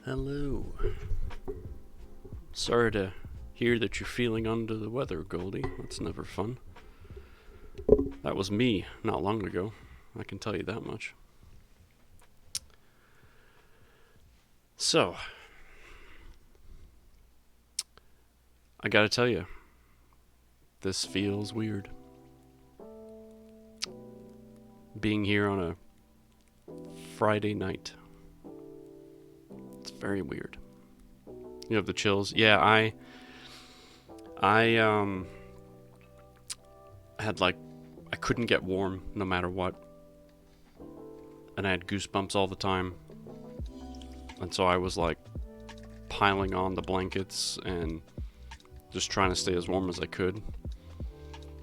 Hello. Sorry to hear that you're feeling under the weather, Goldie. That's never fun. That was me not long ago. I can tell you that much. So, I gotta tell you, this feels weird. Being here on a Friday night. It's very weird. You have the chills. Yeah, I had I couldn't get warm no matter what. And I had goosebumps all the time. And so I was like piling on the blankets and just trying to stay as warm as I could.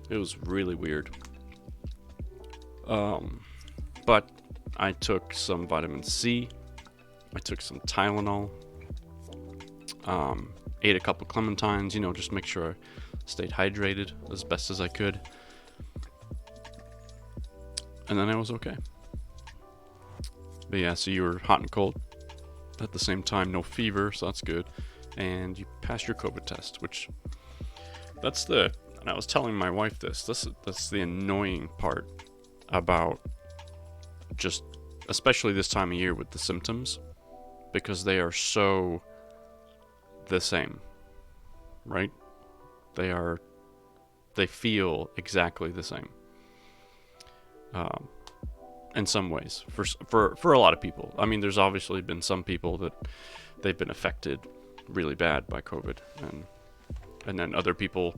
It was really weird. But I took some vitamin C. I took some Tylenol. Ate a couple clementines, just make sure I stayed hydrated as best as I could. And then I was okay. But yeah, so you were hot and cold at the same time, no fever, so that's good. And you passed your COVID test, which and I was telling my wife that's the annoying part about just, especially this time of year with the symptoms, because they are so the same, right? They feel exactly the same. In some ways, for a lot of people. I mean, there's obviously been some people that they've been affected really bad by COVID, and then other people,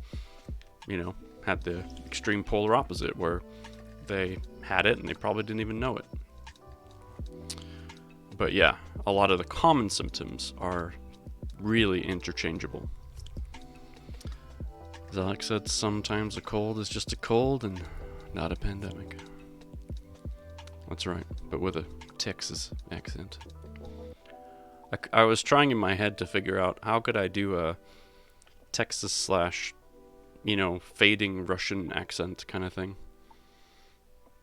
had the extreme polar opposite where they had it and they probably didn't even know it. But yeah, a lot of the common symptoms are really interchangeable. As Alex said, sometimes a cold is just a cold and not a pandemic. That's right, but with a Texas accent. I was trying in my head to figure out how could I do a Texas / fading Russian accent kind of thing.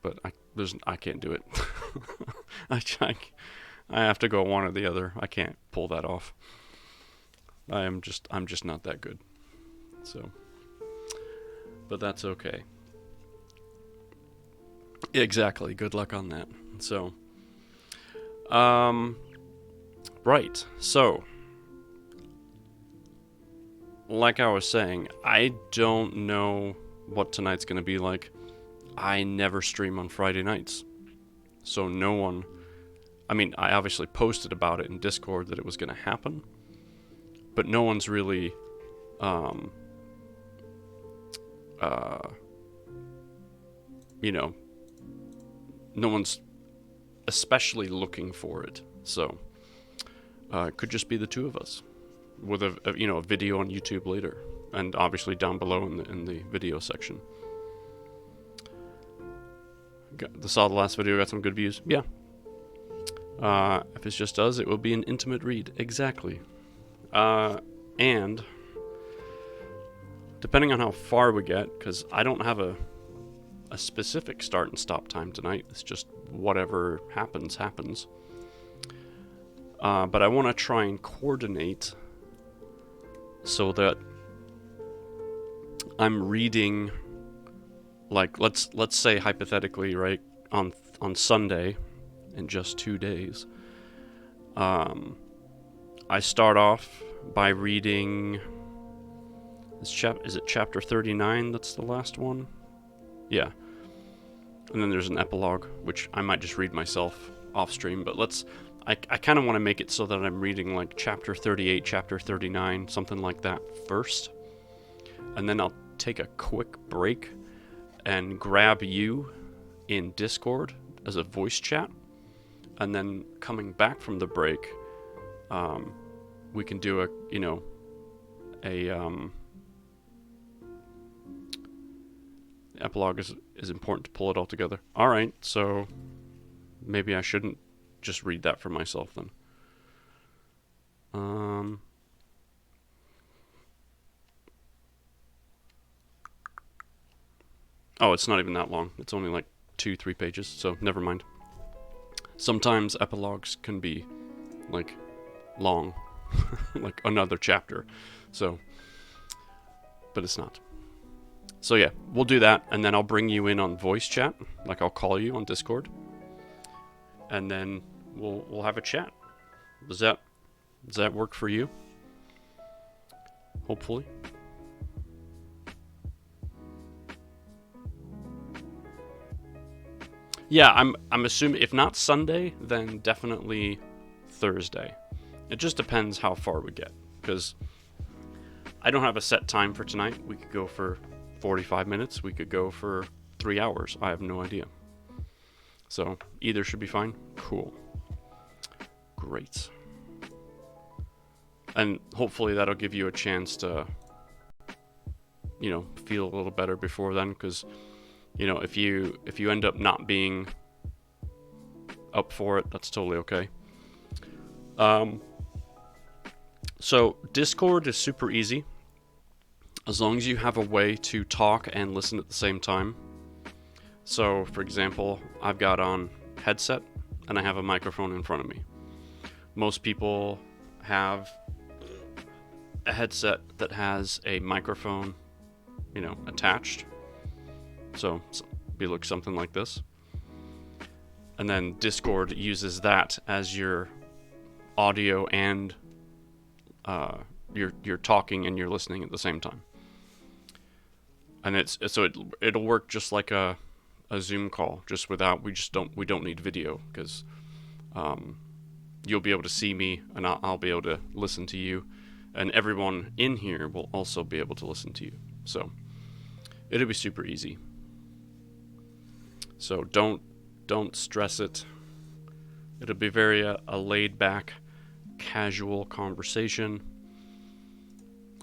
But I can't do it. I have to go one or the other. I can't pull that off. I'm just not that good. So, but that's okay. Exactly. Good luck on that. So, right. So, like I was saying, I don't know what tonight's going to be like. I never stream on Friday nights. So I obviously posted about it in Discord that it was going to happen, but no one's really, no one's especially looking for it. So, it could just be the two of us with a video on YouTube later, and obviously down below in the video section. Saw the last video, got some good views. Yeah. If it's just us, it will be an intimate read. Exactly. And depending on how far we get, because I don't have a specific start and stop time tonight. It's just whatever happens. But I want to try and coordinate so that I'm reading, like, let's say hypothetically, right, on Sunday, in just 2 days, I start off by reading, is it chapter 39 that's the last one? Yeah. And then there's an epilogue, which I might just read myself off stream, but I kind of want to make it so that I'm reading like chapter 38, chapter 39, something like that first. And then I'll take a quick break and grab you in Discord as a voice chat. And then coming back from the break, we can do epilogue is important to pull it all together. All right, so maybe I shouldn't just read that for myself then. Oh, it's not even that long. It's only like 2-3 pages, so never mind. Sometimes epilogues can be like long, like another chapter. So, but it's not. So yeah, we'll do that, and then I'll bring you in on voice chat. Like I'll call you on Discord, and then we'll have a chat. Does that work for you? Hopefully. Yeah, I'm assuming if not Sunday, then definitely Thursday. It just depends how far we get, because I don't have a set time for tonight. We could go for 45 minutes. We could go for 3 hours. I have no idea. So either should be fine. Cool. Great. And hopefully that'll give you a chance to, feel a little better before then, because, if you end up not being up for it, that's totally okay. So Discord is super easy, as long as you have a way to talk and listen at the same time. So, for example, I've got on headset, and I have a microphone in front of me. Most people have a headset that has a microphone, attached. So it looks something like this. And then Discord uses that as your audio and you're talking and you're listening at the same time. And it'll work just like a Zoom call, just without we don't need video, because you'll be able to see me and I'll be able to listen to you, and everyone in here will also be able to listen to you. So it'll be super easy. So don't stress it. It'll be very a laid back, casual conversation.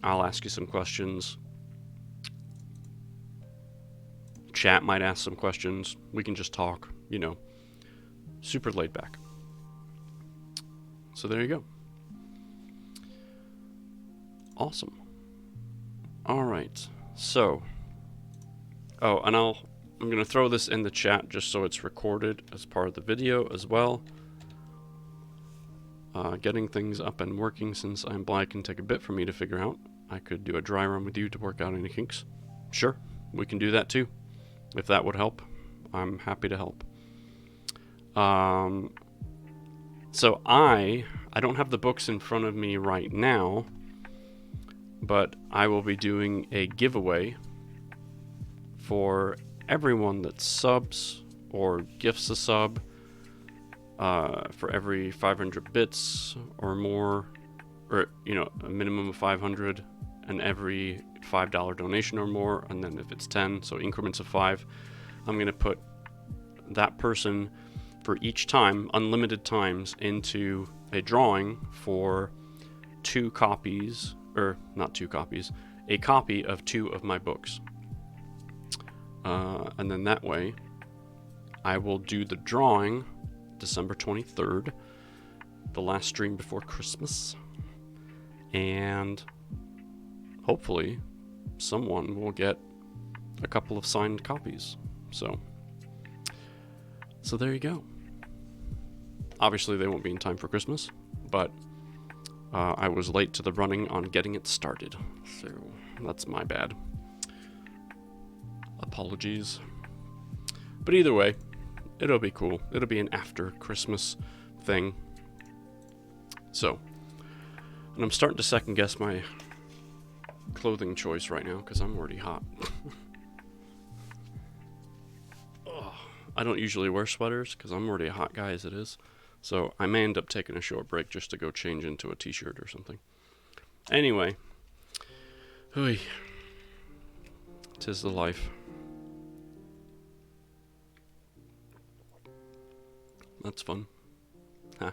I'll ask you some questions. Chat might ask some questions. We can just talk, super laid back. So there you go. Awesome. All right. So, and I'm going to throw this in the chat just so it's recorded as part of the video as well. Getting things up and working since I'm blind can take a bit for me to figure out. I could do a dry run with you to work out any kinks. Sure, we can do that too. If that would help, I'm happy to help. So I don't have the books in front of me right now, but I will be doing a giveaway for everyone that subs or gifts a sub for every 500 bits or more, or a minimum of 500, and every $5 donation or more, and then if it's 10, so increments of 5, I'm going to put that person for each time, unlimited times, into a drawing for a copy of 2 of my books. And then that way, I will do the drawing December 23rd, the last stream before Christmas, and hopefully someone will get a couple of signed copies. So there you go. Obviously they won't be in time for Christmas, but I was late to the running on getting it started, so that's my bad. Apologies. But either way, it'll be cool. It'll be an after Christmas thing. So, and I'm starting to second guess my clothing choice right now because I'm already hot. I don't usually wear sweaters because I'm already a hot guy as it is. So I may end up taking a short break just to go change into a t-shirt or something. Anyway, 'tis the life. That's fun. Ha.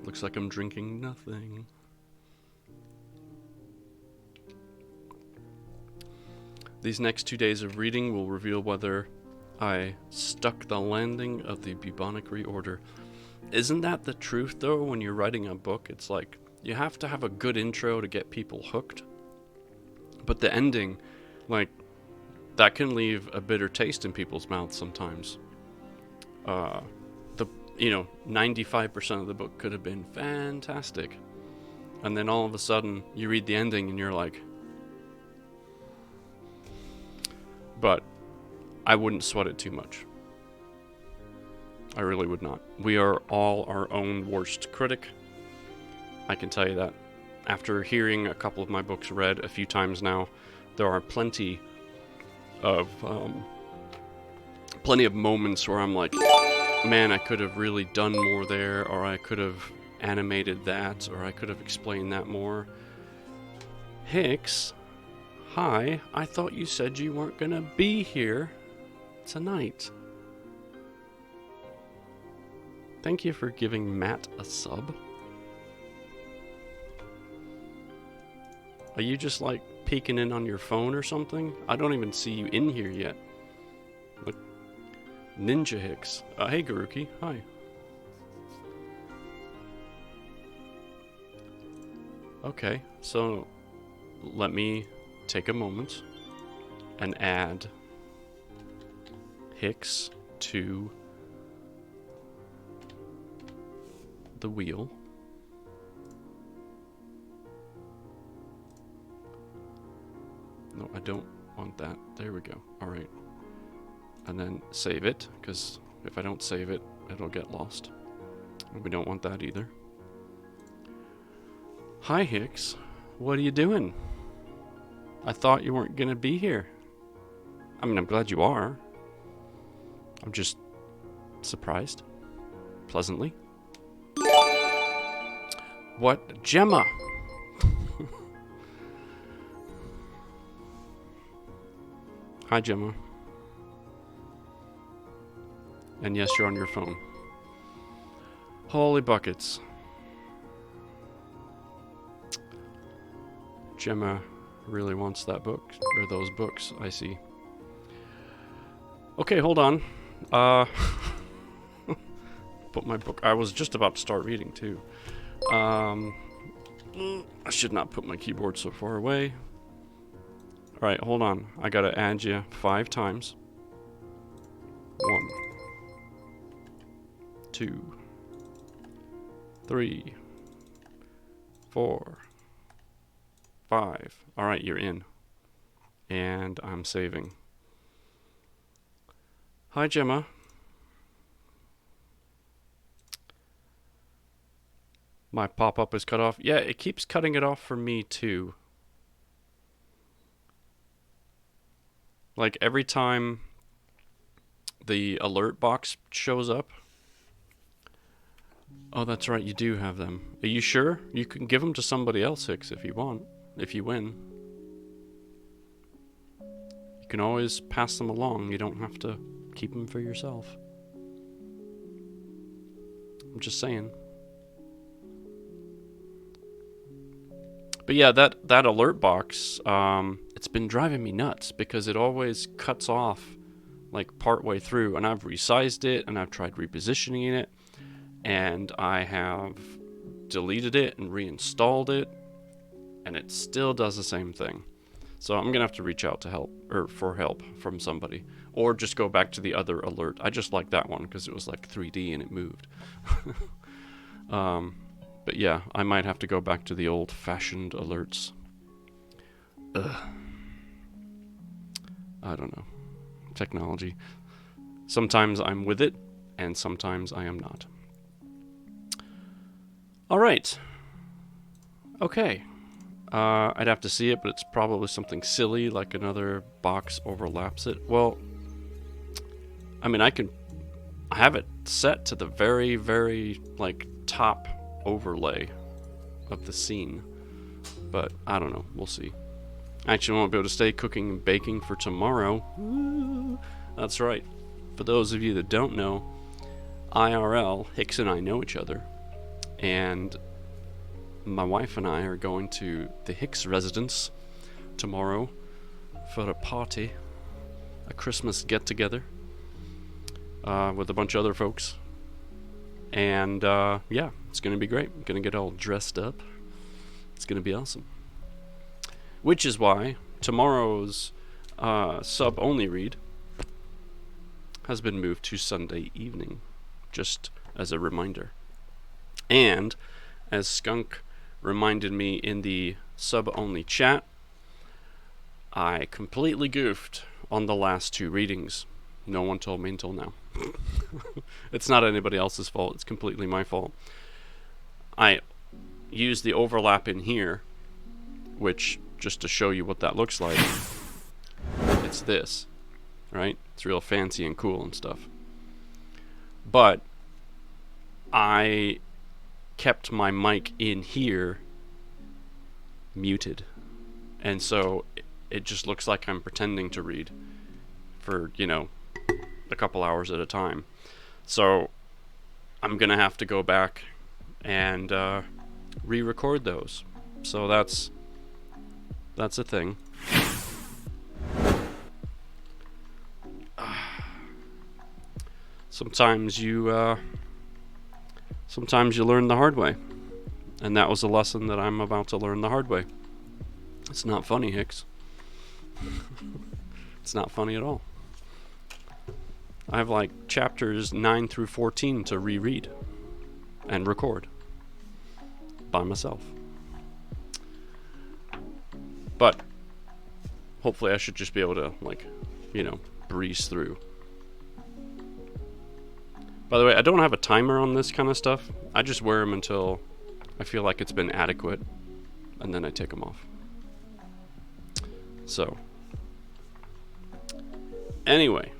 Looks like I'm drinking nothing. These next 2 days of reading will reveal whether I stuck the landing of the Bubonic Reorder. Isn't that the truth, though? When you're writing a book, it's like you have to have a good intro to get people hooked. But the ending, that can leave a bitter taste in people's mouths sometimes. you know, 95% of the book could have been fantastic. And then all of a sudden, you read the ending and you're like... But I wouldn't sweat it too much. I really would not. We are all our own worst critic. I can tell you that. After hearing a couple of my books read a few times now, there are plenty of moments where I'm like, man, I could have really done more there, or I could have animated that, or I could have explained that more. Hicks, hi, I thought you said you weren't gonna be here tonight. Thank you for giving Matt a sub. Are you just like peeking in on your phone or something? I don't even see you in here yet. Look, Ninja Hicks. Hey Garuki, hi. Okay, so let me take a moment and add Hicks to the wheel. No, I don't want that. There we go. Alright. And then save it, because if I don't save it, it'll get lost. And we don't want that either. Hi, Hicks. What are you doing? I thought you weren't going to be here. I mean, I'm glad you are. I'm just surprised. Pleasantly. What? Gemma! Hi, Gemma. And yes, you're on your phone. Holy buckets. Gemma really wants that book, or those books, I see. Okay, hold on. Put my book... I was just about to start reading, too. I should not put my keyboard so far away. Alright, hold on. I gotta add you 5 times. 1, 2, 3, 4, 5. Alright, you're in. And I'm saving. Hi, Gemma. My pop-up is cut off. Yeah, it keeps cutting it off for me, too. Like, every time the alert box shows up. Oh, that's right, you do have them. Are you sure? You can give them to somebody else, Hicks, if you want. If you win. You can always pass them along. You don't have to keep them for yourself. I'm just saying. But yeah, that alert box, it's been driving me nuts because it always cuts off like partway through, and I've resized it and I've tried repositioning it, and I have deleted it and reinstalled it, and it still does the same thing. So I'm gonna have to reach out to help, or for help from somebody, or just go back to the other alert. I just like that one because it was like 3D and it moved. But yeah, I might have to go back to the old-fashioned alerts. Ugh. I don't know. Technology. Sometimes I'm with it, and sometimes I am not. Alright. Okay. I'd have to see it, but it's probably something silly, like another box overlaps it. Well, I mean, I have it set to the very, very, like, top overlay of the scene, but I don't know, we'll see. I actually won't be able to stay cooking and baking for tomorrow. Ooh, that's right. For those of you that don't know, IRL, Hicks and I know each other, and my wife and I are going to the Hicks residence tomorrow for a party, a Christmas get-together with a bunch of other folks. And yeah, it's gonna be great. I'm gonna get all dressed up. It's gonna be awesome. Which is why tomorrow's sub-only read has been moved to Sunday evening. Just as a reminder. And as Skunk reminded me in the sub-only chat, I completely goofed on the last 2 readings. No one told me until now. It's not anybody else's fault. It's completely my fault. I used the overlap in here, which, just to show you what that looks like, it's this, right? It's real fancy and cool and stuff. But I kept my mic in here muted, and so it just looks like I'm pretending to read for, you know, a couple hours at a time. So I'm gonna have to go back and re-record those. So that's a thing. Sometimes you learn the hard way, and that was a lesson that I'm about to learn the hard way. It's not funny, Hicks. It's not funny at all. I have like chapters 9 through 14 to reread and record by myself. But hopefully I should just be able to, like, you know, breeze through. By the way, I don't have a timer on this kind of stuff. I just wear them until I feel like it's been adequate, and then I take them off. So, anyway,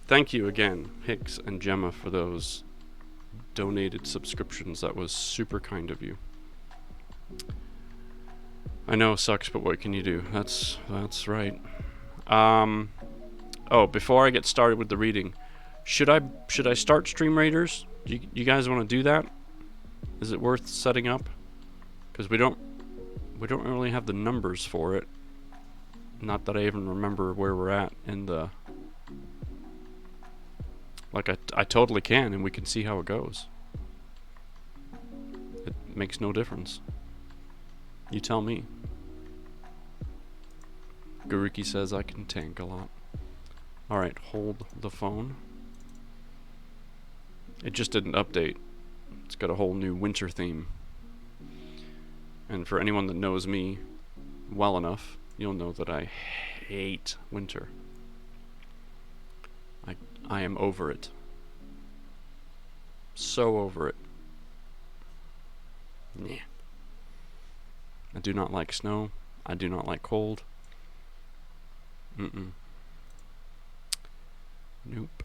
thank you again, Hicks and Gemma, for those donated subscriptions. That was super kind of you. I know it sucks, but what can you do? That's right. Oh, before I get started with the reading, should I start Stream Raiders? Do you guys want to do that? Is it worth setting up? Because we don't really have the numbers for it. Not that I even remember where we're at in the... Like, I totally can, and we can see how it goes. It makes no difference. You tell me. Garuki says I can tank a lot. Alright, hold the phone. It just didn't update. It's got a whole new winter theme. And for anyone that knows me well enough, you'll know that I hate winter. I am over it. So over it. Yeah. I do not like snow. I do not like cold. Mm-mm. Nope.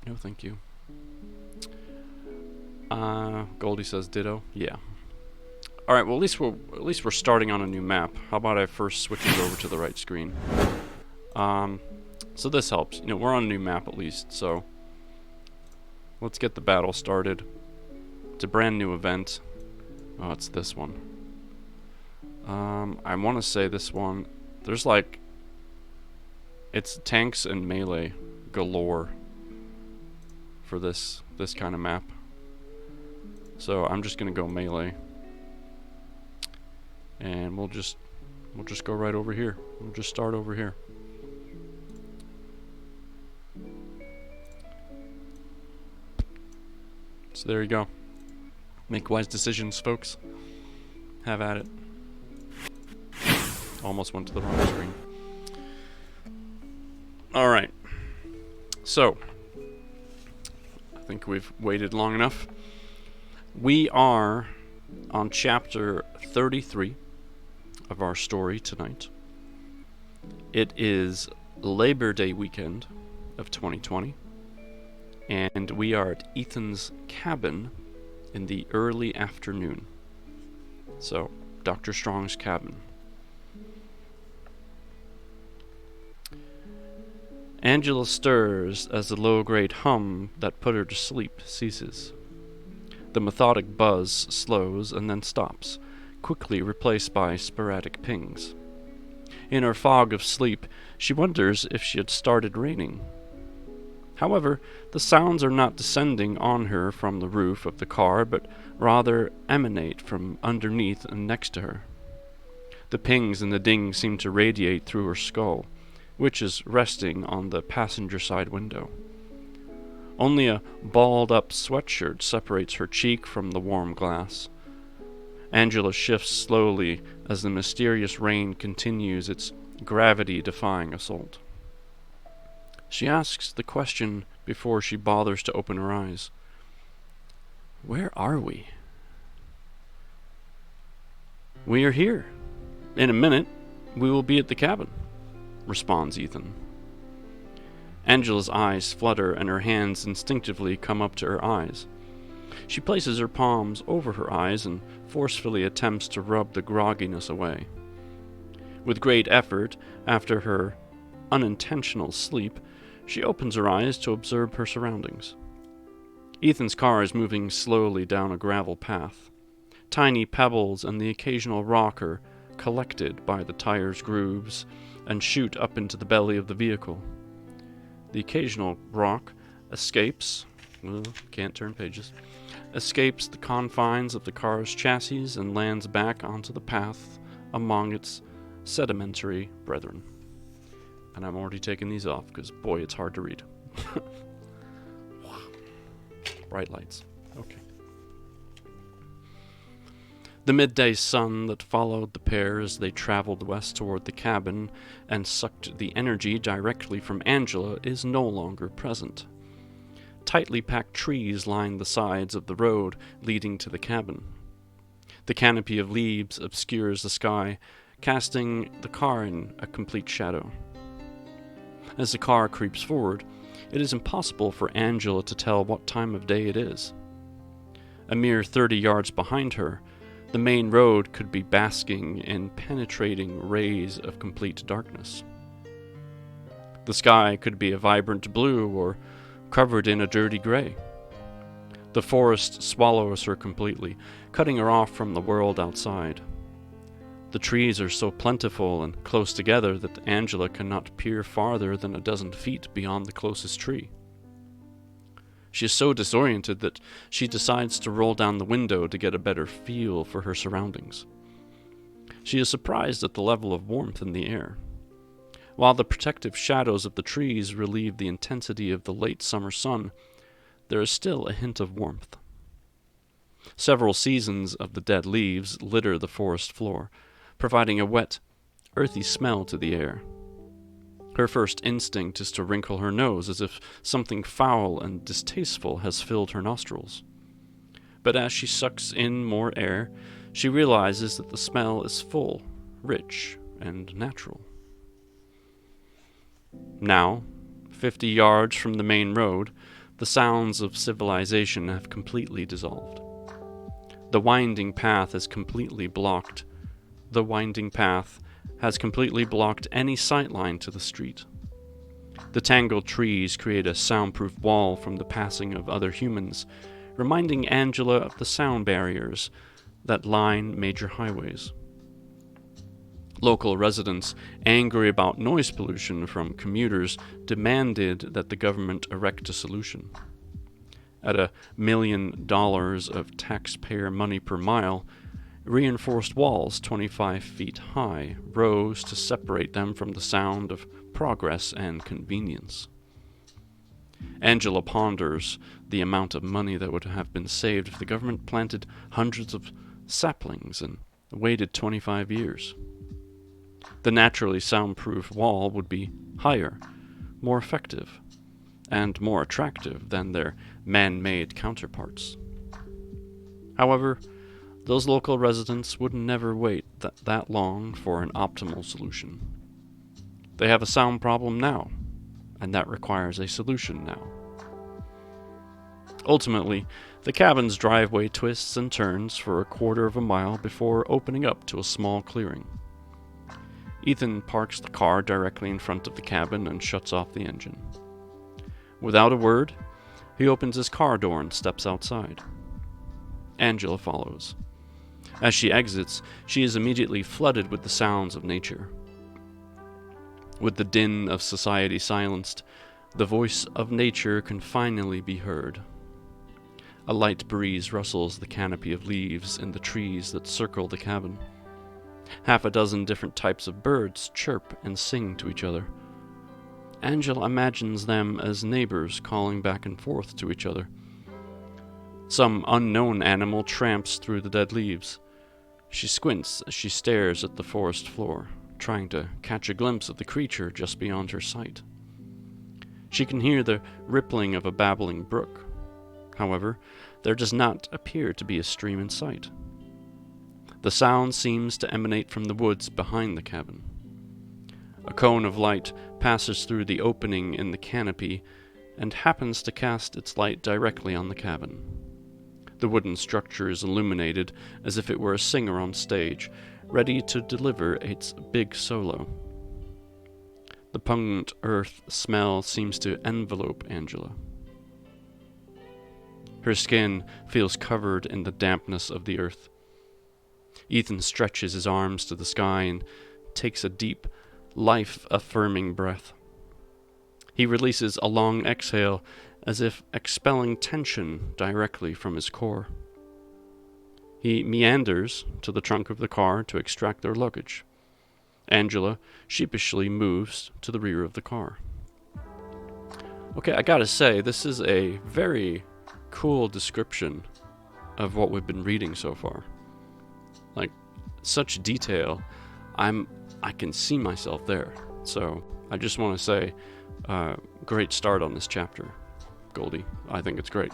No, thank you. Goldie says ditto. Yeah. All right. Well, at least we're starting on a new map. How about I first switch it over to the right screen? So this helps. You know, we're on a new map at least. So let's get the battle started. It's a brand new event. Oh, it's this one. I want to say this one. There's like, it's tanks and melee galore for this kind of map. So I'm just gonna go melee, and we'll just go right over here. We'll just start over here. So there you go. Make wise decisions, folks. Have at it. Almost went to the wrong screen. Alright. So, I think we've waited long enough. We are on chapter 33 of our story tonight. It is Labor Day weekend of 2020. And we are at Ethan's cabin in the early afternoon. So, Dr. Strong's cabin. Angela stirs as the low-grade hum that put her to sleep ceases. The methodic buzz slows and then stops, quickly replaced by sporadic pings. In her fog of sleep, she wonders if she had started raining. However, the sounds are not descending on her from the roof of the car, but rather emanate from underneath and next to her. The pings and the dings seem to radiate through her skull, which is resting on the passenger side window. Only a balled-up sweatshirt separates her cheek from the warm glass. Angela shifts slowly as the mysterious rain continues its gravity-defying assault. She asks the question before she bothers to open her eyes. Where are we? We are here. In a minute, we will be at the cabin, responds Ethan. Angela's eyes flutter and her hands instinctively come up to her eyes. She places her palms over her eyes and forcefully attempts to rub the grogginess away. With great effort, after her unintentional sleep, she opens her eyes to observe her surroundings. Ethan's car is moving slowly down a gravel path. Tiny pebbles and the occasional rock are collected by the tire's grooves and shoot up into the belly of the vehicle. The occasional rock escapes the confines of the car's chassis and lands back onto the path among its sedimentary brethren. And I'm already taking these off because, boy, it's hard to read. Bright lights. Okay. The midday sun that followed the pair as they traveled west toward the cabin and sucked the energy directly from Angela is no longer present. Tightly packed trees line the sides of the road leading to the cabin. The canopy of leaves obscures the sky, casting the car in a complete shadow. As the car creeps forward, it is impossible for Angela to tell what time of day it is. A mere 30 yards behind her, the main road could be basking in penetrating rays of complete darkness. The sky could be a vibrant blue or covered in a dirty gray. The forest swallows her completely, cutting her off from the world outside. The trees are so plentiful and close together that Angela cannot peer farther than a dozen feet beyond the closest tree. She is so disoriented that she decides to roll down the window to get a better feel for her surroundings. She is surprised at the level of warmth in the air. While the protective shadows of the trees relieve the intensity of the late summer sun, there is still a hint of warmth. Several seasons of the dead leaves litter the forest floor, providing a wet, earthy smell to the air. Her first instinct is to wrinkle her nose as if something foul and distasteful has filled her nostrils. But as she sucks in more air, she realizes that the smell is full, rich, and natural. Now, 50 yards from the main road, the sounds of civilization have completely dissolved. The winding path has completely blocked any sightline to the street. The tangled trees create a soundproof wall from the passing of other humans, reminding Angela of the sound barriers that line major highways. Local residents, angry about noise pollution from commuters, demanded that the government erect a solution. At $1 million of taxpayer money per mile, reinforced walls 25 feet high rose to separate them from the sound of progress and convenience. Angela ponders the amount of money that would have been saved if the government planted hundreds of saplings and waited 25 years. The naturally soundproof wall would be higher, more effective, and more attractive than their man-made counterparts. However, those local residents would never wait that long for an optimal solution. They have a sound problem now, and that requires a solution now. Ultimately, the cabin's driveway twists and turns for a quarter of a mile before opening up to a small clearing. Ethan parks the car directly in front of the cabin and shuts off the engine. Without a word, he opens his car door and steps outside. Angela follows. As she exits, she is immediately flooded with the sounds of nature. With the din of society silenced, the voice of nature can finally be heard. A light breeze rustles the canopy of leaves in the trees that circle the cabin. Half a dozen different types of birds chirp and sing to each other. Angela imagines them as neighbors calling back and forth to each other. Some unknown animal tramps through the dead leaves. She squints as she stares at the forest floor, trying to catch a glimpse of the creature just beyond her sight. She can hear the rippling of a babbling brook. However, there does not appear to be a stream in sight. The sound seems to emanate from the woods behind the cabin. A cone of light passes through the opening in the canopy and happens to cast its light directly on the cabin. The wooden structure is illuminated as if it were a singer on stage, ready to deliver its big solo. The pungent earth smell seems to envelope Angela. Her skin feels covered in the dampness of the earth. Ethan stretches his arms to the sky and takes a deep, life-affirming breath. He releases a long exhale as if expelling tension directly from his core. He meanders to the trunk of the car to extract their luggage. Angela sheepishly moves to the rear of the car. Okay, I gotta say, this is a very cool description of what we've been reading so far. Like, such detail. I can see myself there. So, I just want to say, great start on this chapter, Goldie. I think it's great.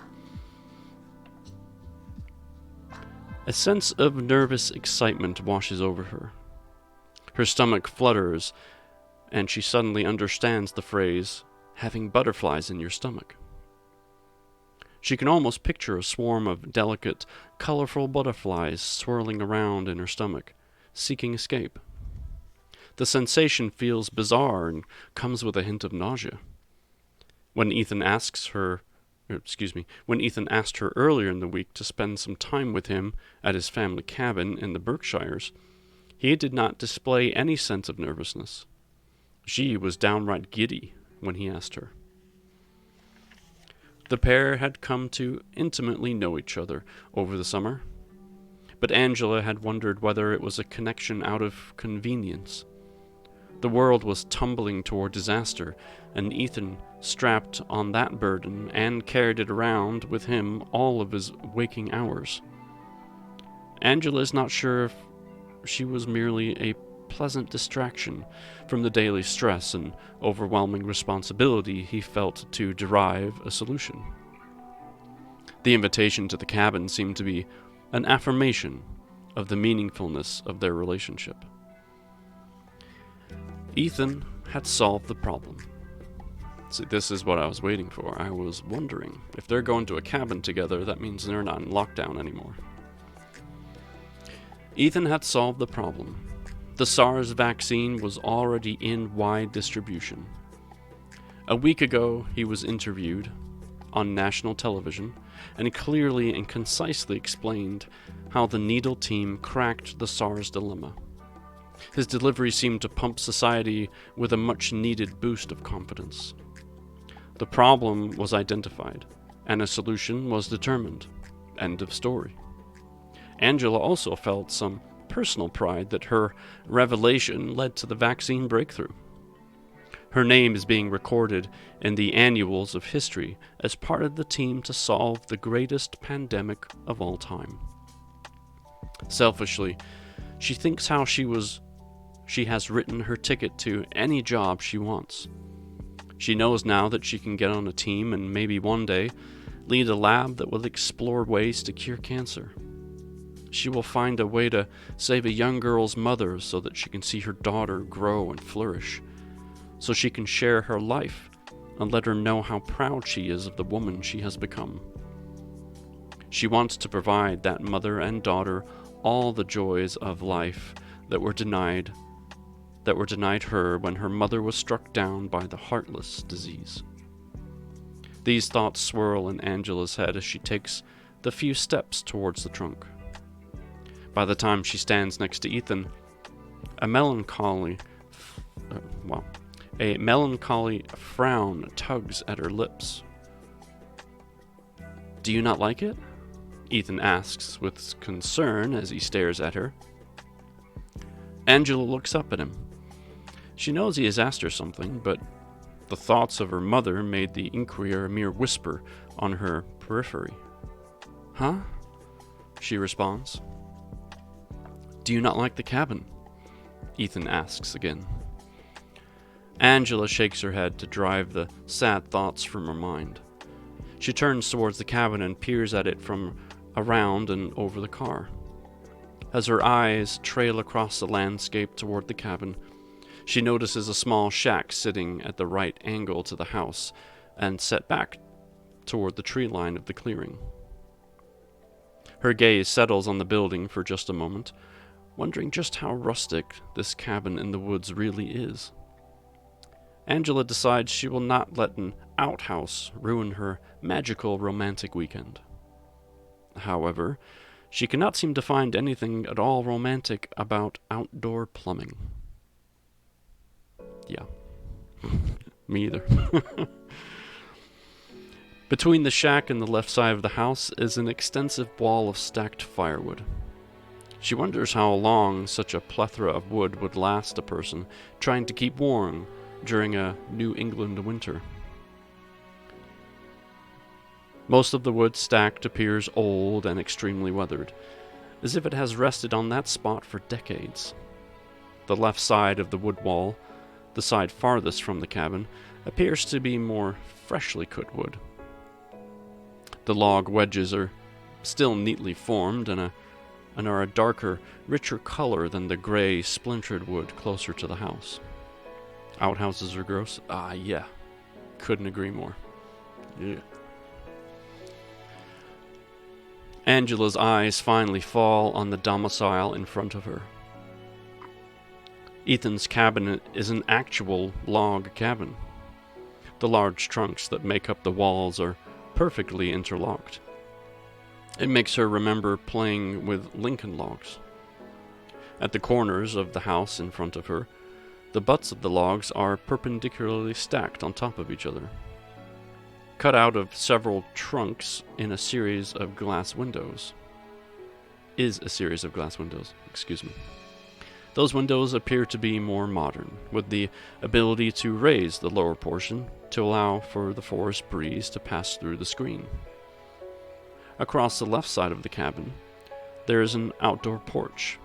A sense of nervous excitement washes over her. Her stomach flutters, and she suddenly understands the phrase, having butterflies in your stomach. She can almost picture a swarm of delicate, colorful butterflies swirling around in her stomach, seeking escape. The sensation feels bizarre and comes with a hint of nausea. When Ethan asked her earlier in the week to spend some time with him at his family cabin in the Berkshires, he did not display any sense of nervousness. She was downright giddy when he asked her. The pair had come to intimately know each other over the summer, but Angela had wondered whether it was a connection out of convenience. The world was tumbling toward disaster, and Ethan strapped on that burden and carried it around with him all of his waking hours. Angela is not sure if she was merely a pleasant distraction from the daily stress and overwhelming responsibility he felt to derive a solution. The invitation to the cabin seemed to be an affirmation of the meaningfulness of their relationship. Ethan had solved the problem. See, this is what I was waiting for. I was wondering, if they're going to a cabin together, that means they're not in lockdown anymore. Ethan had solved the problem. The SARS vaccine was already in wide distribution. A week ago, he was interviewed on national television and clearly and concisely explained how the Needle team cracked the SARS dilemma. His delivery seemed to pump society with a much-needed boost of confidence. The problem was identified, and a solution was determined. End of story. Angela also felt some personal pride that her revelation led to the vaccine breakthrough. Her name is being recorded in the annuals of history as part of the team to solve the greatest pandemic of all time. Selfishly, she thinks how she has written her ticket to any job she wants. She knows now that she can get on a team and maybe one day lead a lab that will explore ways to cure cancer. She will find a way to save a young girl's mother so that she can see her daughter grow and flourish, so she can share her life and let her know how proud she is of the woman she has become. She wants to provide that mother and daughter all the joys of life that were denied her when her mother was struck down by the heartless disease. These thoughts swirl in Angela's head as she takes the few steps towards the trunk. By the time she stands next to Ethan, a melancholy frown tugs at her lips. "Do you not like it?" Ethan asks with concern as he stares at her. Angela looks up at him. She knows he has asked her something, but The thoughts of her mother made the inquiry a mere whisper on her periphery. "Huh?" she responds. "Do you not like the cabin?" Ethan asks again. Angela shakes her head to drive the sad thoughts from her mind. She turns towards the cabin and peers at it from around and over the car. As her eyes trail across the landscape toward the cabin, she notices a small shack sitting at the right angle to the house and set back toward the tree line of the clearing. Her gaze settles on the building for just a moment, wondering just how rustic this cabin in the woods really is. Angela decides she will not let an outhouse ruin her magical romantic weekend. However, she cannot seem to find anything at all romantic about outdoor plumbing. Yeah. Me either. Between the shack and the left side of the house is an extensive wall of stacked firewood. She wonders how long such a plethora of wood would last a person trying to keep warm during a New England winter. Most of the wood stacked appears old and extremely weathered, as if it has rested on that spot for decades. The left side of the wood wall, the side farthest from the cabin, appears to be more freshly cut wood. The log wedges are still neatly formed and are a darker, richer color than the gray, splintered wood closer to the house. Outhouses are gross? Ah, yeah. Couldn't agree more. Yeah. Angela's eyes finally fall on the domicile in front of her. Ethan's cabin is an actual log cabin. The large trunks that make up the walls are perfectly interlocked. It makes her remember playing with Lincoln logs. At the corners of the house in front of her, the butts of the logs are perpendicularly stacked on top of each other, cut out of several trunks in a series of glass windows. Excuse me. Those windows appear to be more modern, with the ability to raise the lower portion to allow for the forest breeze to pass through the screen. Across the left side of the cabin, there is an outdoor porch.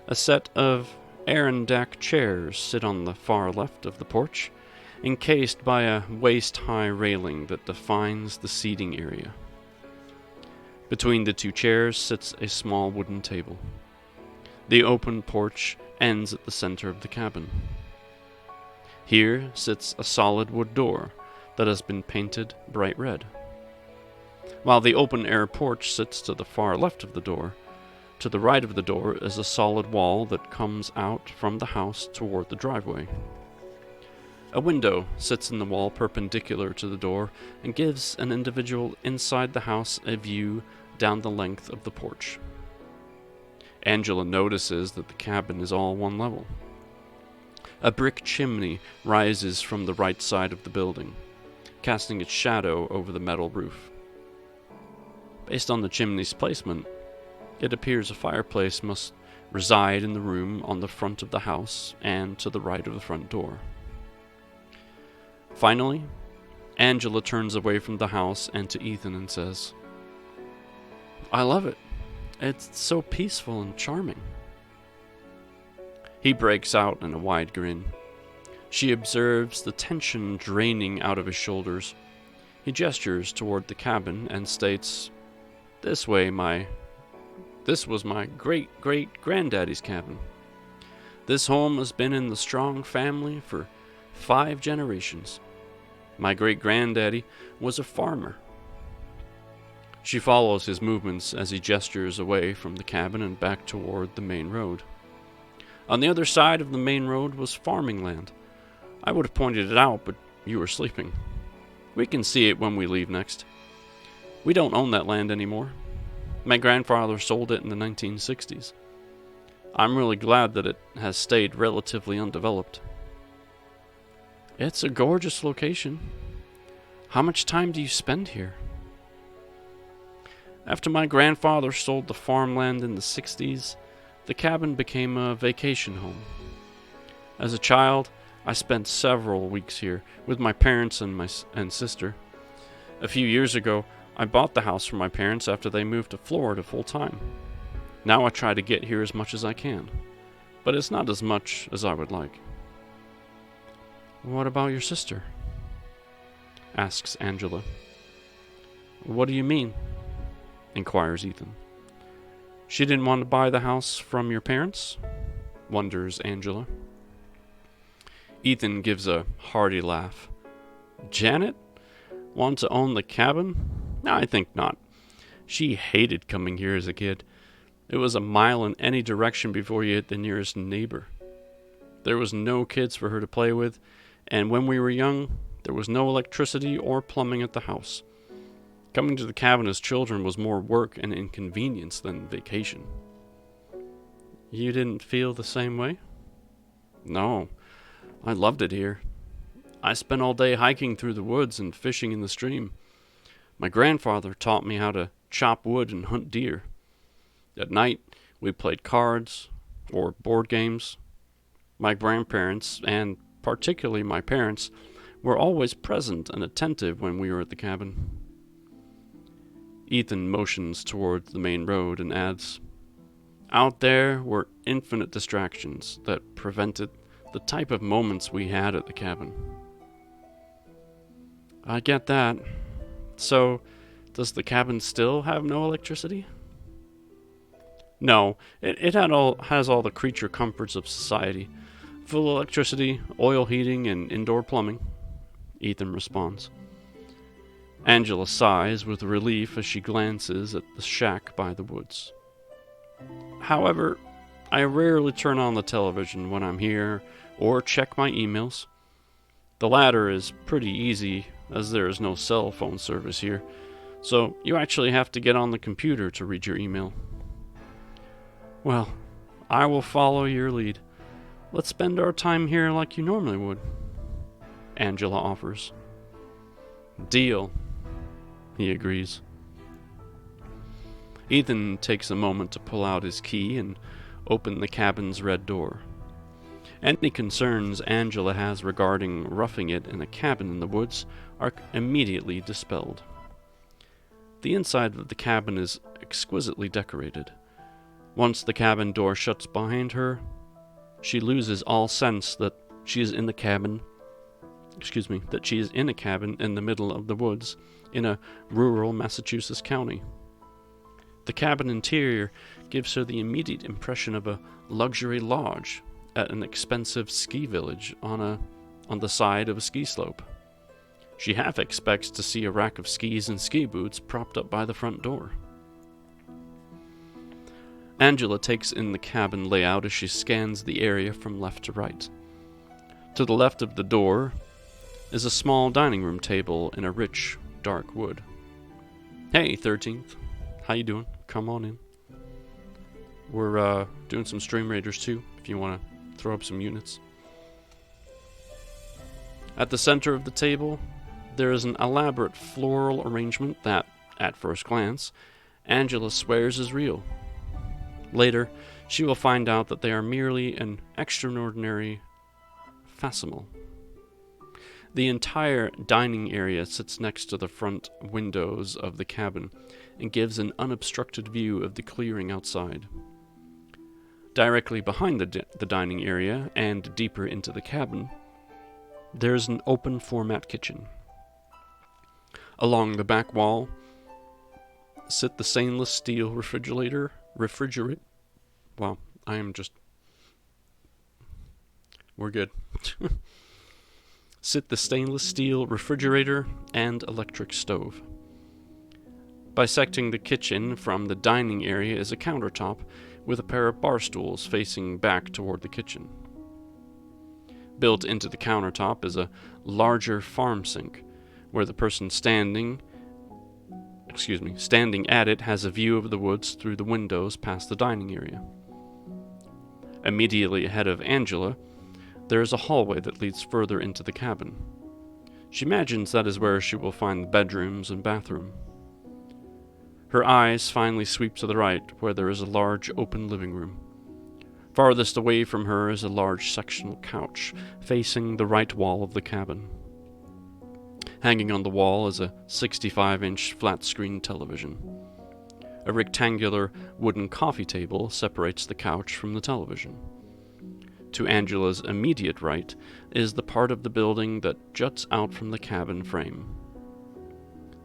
A set of Adirondack chairs sit on the far left of the porch, encased by a waist-high railing that defines the seating area. Between the two chairs sits a small wooden table. The open porch ends at the center of the cabin. Here sits a solid wood door that has been painted bright red, while the open-air porch sits to the far left of the door. To the right of the door is a solid wall that comes out from the house toward the driveway. A window sits in the wall perpendicular to the door and gives an individual inside the house a view down the length of the porch. Angela notices that the cabin is all one level. A brick chimney rises from the right side of the building, casting its shadow over the metal roof. Based on the chimney's placement, it appears a fireplace must reside in the room on the front of the house and to the right of the front door. Finally, Angela turns away from the house and to Ethan and says, "I love it. It's so peaceful and charming." He breaks out in a wide grin. She observes the tension draining out of his shoulders. He gestures toward the cabin and states, This was my great-great-granddaddy's cabin. This home has been in the Strong family for 5 generations. My great-granddaddy was a farmer." She follows his movements as he gestures away from the cabin and back toward the main road. On the other side of the main road was farming land. I would have pointed it out, but you were sleeping. We can see it when we leave next. We don't own that land anymore. My grandfather sold it in the 1960s. I'm really glad that it has stayed relatively undeveloped. It's a gorgeous location. How much time do you spend here? After my grandfather sold the farmland in the 60s, the cabin became a vacation home. As a child, I spent several weeks here with my parents and sister. A few years ago, I bought the house from my parents after they moved to Florida full time. Now I try to get here as much as I can, but it's not as much as I would like." "What about your sister?" asks Angela. "What do you mean?" inquires Ethan. "She didn't want to buy the house from your parents?" wonders Angela. Ethan gives a hearty laugh. "Janet want to own the cabin? I think not. She hated coming here as a kid. It was a mile in any direction before you hit the nearest neighbor. There was no kids for her to play with, and when we were young, there was no electricity or plumbing at the house. Coming to the cabin as children was more work and inconvenience than vacation." "You didn't feel the same way?" "No, I loved it here. I spent all day hiking through the woods and fishing in the stream. My grandfather taught me how to chop wood and hunt deer. At night, we played cards or board games. My grandparents, and particularly my parents, were always present and attentive when we were at the cabin." Ethan motions towards the main road and adds, "Out there were infinite distractions that prevented the type of moments we had at the cabin." "I get that. So, does the cabin still have no electricity?" "No, it has all the creature comforts of society. Full electricity, oil heating, and indoor plumbing," Ethan responds. Angela sighs with relief as she glances at the shack by the woods. "However, I rarely turn on the television when I'm here or check my emails. The latter is pretty easy as there is no cell phone service here, so you actually have to get on the computer to read your email." "Well, I will follow your lead. Let's spend our time here like you normally would," Angela offers. "Deal," he agrees. Ethan takes a moment to pull out his key and open the cabin's red door. Any concerns Angela has regarding roughing it in a cabin in the woods are immediately dispelled. The inside of the cabin is exquisitely decorated. Once the cabin door shuts behind her, she loses all sense that she is in a cabin in the middle of the woods in a rural Massachusetts county. The cabin interior gives her the immediate impression of a luxury lodge at an expensive ski village on the side of a ski slope. She half expects to see a rack of skis and ski boots propped up by the front door. Angela takes in the cabin layout as she scans the area from left to right. To the left of the door is a small dining room table in a rich, dark wood. "Hey, 13th. How you doing? Come on in. We're doing some Stream Raiders too, if you want to throw up some units." At the center of the table, there is an elaborate floral arrangement that, at first glance, Angela swears is real. Later, she will find out that they are merely an extraordinary facsimile. The entire dining area sits next to the front windows of the cabin and gives an unobstructed view of the clearing outside. Directly behind the dining area and deeper into the cabin, there's an open format kitchen. Along the back wall sit the stainless steel Wow, we're good. Sit the stainless steel refrigerator and electric stove. Bisecting the kitchen from the dining area is a countertop with a pair of bar stools facing back toward the kitchen. Built into the countertop is a larger farm sink, where the person standing at it has a view of the woods through the windows past the dining area. Immediately ahead of Angela, there is a hallway that leads further into the cabin. She imagines that is where she will find the bedrooms and bathroom. Her eyes finally sweep to the right, where there is a large open living room. Farthest away from her is a large sectional couch facing the right wall of the cabin. Hanging on the wall is a 65-inch flat-screen television. A rectangular wooden coffee table separates the couch from the television. To Angela's immediate right is the part of the building that juts out from the cabin frame.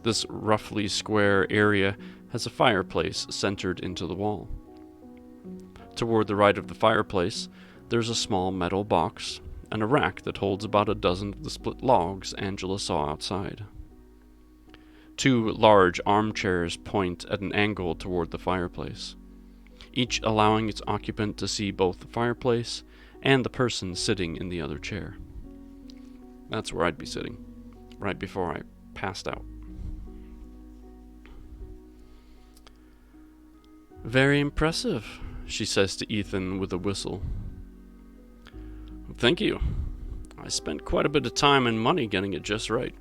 This roughly square area has a fireplace centered into the wall. Toward the right of the fireplace, there's a small metal box and a rack that holds about a dozen of the split logs Angela saw outside. 2 large armchairs point at an angle toward the fireplace, each allowing its occupant to see both the fireplace and the person sitting in the other chair. That's where I'd be sitting, right before I passed out. "Very impressive," she says to Ethan with a whistle. "Thank you. I spent quite a bit of time and money getting it just right."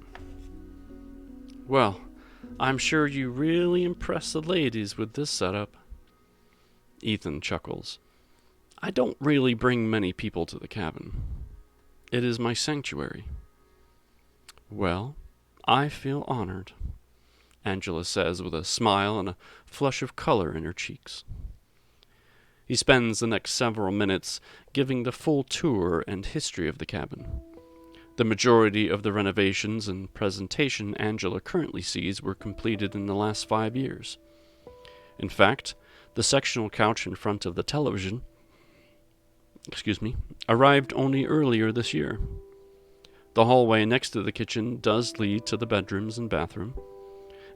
"Well, I'm sure you really impress the ladies with this setup." Ethan chuckles. "I don't really bring many people to the cabin. It is my sanctuary." "Well, I feel honored," Angela says with a smile and a flush of color in her cheeks. He spends the next several minutes giving the full tour and history of the cabin. The majority of the renovations and presentation Angela currently sees were completed in the last 5 years. In fact, the sectional couch in front of the television, arrived only earlier this year. The hallway next to the kitchen does lead to the bedrooms and bathroom.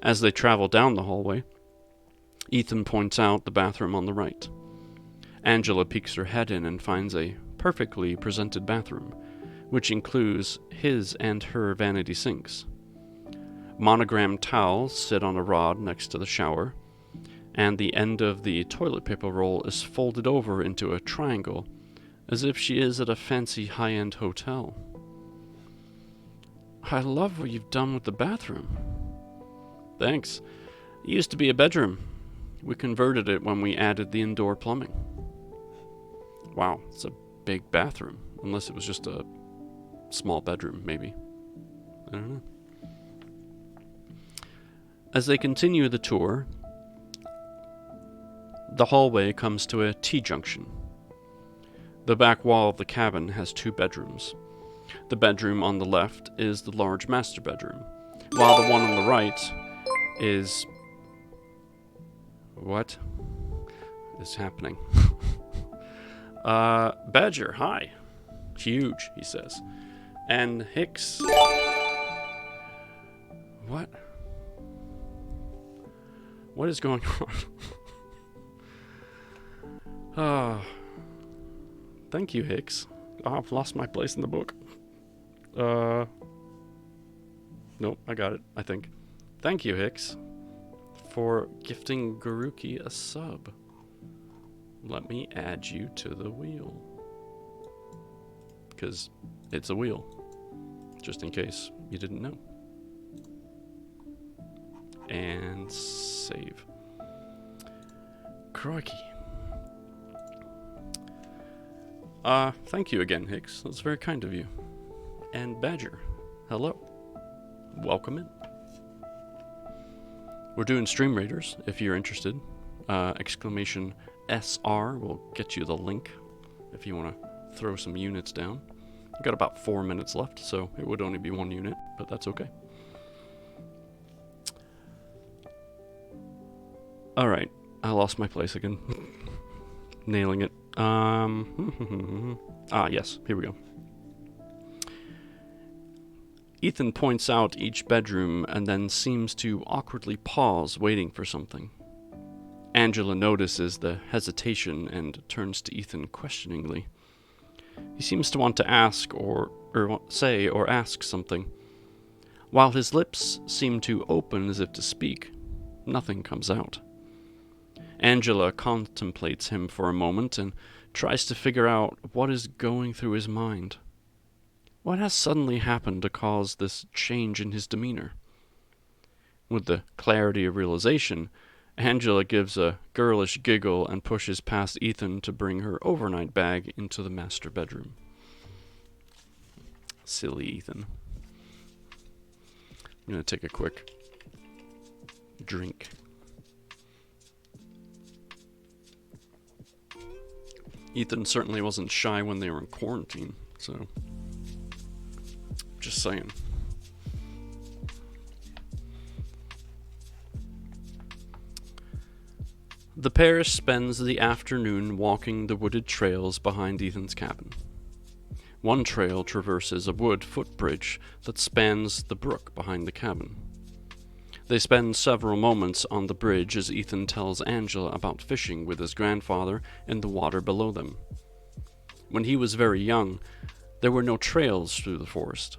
As they travel down the hallway, Ethan points out the bathroom on the right. Angela peeks her head in and finds a perfectly presented bathroom, which includes his and her vanity sinks. Monogrammed towels sit on a rod next to the shower, and the end of the toilet paper roll is folded over into a triangle, as if she is at a fancy high-end hotel. "I love what you've done with the bathroom." "Thanks. It used to be a bedroom. We converted it when we added the indoor plumbing." "Wow, it's a big bathroom. Unless it was just a small bedroom, maybe. I don't know." As they continue the tour, the hallway comes to a T-junction. The back wall of the cabin has 2 bedrooms. The bedroom on the left is the large master bedroom, while the one on the right is... What is happening? "Badger, hi." "Huge," he says. "And Hicks..." What? What is going on? Thank you, Hicks. Oh, I've lost my place in the book. Nope, I got it, I think. "Thank you, Hicks, for gifting Garuki a sub. Let me add you to the wheel." Because it's a wheel. Just in case you didn't know. And save. Crikey. Thank you again, Hicks. That's very kind of you. And Badger, hello. Welcome in. We're doing Stream Raiders, if you're interested. Exclamation SR will get you the link if you want to throw some units down. We've got about 4 minutes left, so it would only be 1 unit, but that's okay. Alright, I lost my place again. Nailing it. Yes, here we go. Ethan points out each bedroom and then seems to awkwardly pause, waiting for something. Angela notices the hesitation and turns to Ethan questioningly. He seems to want to ask or ask something. While his lips seem to open as if to speak, nothing comes out. Angela contemplates him for a moment and tries to figure out what is going through his mind. What has suddenly happened to cause this change in his demeanor? With the clarity of realization, Angela gives a girlish giggle and pushes past Ethan to bring her overnight bag into the master bedroom. Silly Ethan. I'm going to take a quick drink. Ethan certainly wasn't shy when they were in quarantine, so just saying. The pair spends the afternoon walking the wooded trails behind Ethan's cabin. One trail traverses a wood footbridge that spans the brook behind the cabin. They spend several moments on the bridge as Ethan tells Angela about fishing with his grandfather in the water below them. When he was very young, there were no trails through the forest.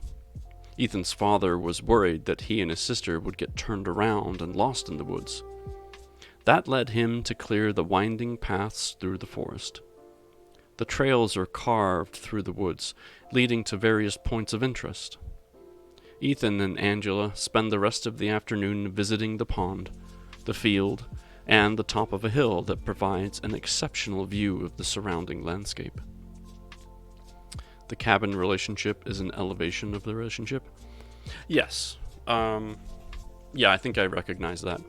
Ethan's father was worried that he and his sister would get turned around and lost in the woods. That led him to clear the winding paths through the forest. The trails are carved through the woods, leading to various points of interest. Ethan and Angela spend the rest of the afternoon visiting the pond, the field, and the top of a hill that provides an exceptional view of the surrounding landscape. The cabin relationship is an elevation of the relationship? Yes. Yeah, I think I recognize that.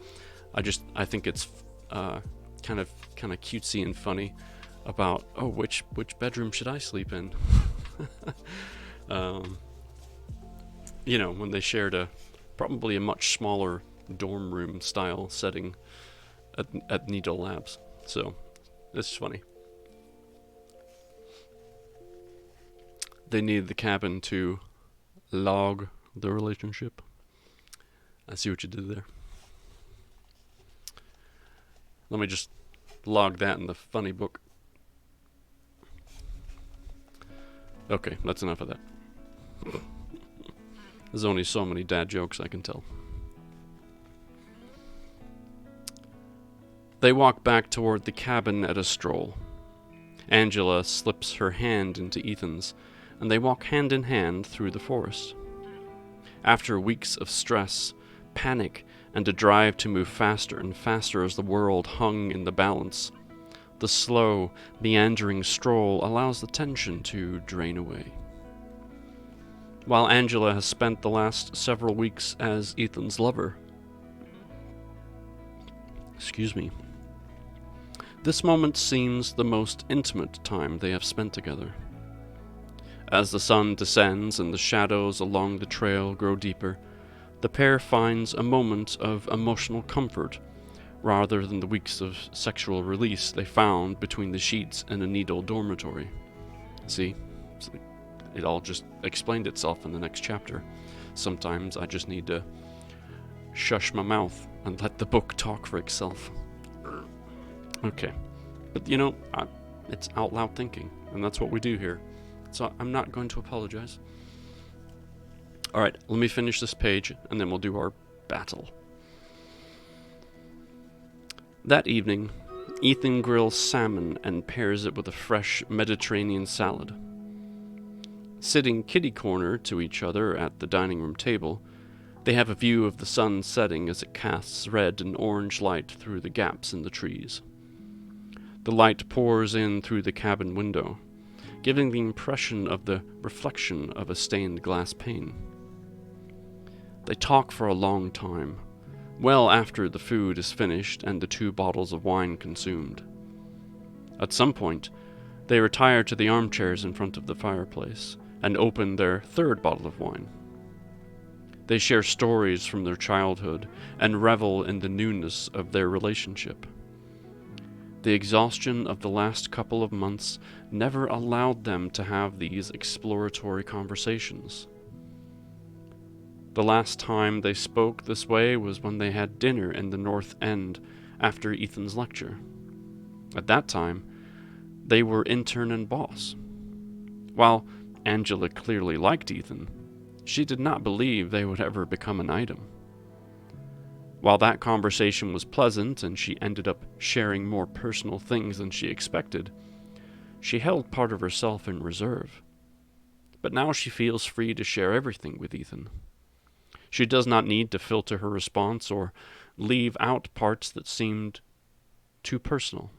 I think it's kind of cutesy and funny about, oh, which bedroom should I sleep in? When they shared probably a much smaller dorm room style setting at Needle Labs. So it's funny. They needed the cabin to log the relationship. I see what you did there. Let me just log that in the funny book. Okay, that's enough of that. There's only so many dad jokes I can tell. They walk back toward the cabin at a stroll. Angela slips her hand into Ethan's, and they walk hand in hand through the forest. After weeks of stress, panic, and a drive to move faster and faster as the world hung in the balance, the slow, meandering stroll allows the tension to drain away. While Angela has spent the last several weeks as Ethan's lover, this moment seems the most intimate time they have spent together. As the sun descends and the shadows along the trail grow deeper, the pair finds a moment of emotional comfort rather than the weeks of sexual release they found between the sheets in a Needle dormitory. See? It all just explained itself in the next chapter. Sometimes I just need to shush my mouth and let the book talk for itself. Okay. But it's out loud thinking, and that's what we do here. So I'm not going to apologize. Alright, let me finish this page, and then we'll do our battle. That evening, Ethan grills salmon and pairs it with a fresh Mediterranean salad. Sitting kitty-corner to each other at the dining room table, they have a view of the sun setting as it casts red and orange light through the gaps in the trees. The light pours in through the cabin window, giving the impression of the reflection of a stained glass pane. They talk for a long time, well after the food is finished and the 2 bottles of wine consumed. At some point, they retire to the armchairs in front of the fireplace and open their 3rd bottle of wine. They share stories from their childhood and revel in the newness of their relationship. The exhaustion of the last couple of months never allowed them to have these exploratory conversations. The last time they spoke this way was when they had dinner in the North End after Ethan's lecture. At that time, they were intern and boss. While Angela clearly liked Ethan, she did not believe they would ever become an item. While that conversation was pleasant and she ended up sharing more personal things than she expected, she held part of herself in reserve. But now she feels free to share everything with Ethan. She does not need to filter her response or leave out parts that seemed too personal.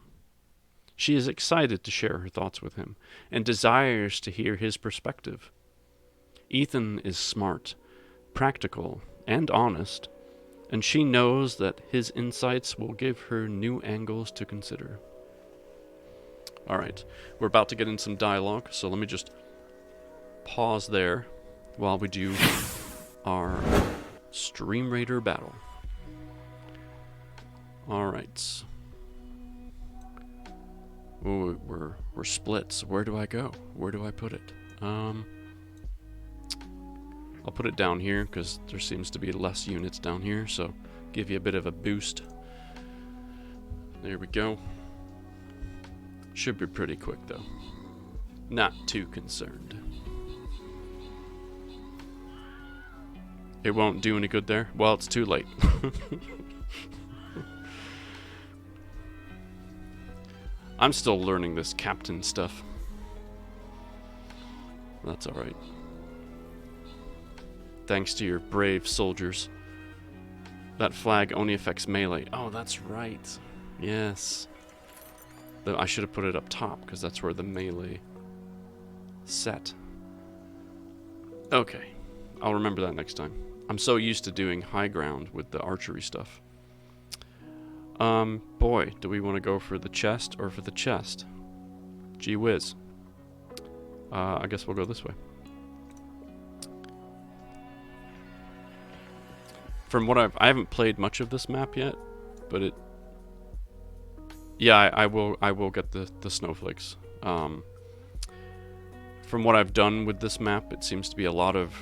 She is excited to share her thoughts with him and desires to hear his perspective. Ethan is smart, practical, and honest, and she knows that his insights will give her new angles to consider. Alright, we're about to get in some dialogue, so let me just pause there while we do our Stream Raider battle. Alright. Ooh, we're split, so where do I go? Where do I put it? I'll put it down here, because there seems to be less units down here, so give you a bit of a boost. There we go. Should be pretty quick, though. Not too concerned. It won't do any good there? Well, it's too late. I'm still learning this captain stuff. That's alright. Thanks to your brave soldiers. That flag only affects melee. Oh, that's right. Yes. I should have put it up top, because that's where the melee set. Okay. I'll remember that next time. I'm so used to doing high ground with the archery stuff. Boy, do we want to go for the chest or for the chest? Gee whiz. I guess we'll go this way. From what I haven't played much of this map yet, but it... Yeah, I will get the snowflakes. From what I've done with this map, it seems to be a lot of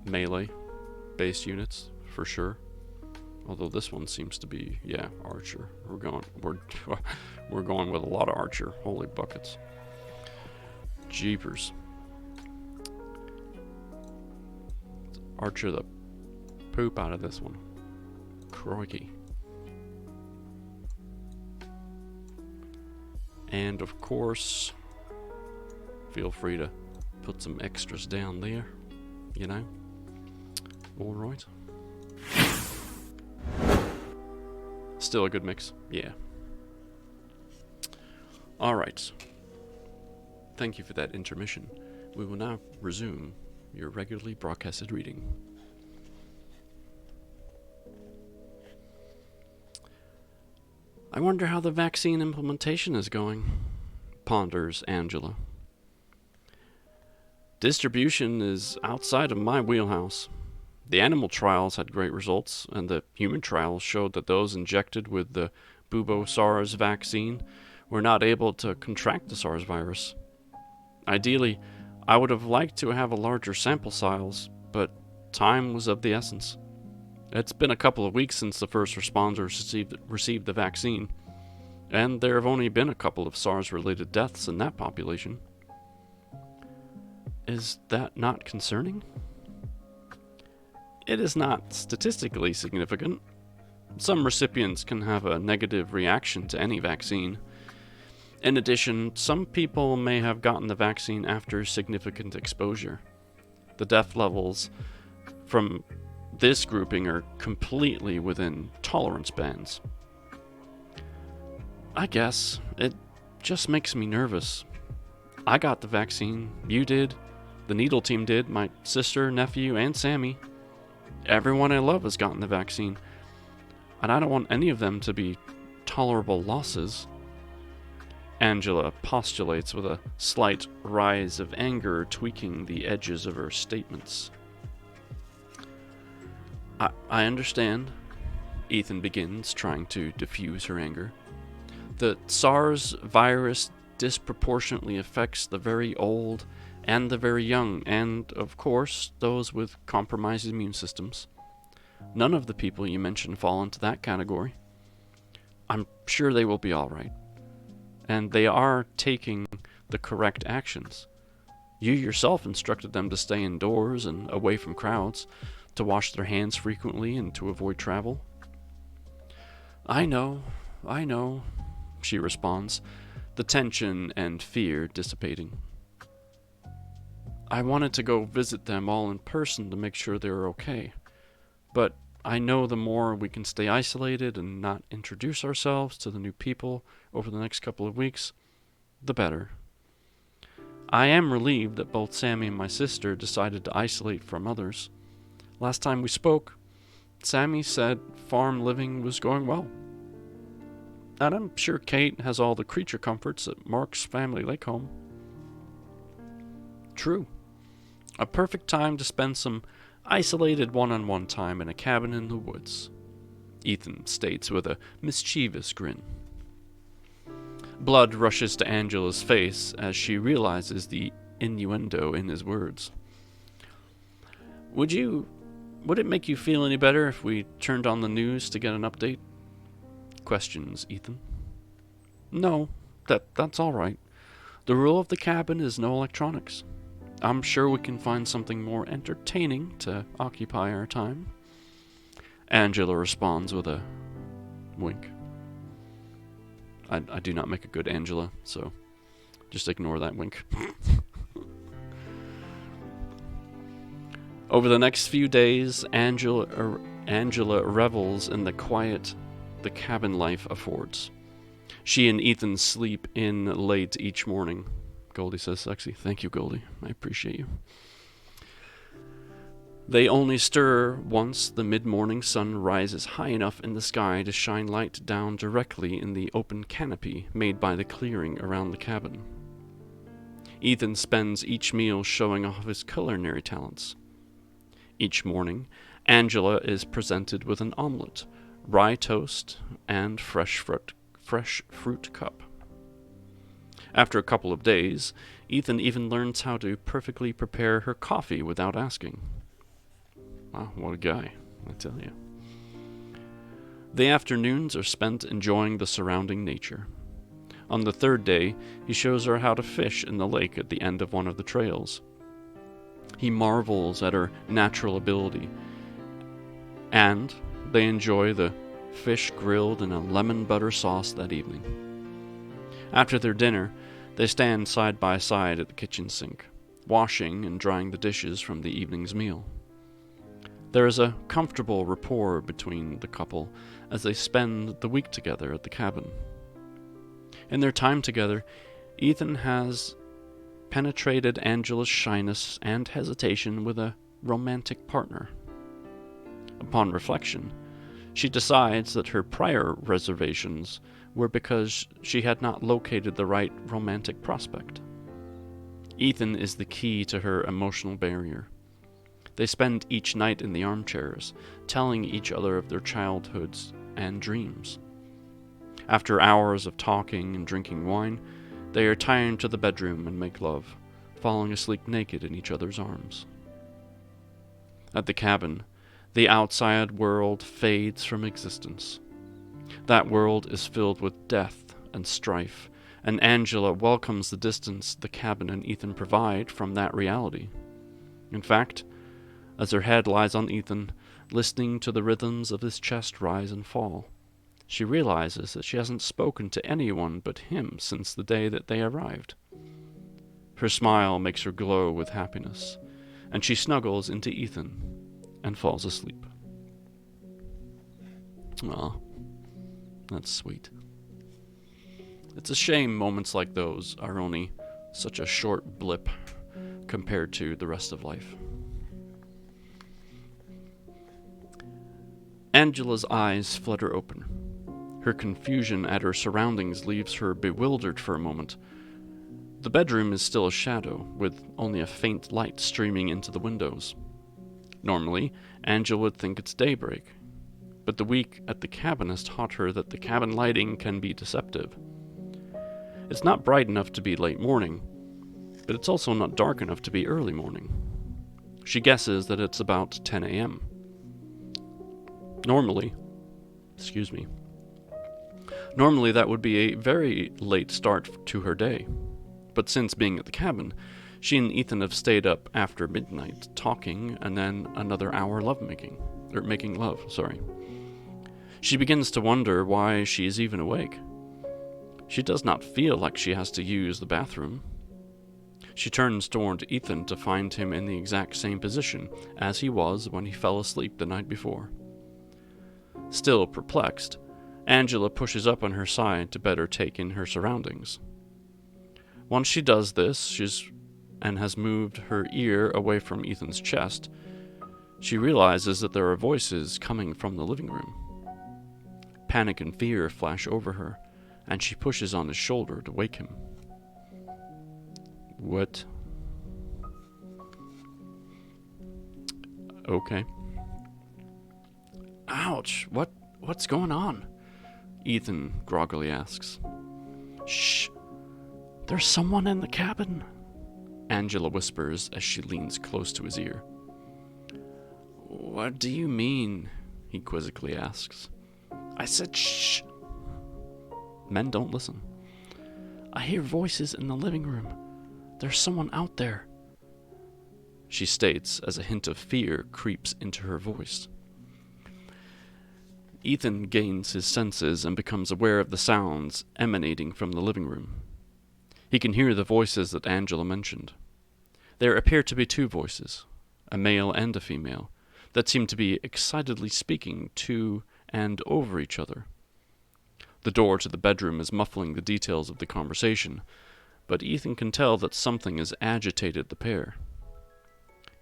melee-based units, for sure. Although this one seems to be, yeah, archer. We're going with a lot of archer. Holy buckets. Jeepers. Archer the poop out of this one. Crikey. And of course, feel free to put some extras down there, you know. Alright. Still a good mix, yeah. Alright. Thank you for that intermission. We will now resume your regularly broadcasted reading. I wonder how the vaccine implementation is going, ponders Angela. Distribution is outside of my wheelhouse. The animal trials had great results, and the human trials showed that those injected with the Bubo-SARS vaccine were not able to contract the SARS virus. Ideally, I would have liked to have a larger sample size, but time was of the essence. It's been a couple of weeks since the first responders received the vaccine, and there have only been a couple of SARS-related deaths in that population. Is that not concerning? It is not statistically significant. Some recipients can have a negative reaction to any vaccine. In addition, some people may have gotten the vaccine after significant exposure. The death levels from this grouping are completely within tolerance bands. I guess it just makes me nervous. I got the vaccine, you did, the Needle team did, my sister, nephew, and Sammy. Everyone I love has gotten the vaccine, and I don't want any of them to be tolerable losses. Angela postulates with a slight rise of anger tweaking the edges of her statements. I understand, Ethan begins, trying to diffuse her anger. The SARS virus disproportionately affects the very old and the very young, and, of course, those with compromised immune systems. None of the people you mentioned fall into that category. I'm sure they will be alright. And they are taking the correct actions. You yourself instructed them to stay indoors and away from crowds, to wash their hands frequently and to avoid travel. I know, she responds, the tension and fear dissipating. I wanted to go visit them all in person to make sure they were okay, but I know the more we can stay isolated and not introduce ourselves to the new people over the next couple of weeks, the better. I am relieved that both Sammy and my sister decided to isolate from others. Last time we spoke, Sammy said farm living was going well. And I'm sure Kate has all the creature comforts at Mark's family lake home. True. A perfect time to spend some isolated one-on-one time in a cabin in the woods, Ethan states with a mischievous grin. Blood rushes to Angela's face as she realizes the innuendo in his words. Would it make you feel any better if we turned on the news to get an update? Questions Ethan. No, that's all right. The rule of the cabin is no electronics. I'm sure we can find something more entertaining to occupy our time. Angela responds with a wink. I do not make a good Angela, so just ignore that wink. Over the next few days, Angela revels in the quiet the cabin life affords. She and Ethan sleep in late each morning. Goldie says sexy. Thank you, Goldie. I appreciate you. They only stir once the mid-morning sun rises high enough in the sky to shine light down directly in the open canopy made by the clearing around the cabin. Ethan spends each meal showing off his culinary talents. Each morning, Angela is presented with an omelet, rye toast, and fresh fruit cup. After a couple of days, Ethan even learns how to perfectly prepare her coffee without asking. Wow, what a guy, I tell you. The afternoons are spent enjoying the surrounding nature. On the third day, he shows her how to fish in the lake at the end of one of the trails. He marvels at her natural ability, and they enjoy the fish grilled in a lemon butter sauce that evening. After their dinner, they stand side by side at the kitchen sink, washing and drying the dishes from the evening's meal. There is a comfortable rapport between the couple as they spend the week together at the cabin. In their time together, Ethan has penetrated Angela's shyness and hesitation with a romantic partner. Upon reflection, she decides that her prior reservations were because she had not located the right romantic prospect. Ethan is the key to her emotional barrier. They spend each night in the armchairs, telling each other of their childhoods and dreams. After hours of talking and drinking wine, they retire to the bedroom and make love, falling asleep naked in each other's arms. At the cabin, the outside world fades from existence. That world is filled with death and strife, and Angela welcomes the distance the cabin and Ethan provide from that reality. In fact, as her head lies on Ethan, listening to the rhythms of his chest rise and fall, she realizes that she hasn't spoken to anyone but him since the day that they arrived. Her smile makes her glow with happiness, and she snuggles into Ethan and falls asleep. Aw, that's sweet. It's a shame moments like those are only such a short blip compared to the rest of life. Angela's eyes flutter open. Her confusion at her surroundings leaves her bewildered for a moment. The bedroom is still a shadow, with only a faint light streaming into the windows. Normally, Angela would think it's daybreak, but the week at the cabin has taught her that the cabin lighting can be deceptive. It's not bright enough to be late morning, but it's also not dark enough to be early morning. She guesses that it's about 10 a.m. Normally that would be a very late start to her day, but since being at the cabin, she and Ethan have stayed up after midnight talking and then another hour making love. She begins to wonder why she is even awake. She does not feel like she has to use the bathroom. She turns toward Ethan to find him in the exact same position as he was when he fell asleep the night before. Still perplexed, Angela pushes up on her side to better take in her surroundings. Once she does this, and has moved her ear away from Ethan's chest, she realizes that there are voices coming from the living room. Panic and fear flash over her, and she pushes on his shoulder to wake him. What? Okay. Ouch, what's going on? Ethan groggily asks. Shh, there's someone in the cabin, Angela whispers as she leans close to his ear. What do you mean? He quizzically asks. I said shh. Men don't listen. I hear voices in the living room. There's someone out there, she states as a hint of fear creeps into her voice. Ethan gains his senses and becomes aware of the sounds emanating from the living room. He can hear the voices that Angela mentioned. There appear to be two voices, a male and a female, that seem to be excitedly speaking to and over each other. The door to the bedroom is muffling the details of the conversation, but Ethan can tell that something has agitated the pair.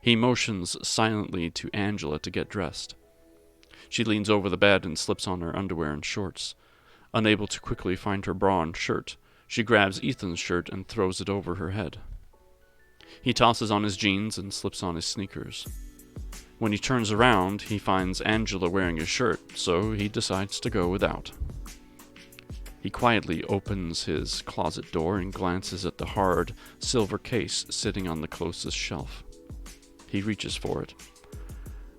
He motions silently to Angela to get dressed. She leans over the bed and slips on her underwear and shorts. Unable to quickly find her bra and shirt, she grabs Ethan's shirt and throws it over her head. He tosses on his jeans and slips on his sneakers. When he turns around, he finds Angela wearing his shirt, so he decides to go without. He quietly opens his closet door and glances at the hard, silver case sitting on the closest shelf. He reaches for it,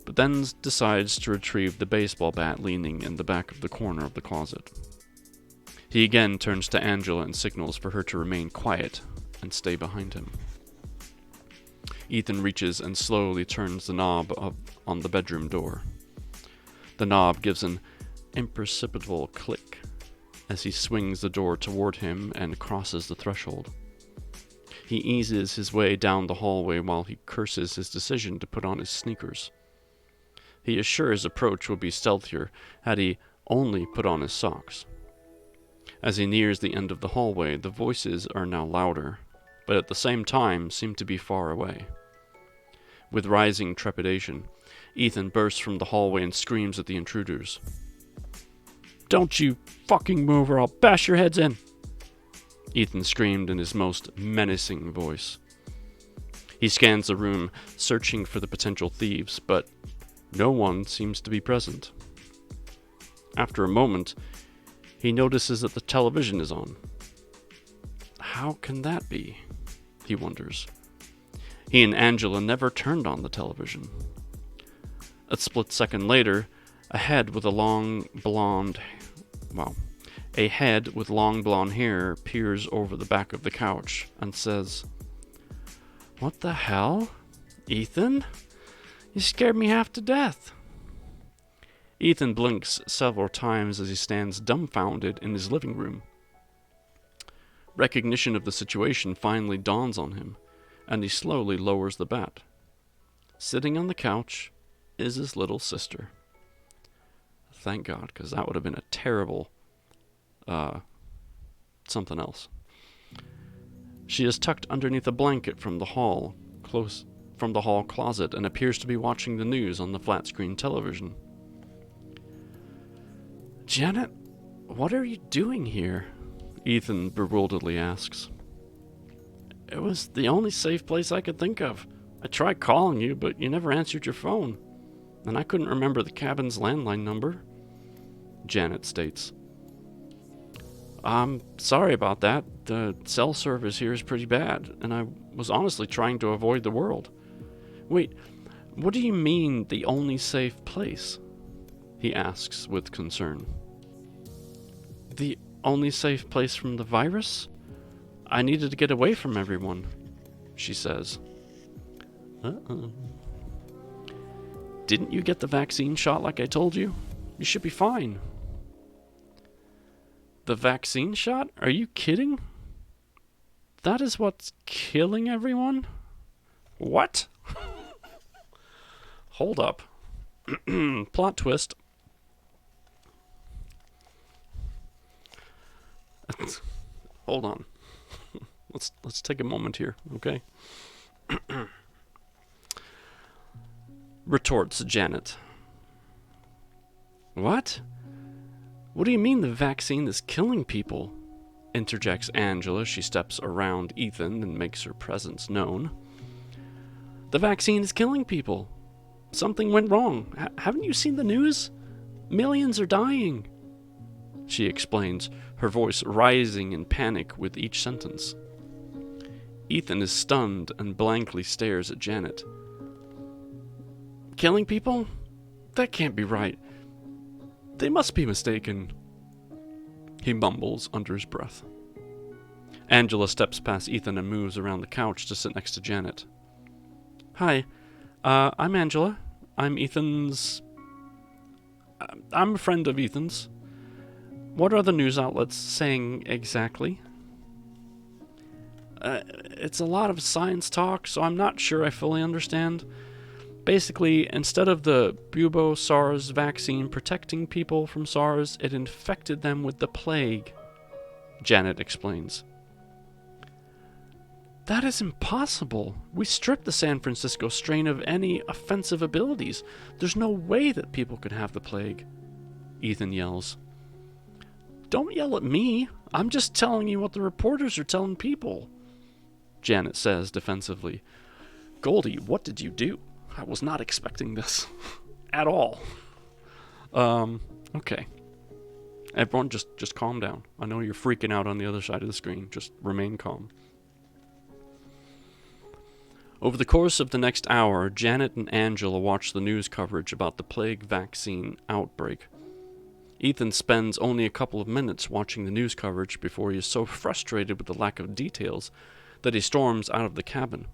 but then decides to retrieve the baseball bat leaning in the back of the corner of the closet. He again turns to Angela and signals for her to remain quiet and stay behind him. Ethan reaches and slowly turns the knob on the bedroom door. The knob gives an imperceptible click as he swings the door toward him and crosses the threshold. He eases his way down the hallway while he curses his decision to put on his sneakers. He is sure his approach would be stealthier had he only put on his socks. As he nears the end of the hallway, the voices are now louder, but at the same time seem to be far away. With rising trepidation, Ethan bursts from the hallway and screams at the intruders. Don't you fucking move or I'll bash your heads in! Ethan screamed in his most menacing voice. He scans the room, searching for the potential thieves, but no one seems to be present. After a moment, he notices that the television is on. How can that be? He wonders. He and Angela never turned on the television. A split second later, a head with long blonde hair peers over the back of the couch and says, What the hell? Ethan? You scared me half to death. Ethan blinks several times as he stands dumbfounded in his living room. Recognition of the situation finally dawns on him, and he slowly lowers the bat. Sitting on the couch is his little sister. Thank God, because that would have been a terrible something else. She is tucked underneath a blanket from the hall closet and appears to be watching the news on the flat-screen television. Janet, what are you doing here? Ethan bewilderedly asks. It was the only safe place I could think of. I tried calling you, but you never answered your phone, and I couldn't remember the cabin's landline number, Janet states. I'm sorry about that. The cell service here is pretty bad, and I was honestly trying to avoid the world. Wait, what do you mean, the only safe place? He asks with concern. The only safe place from the virus? I needed to get away from everyone, she says. Uh-oh. Didn't you get the vaccine shot like I told you? You should be fine. The vaccine shot? Are you kidding? That is what's killing everyone? What? Hold up. Plot twist. Hold on. Let's take a moment here, okay? Retorts Janet. What? What do you mean the vaccine is killing people? Interjects Angela. She steps around Ethan and makes her presence known. The vaccine is killing people. Something went wrong. Haven't you seen the news? Millions are dying. She explains, her voice rising in panic with each sentence. Ethan is stunned and blankly stares at Janet. Killing people? That can't be right. They must be mistaken. He mumbles under his breath. Angela steps past Ethan and moves around the couch to sit next to Janet. Hi, I'm Angela. I'm a friend of Ethan's. What are the news outlets saying exactly? It's a lot of science talk, so I'm not sure I fully understand. Basically, instead of the Bubo-SARS vaccine protecting people from SARS, it infected them with the plague, Janet explains. That is impossible. We stripped the San Francisco strain of any offensive abilities. There's no way that people could have the plague, Ethan yells. Don't yell at me. I'm just telling you what the reporters are telling people, Janet says defensively. Goldie, what did you do? I was not expecting this at all. Okay. Everyone just calm down. I know you're freaking out on the other side of the screen. Just remain calm. Over the course of the next hour, Janet and Angela watch the news coverage about the plague vaccine outbreak. Ethan spends only a couple of minutes watching the news coverage before he is so frustrated with the lack of details that he storms out of the cabin.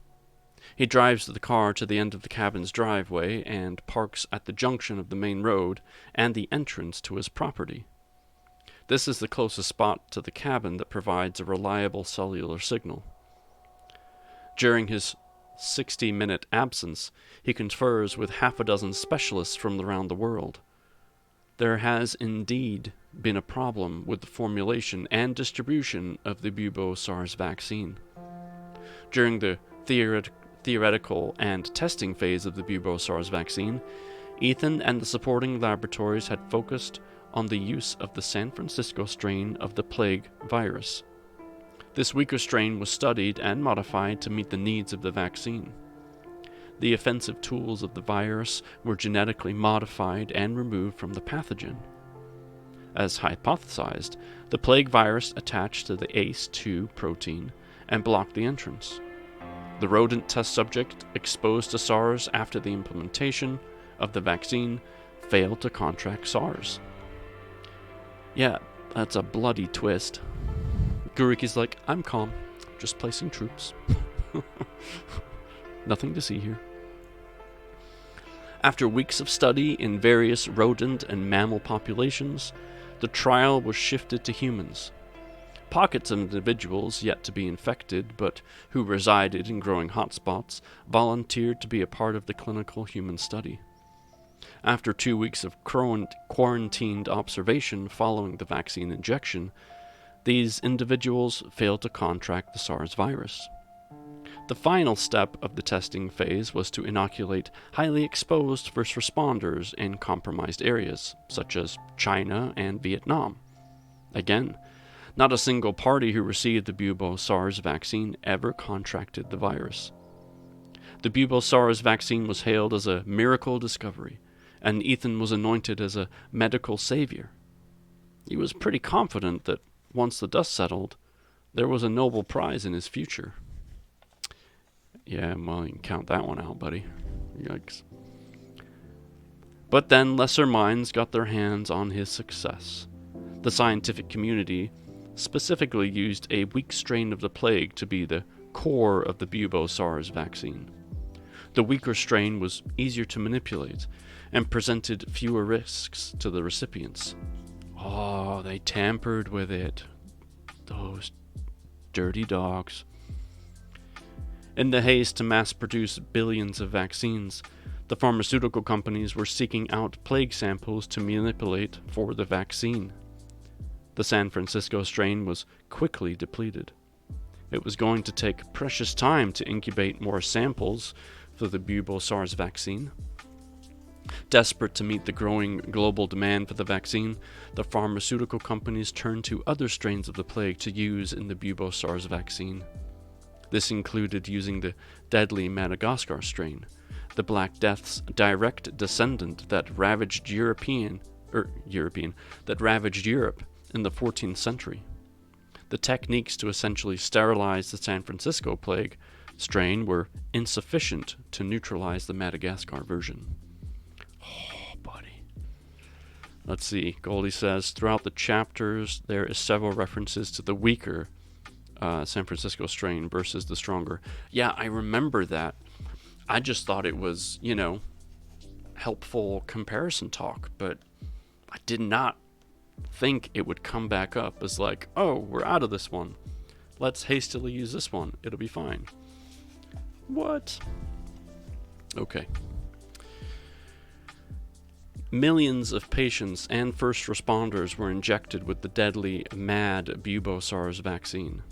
He drives the car to the end of the cabin's driveway and parks at the junction of the main road and the entrance to his property. This is the closest spot to the cabin that provides a reliable cellular signal. During his 60-minute absence, he confers with half a dozen specialists from around the world. There has indeed been a problem with the formulation and distribution of the Bubo-SARS vaccine. During the theoretical and testing phase of the Bubo-SARS vaccine, Ethan and the supporting laboratories had focused on the use of the San Francisco strain of the plague virus. This weaker strain was studied and modified to meet the needs of the vaccine. The offensive tools of the virus were genetically modified and removed from the pathogen. As hypothesized, the plague virus attached to the ACE2 protein and blocked the entrance. The rodent test subject exposed to SARS after the implementation of the vaccine failed to contract SARS. Yeah, that's a bloody twist. Guriki's like, I'm calm, just placing troops. Nothing to see here. After weeks of study in various rodent and mammal populations, the trial was shifted to humans. Pockets of individuals yet to be infected, but who resided in growing hotspots, volunteered to be a part of the clinical human study. After 2 weeks of quarantined observation following the vaccine injection, these individuals failed to contract the SARS virus. The final step of the testing phase was to inoculate highly exposed first responders in compromised areas, such as China and Vietnam. Again, not a single party who received the Bubo-SARS vaccine ever contracted the virus. The Bubo-SARS vaccine was hailed as a miracle discovery, and Ethan was anointed as a medical savior. He was pretty confident that once the dust settled, there was a Nobel Prize in his future. Yeah, well, you can count that one out, buddy. Yikes. But then lesser minds got their hands on his success. The scientific community specifically used a weak strain of the plague to be the core of the Bubo-SARS vaccine. The weaker strain was easier to manipulate and presented fewer risks to the recipients. Oh, they tampered with it. Those dirty dogs. In the haste to mass-produce billions of vaccines, the pharmaceutical companies were seeking out plague samples to manipulate for the vaccine. The San Francisco strain was quickly depleted. It was going to take precious time to incubate more samples for the bubo-SARS vaccine. Desperate to meet the growing global demand for the vaccine, the pharmaceutical companies turned to other strains of the plague to use in the bubo-SARS vaccine. This included using the deadly Madagascar strain, the Black Death's direct descendant that ravaged Europe in the 14th century. The techniques to essentially sterilize the San Francisco plague strain were insufficient to neutralize the Madagascar version. Oh, buddy. Let's see. Goldie says, throughout the chapters, there is several references to the weaker San Francisco strain versus the stronger. Yeah, I remember that. I just thought it was, helpful comparison talk, but I did not think it would come back up as like, oh, we're out of this one. Let's hastily use this one. It'll be fine. What? Okay. Millions of patients and first responders were injected with the deadly MAD bubo-SARS vaccine.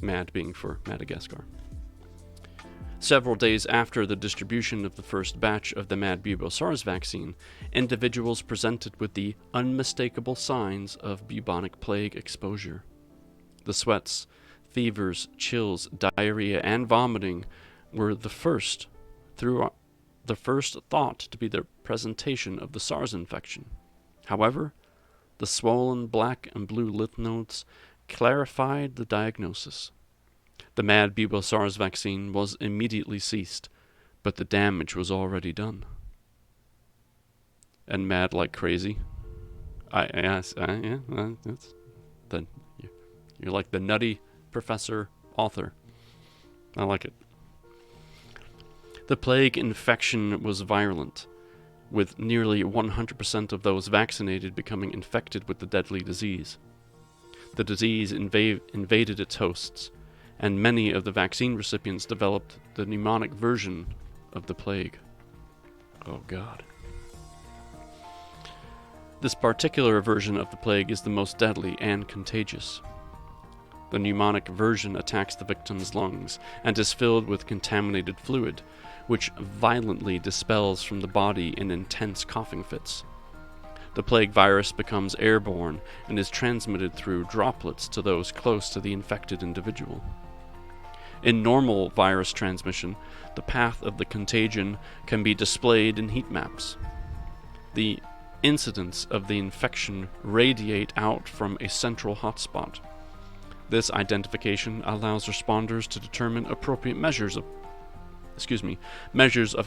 MAD being for Madagascar. Several days after the distribution of the first batch of the MAD bubo-SARS vaccine, individuals presented with the unmistakable signs of bubonic plague exposure. The sweats, fevers, chills, diarrhea, and vomiting were the first thought to be the presentation of the SARS infection. However, the swollen black and blue lymph nodes clarified the diagnosis. The MAD bubo-SARS vaccine was immediately ceased, but the damage was already done. And mad like crazy. That's you're like the nutty professor author. I like it. The plague infection was virulent, with nearly 100% of those vaccinated becoming infected with the deadly disease. The disease invaded its hosts, and many of the vaccine recipients developed the pneumonic version of the plague. Oh God. This particular version of the plague is the most deadly and contagious. The pneumonic version attacks the victim's lungs and is filled with contaminated fluid, which violently dispels from the body in intense coughing fits. The plague virus becomes airborne and is transmitted through droplets to those close to the infected individual. In normal virus transmission, the path of the contagion can be displayed in heat maps. The incidents of the infection radiate out from a central hotspot. This identification allows responders to determine appropriate measures of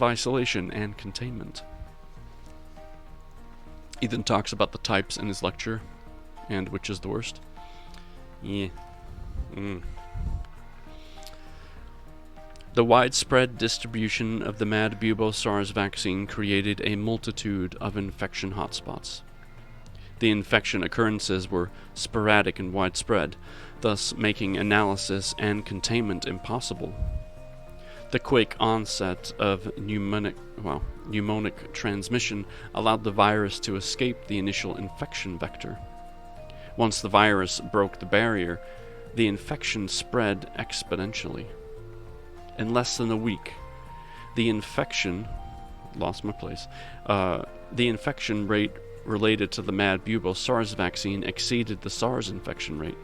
isolation and containment. Ethan talks about the types in his lecture, and which is the worst. Yeah. The widespread distribution of the MAD bubo-SARS vaccine created a multitude of infection hotspots. The infection occurrences were sporadic and widespread, thus making analysis and containment impossible. The quick onset of pneumonic transmission allowed the virus to escape the initial infection vector. Once the virus broke the barrier, the infection spread exponentially. In less than a week, the infection rate related to the MAD bubo-SARS vaccine exceeded the SARS infection rate.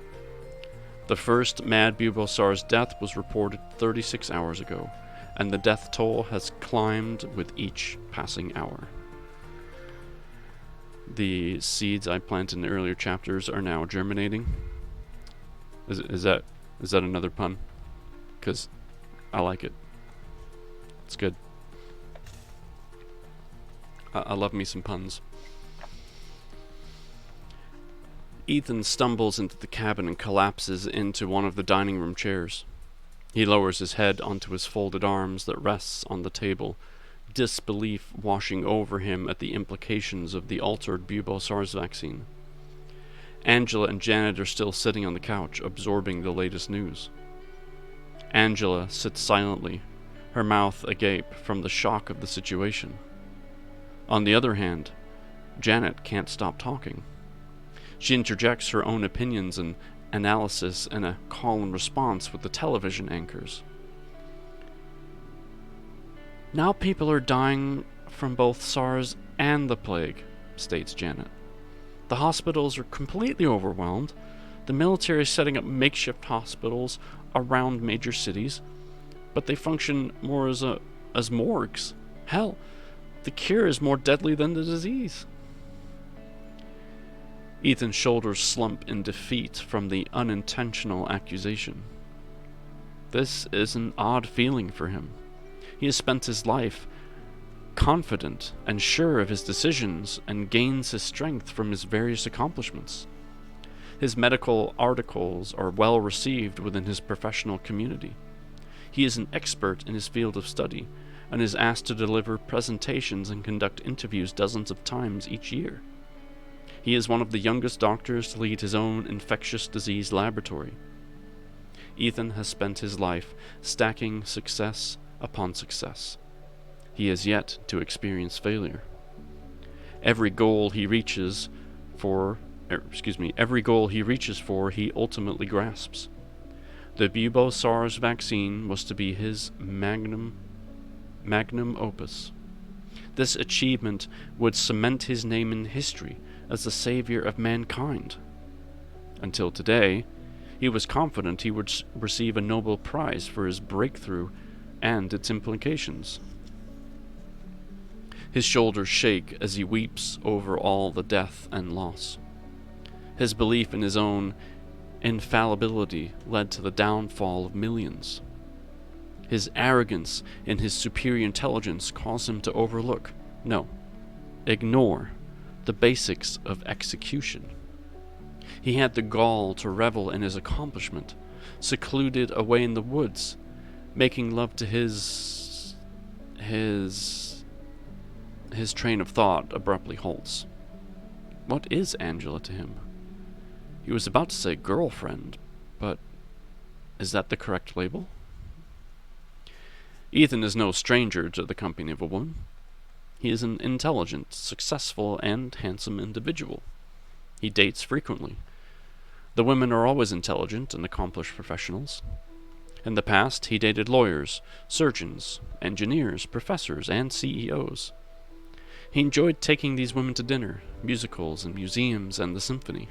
The first MAD bubo-SARS death was reported 36 hours ago, and the death toll has climbed with each passing hour. The seeds I planted in the earlier chapters are now germinating. Is that another pun? Because I like it. It's good. I love me some puns. Ethan stumbles into the cabin and collapses into one of the dining room chairs. He lowers his head onto his folded arms that rests on the table, disbelief washing over him at the implications of the altered bubo-SARS vaccine. Angela and Janet are still sitting on the couch, absorbing the latest news. Angela sits silently, her mouth agape from the shock of the situation. On the other hand, Janet can't stop talking. She interjects her own opinions and analysis in a call and response with the television anchors. "Now people are dying from both SARS and the plague," states Janet. "The hospitals are completely overwhelmed. The military is setting up makeshift hospitals around major cities, but they function more as morgues. Hell, the cure is more deadly than the disease." Ethan's shoulders slump in defeat from the unintentional accusation. This is an odd feeling for him. He has spent his life confident and sure of his decisions and gains his strength from his various accomplishments. His medical articles are well received within his professional community. He is an expert in his field of study and is asked to deliver presentations and conduct interviews dozens of times each year. He is one of the youngest doctors to lead his own infectious disease laboratory. Ethan has spent his life stacking success upon success. He has yet to experience failure. Every goal he reaches for, he ultimately grasps. The Bubo-SARS vaccine was to be his magnum opus. This achievement would cement his name in history as the savior of mankind. Until today, he was confident he would receive a Nobel Prize for his breakthrough and its implications. His shoulders shake as he weeps over all the death and loss. His belief in his own infallibility led to the downfall of millions. His arrogance in his superior intelligence caused him to ignore the basics of execution. He had the gall to revel in his accomplishment, secluded away in the woods, making love to his train of thought abruptly halts. What is Angela to him? He was about to say girlfriend, but is that the correct label? Ethan is no stranger to the company of a woman. He is an intelligent, successful, and handsome individual. He dates frequently. The women are always intelligent and accomplished professionals. In the past, he dated lawyers, surgeons, engineers, professors, and CEOs. He enjoyed taking these women to dinner, musicals, and museums, and the symphony.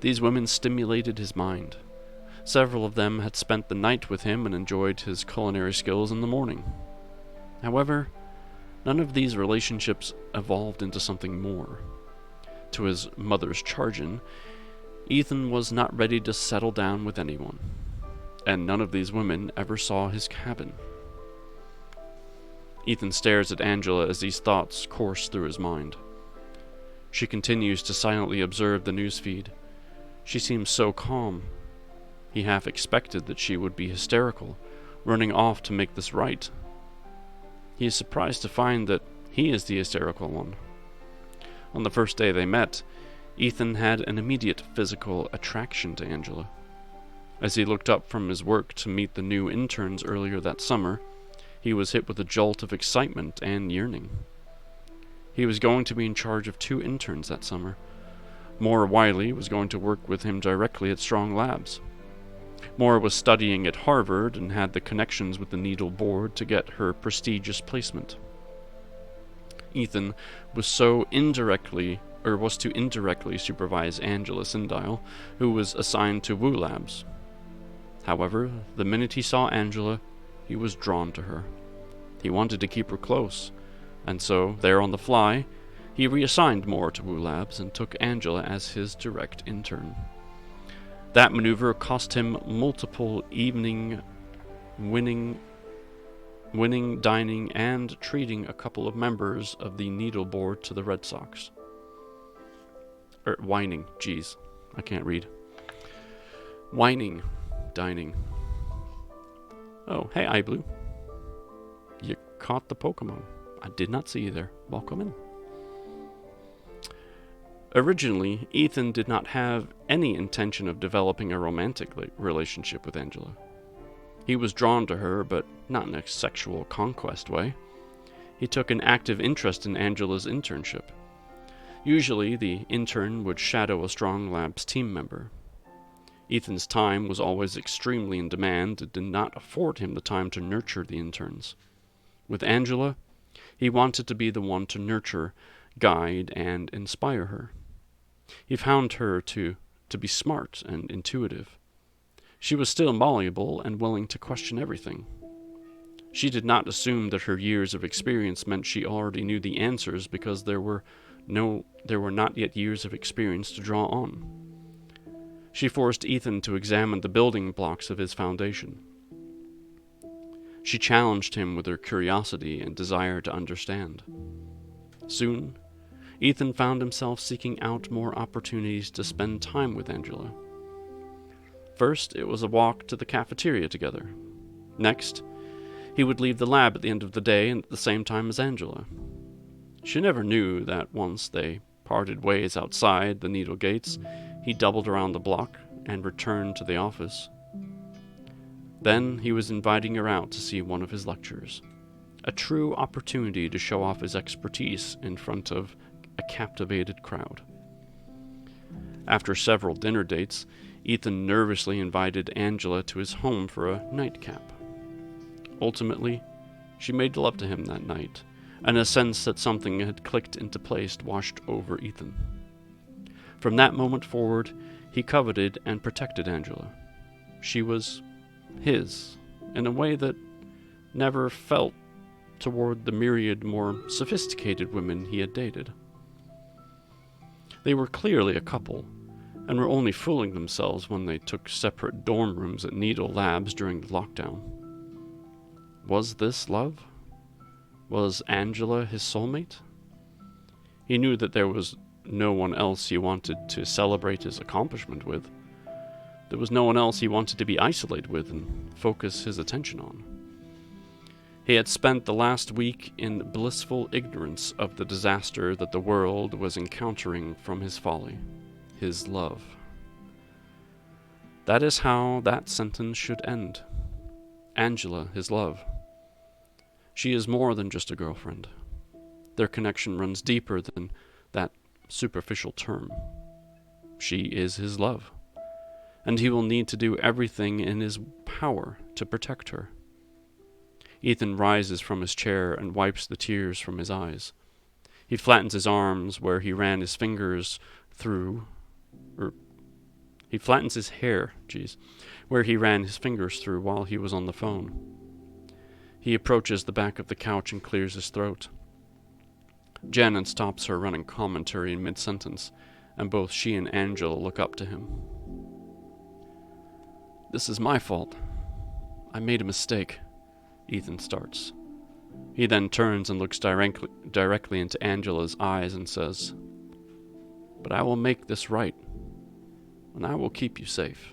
These women stimulated his mind. Several of them had spent the night with him and enjoyed his culinary skills in the morning. However, none of these relationships evolved into something more. To his mother's chagrin, Ethan was not ready to settle down with anyone, and none of these women ever saw his cabin. Ethan stares at Angela as these thoughts course through his mind. She continues to silently observe the newsfeed. She seems so calm. He half expected that she would be hysterical, running off to make this right. He is surprised to find that he is the hysterical one. On the first day they met, Ethan had an immediate physical attraction to Angela. As he looked up from his work to meet the new interns earlier that summer, he was hit with a jolt of excitement and yearning. He was going to be in charge of 2 interns that summer. Maura Wiley was going to work with him directly at Strong Labs. Maura was studying at Harvard and had the connections with the Needle Board to get her prestigious placement. Ethan was to indirectly supervise Angela Sindile, who was assigned to Wu Labs. However, the minute he saw Angela, he was drawn to her. He wanted to keep her close, and so, there on the fly, he reassigned Maura to Wu Labs and took Angela as his direct intern. That maneuver cost him multiple evening winning, dining, and treating a couple of members of the Needle Board to the Red Sox. Whining, geez, I can't read. Whining, dining. Oh, hey, iBlue. You caught the Pokemon. I did not see you there. Welcome in. Originally, Ethan did not have any intention of developing a romantic relationship with Angela. He was drawn to her, but not in a sexual conquest way. He took an active interest in Angela's internship. Usually, the intern would shadow a Strong Labs team member. Ethan's time was always extremely in demand and did not afford him the time to nurture the interns. With Angela, he wanted to be the one to nurture, guide, and inspire her. He found her to be smart and intuitive. She was still malleable and willing to question everything. She did not assume that her years of experience meant she already knew the answers because there were not yet years of experience to draw on. She forced Ethan to examine the building blocks of his foundation. She challenged him with her curiosity and desire to understand. Soon, Ethan found himself seeking out more opportunities to spend time with Angela. First, it was a walk to the cafeteria together. Next, he would leave the lab at the end of the day and at the same time as Angela. She never knew that once they parted ways outside the Needle Gates, he doubled around the block and returned to the office. Then he was inviting her out to see one of his lectures, a true opportunity to show off his expertise in front of a captivated crowd. After several dinner dates, Ethan nervously invited Angela to his home for a nightcap. Ultimately, she made love to him that night, and a sense that something had clicked into place washed over Ethan. From that moment forward, he coveted and protected Angela. She was his, in a way that never felt toward the myriad more sophisticated women he had dated. They were clearly a couple, and were only fooling themselves when they took separate dorm rooms at Needle Labs during the lockdown. Was this love? Was Angela his soulmate? He knew that there was no one else he wanted to celebrate his accomplishment with. There was no one else he wanted to be isolated with and focus his attention on. He had spent the last week in blissful ignorance of the disaster that the world was encountering from his folly, his love. That is how that sentence should end. Angela, his love. She is more than just a girlfriend. Their connection runs deeper than that superficial term. She is his love, and he will need to do everything in his power to protect her. Ethan rises from his chair and wipes the tears from his eyes. He flattens his arms where he ran his fingers through, he flattens his hair, where he ran his fingers through while he was on the phone. He approaches the back of the couch and clears his throat. Janet stops her running commentary in mid-sentence, and both she and Angela look up to him. "This is my fault. I made a mistake," Ethan starts. He then turns and looks directly into Angela's eyes and says, "But I will make this right, and I will keep you safe."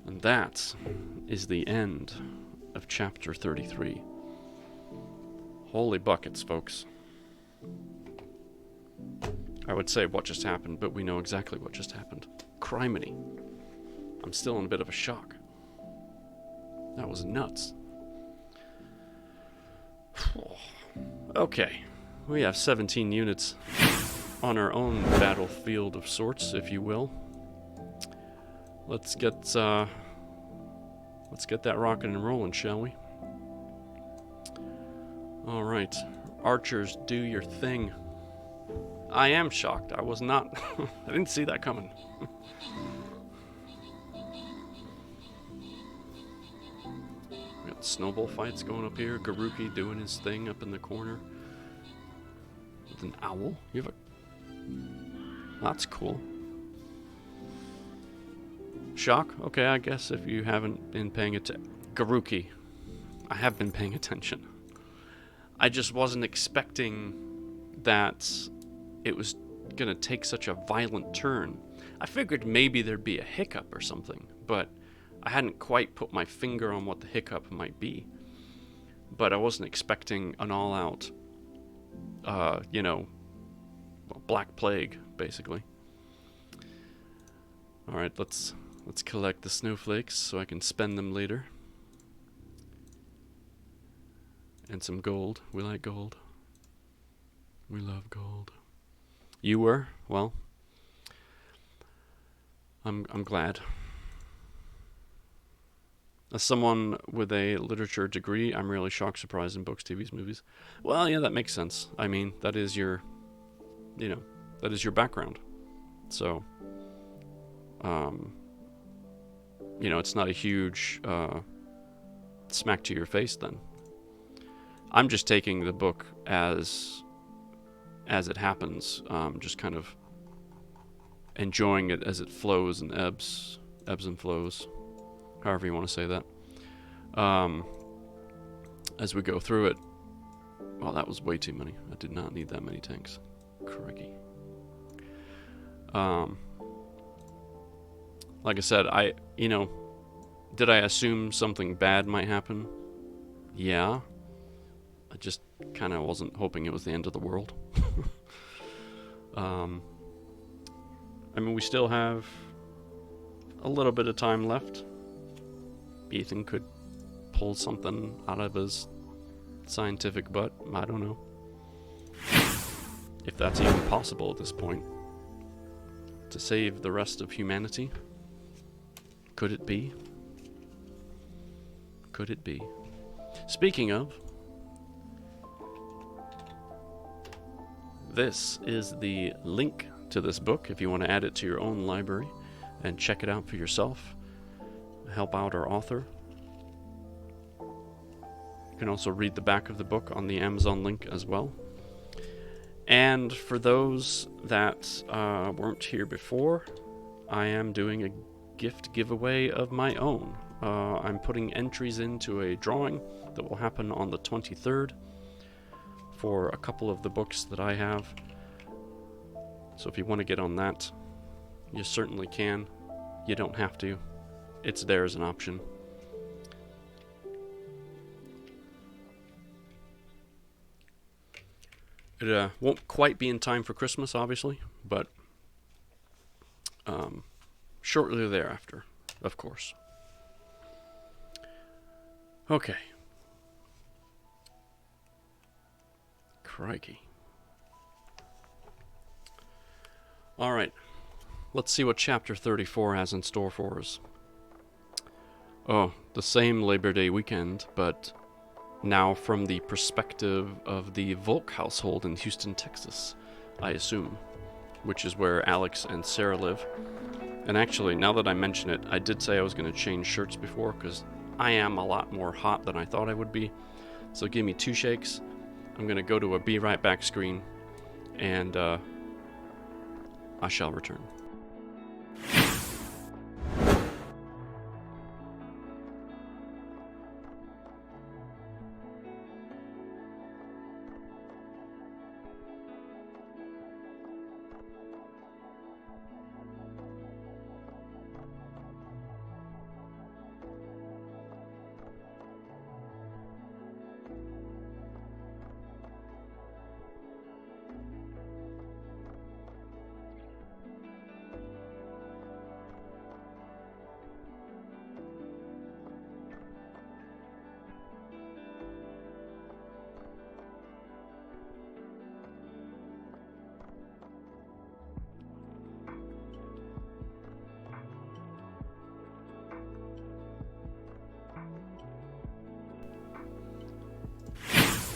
And that is the end of chapter 33. Holy buckets, folks. I would say what just happened, but we know exactly what just happened. Criminy. I'm still in a bit of a shock. That was nuts. Okay, we have 17 units on our own battlefield of sorts, if you will. Let's get that rocking and rolling, shall we? All right, archers, do your thing. I am shocked. I was not. I didn't see that coming. We got snowball fights going up here. Garuki doing his thing up in the corner with an owl. You have a. That's cool. Shock? Okay, I guess if you haven't been paying attention. Garuki. I have been paying attention. I just wasn't expecting that it was gonna take such a violent turn. I figured maybe there'd be a hiccup or something, but I hadn't quite put my finger on what the hiccup might be. But I wasn't expecting an all-out, Black Plague, basically. Alright, let's collect the snowflakes so I can spend them later. And some gold. We like gold. We love gold. You were? Well, I'm glad. As someone with a literature degree, I'm really shocked, surprised in books, TVs, movies. Well, yeah, that makes sense. I mean, that is your, that is your background. So, it's not a huge smack to your face then. I'm just taking the book as it happens, just kind of enjoying it as it flows and ebbs and flows, however you want to say that. As we go through it. Well, that was way too many. I did not need that many tanks. Crikey. Like I said, did I assume something bad might happen? Yeah. I just kind of wasn't hoping it was the end of the world. I mean, we still have a little bit of time left. Ethan could pull something out of his scientific butt. I don't know. If that's even possible at this point. To save the rest of humanity. Could it be? Could it be? Speaking of, this is the link to this book if you want to add it to your own library and check it out for yourself. Help out our author. You can also read the back of the book on the Amazon link as well. And for those that weren't here before, I am doing a gift giveaway of my own. I'm putting entries into a drawing that will happen on the 23rd for a couple of the books that I have. So if you want to get on that, you certainly can. You don't have to. It's there as an option. It won't quite be in time for Christmas, obviously, but shortly thereafter, of course. Okay. Crikey. Alright, let's see what Chapter 34 has in store for us. Oh, the same Labor Day weekend, but now from the perspective of the Volk household in Houston, Texas, I assume, which is where Alex and Sarah live. And actually, now that I mention it, I did say I was going to change shirts before, because I am a lot more hot than I thought I would be. So give me 2 shakes. I'm going to go to a Be Right Back screen, and I shall return.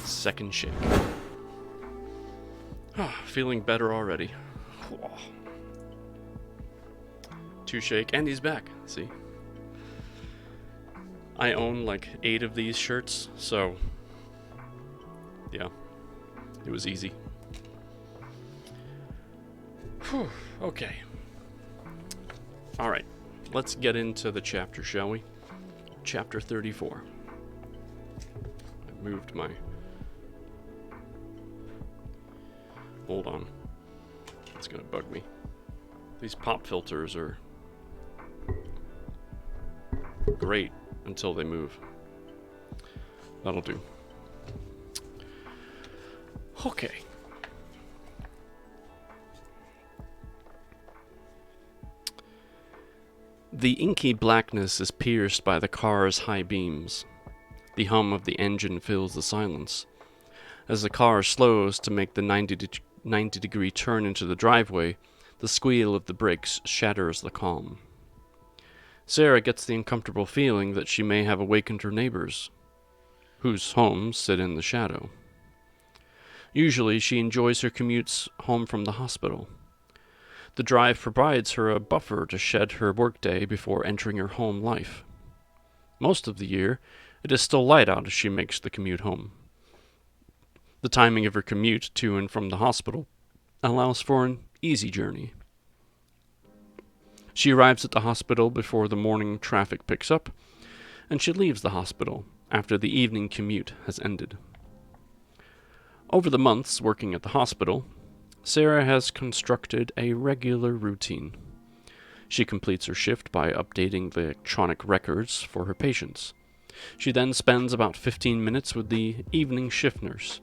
Second shake. Feeling better already. 2 shake, and he's back. See? I own like 8 of these shirts, so yeah, it was easy. Whew, okay. Alright, let's get into the chapter, shall we? Chapter 34. I moved my... Hold on. It's gonna bug me. These pop filters are great until they move. That'll do. Okay. The inky blackness is pierced by the car's high beams. The hum of the engine fills the silence. As the car slows to make the 90-degree turn into the driveway, the squeal of the brakes shatters the calm. Sarah gets the uncomfortable feeling that she may have awakened her neighbors, whose homes sit in the shadow. Usually, she enjoys her commutes home from the hospital. The drive provides her a buffer to shed her workday before entering her home life. Most of the year, it is still light out as she makes the commute home. The timing of her commute to and from the hospital allows for an easy journey. She arrives at the hospital before the morning traffic picks up, and she leaves the hospital after the evening commute has ended. Over the months working at the hospital, Sarah has constructed a regular routine. She completes her shift by updating the electronic records for her patients. She then spends about 15 minutes with the evening shift nurse,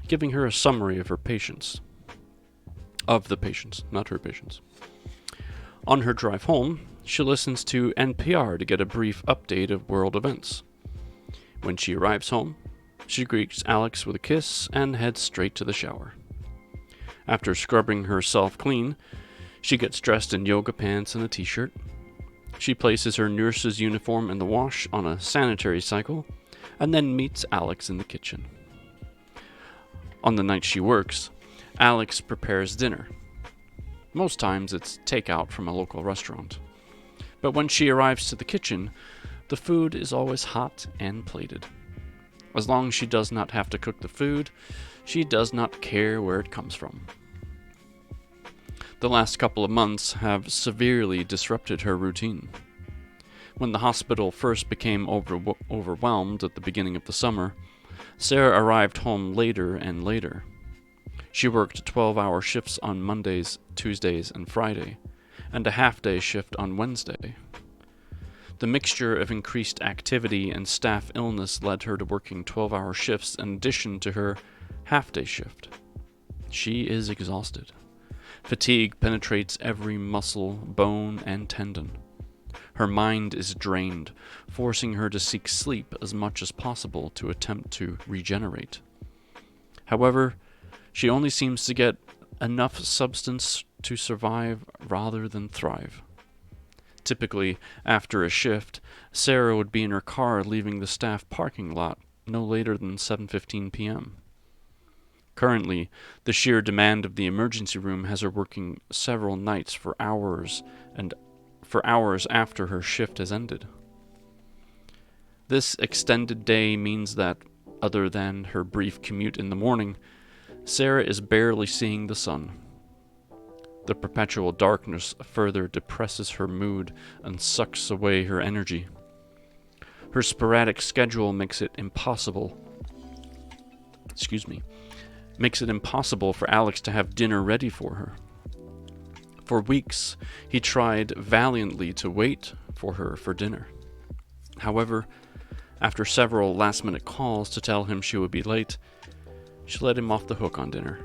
giving her a summary of the patients, not her patients. On her drive home, she listens to NPR to get a brief update of world events. When she arrives home, she greets Alex with a kiss and heads straight to the shower. After scrubbing herself clean, she gets dressed in yoga pants and a t-shirt. She places her nurse's uniform in the wash on a sanitary cycle, and then meets Alex in the kitchen. On the night she works, Alex prepares dinner. Most times it's takeout from a local restaurant. But when she arrives to the kitchen, the food is always hot and plated. As long as she does not have to cook the food, she does not care where it comes from. The last couple of months have severely disrupted her routine. When the hospital first became overwhelmed at the beginning of the summer, Sarah arrived home later and later. She worked 12-hour shifts on Mondays, Tuesdays, and Friday, and a half-day shift on Wednesday. The mixture of increased activity and staff illness led her to working 12-hour shifts in addition to her half-day shift. She is exhausted. Fatigue penetrates every muscle, bone, and tendon. Her mind is drained, forcing her to seek sleep as much as possible to attempt to regenerate. However, she only seems to get enough substance to survive rather than thrive. Typically, after a shift, Sarah would be in her car leaving the staff parking lot no later than 7:15 p.m. Currently, the sheer demand of the emergency room has her working several nights for hours after her shift has ended. This extended day means that, other than her brief commute in the morning, Sarah is barely seeing the sun. The perpetual darkness further depresses her mood and sucks away her energy. Her sporadic schedule makes it impossible for Alex to have dinner ready for her. For weeks, he tried valiantly to wait for her for dinner. However, after several last-minute calls to tell him she would be late, she let him off the hook on dinner.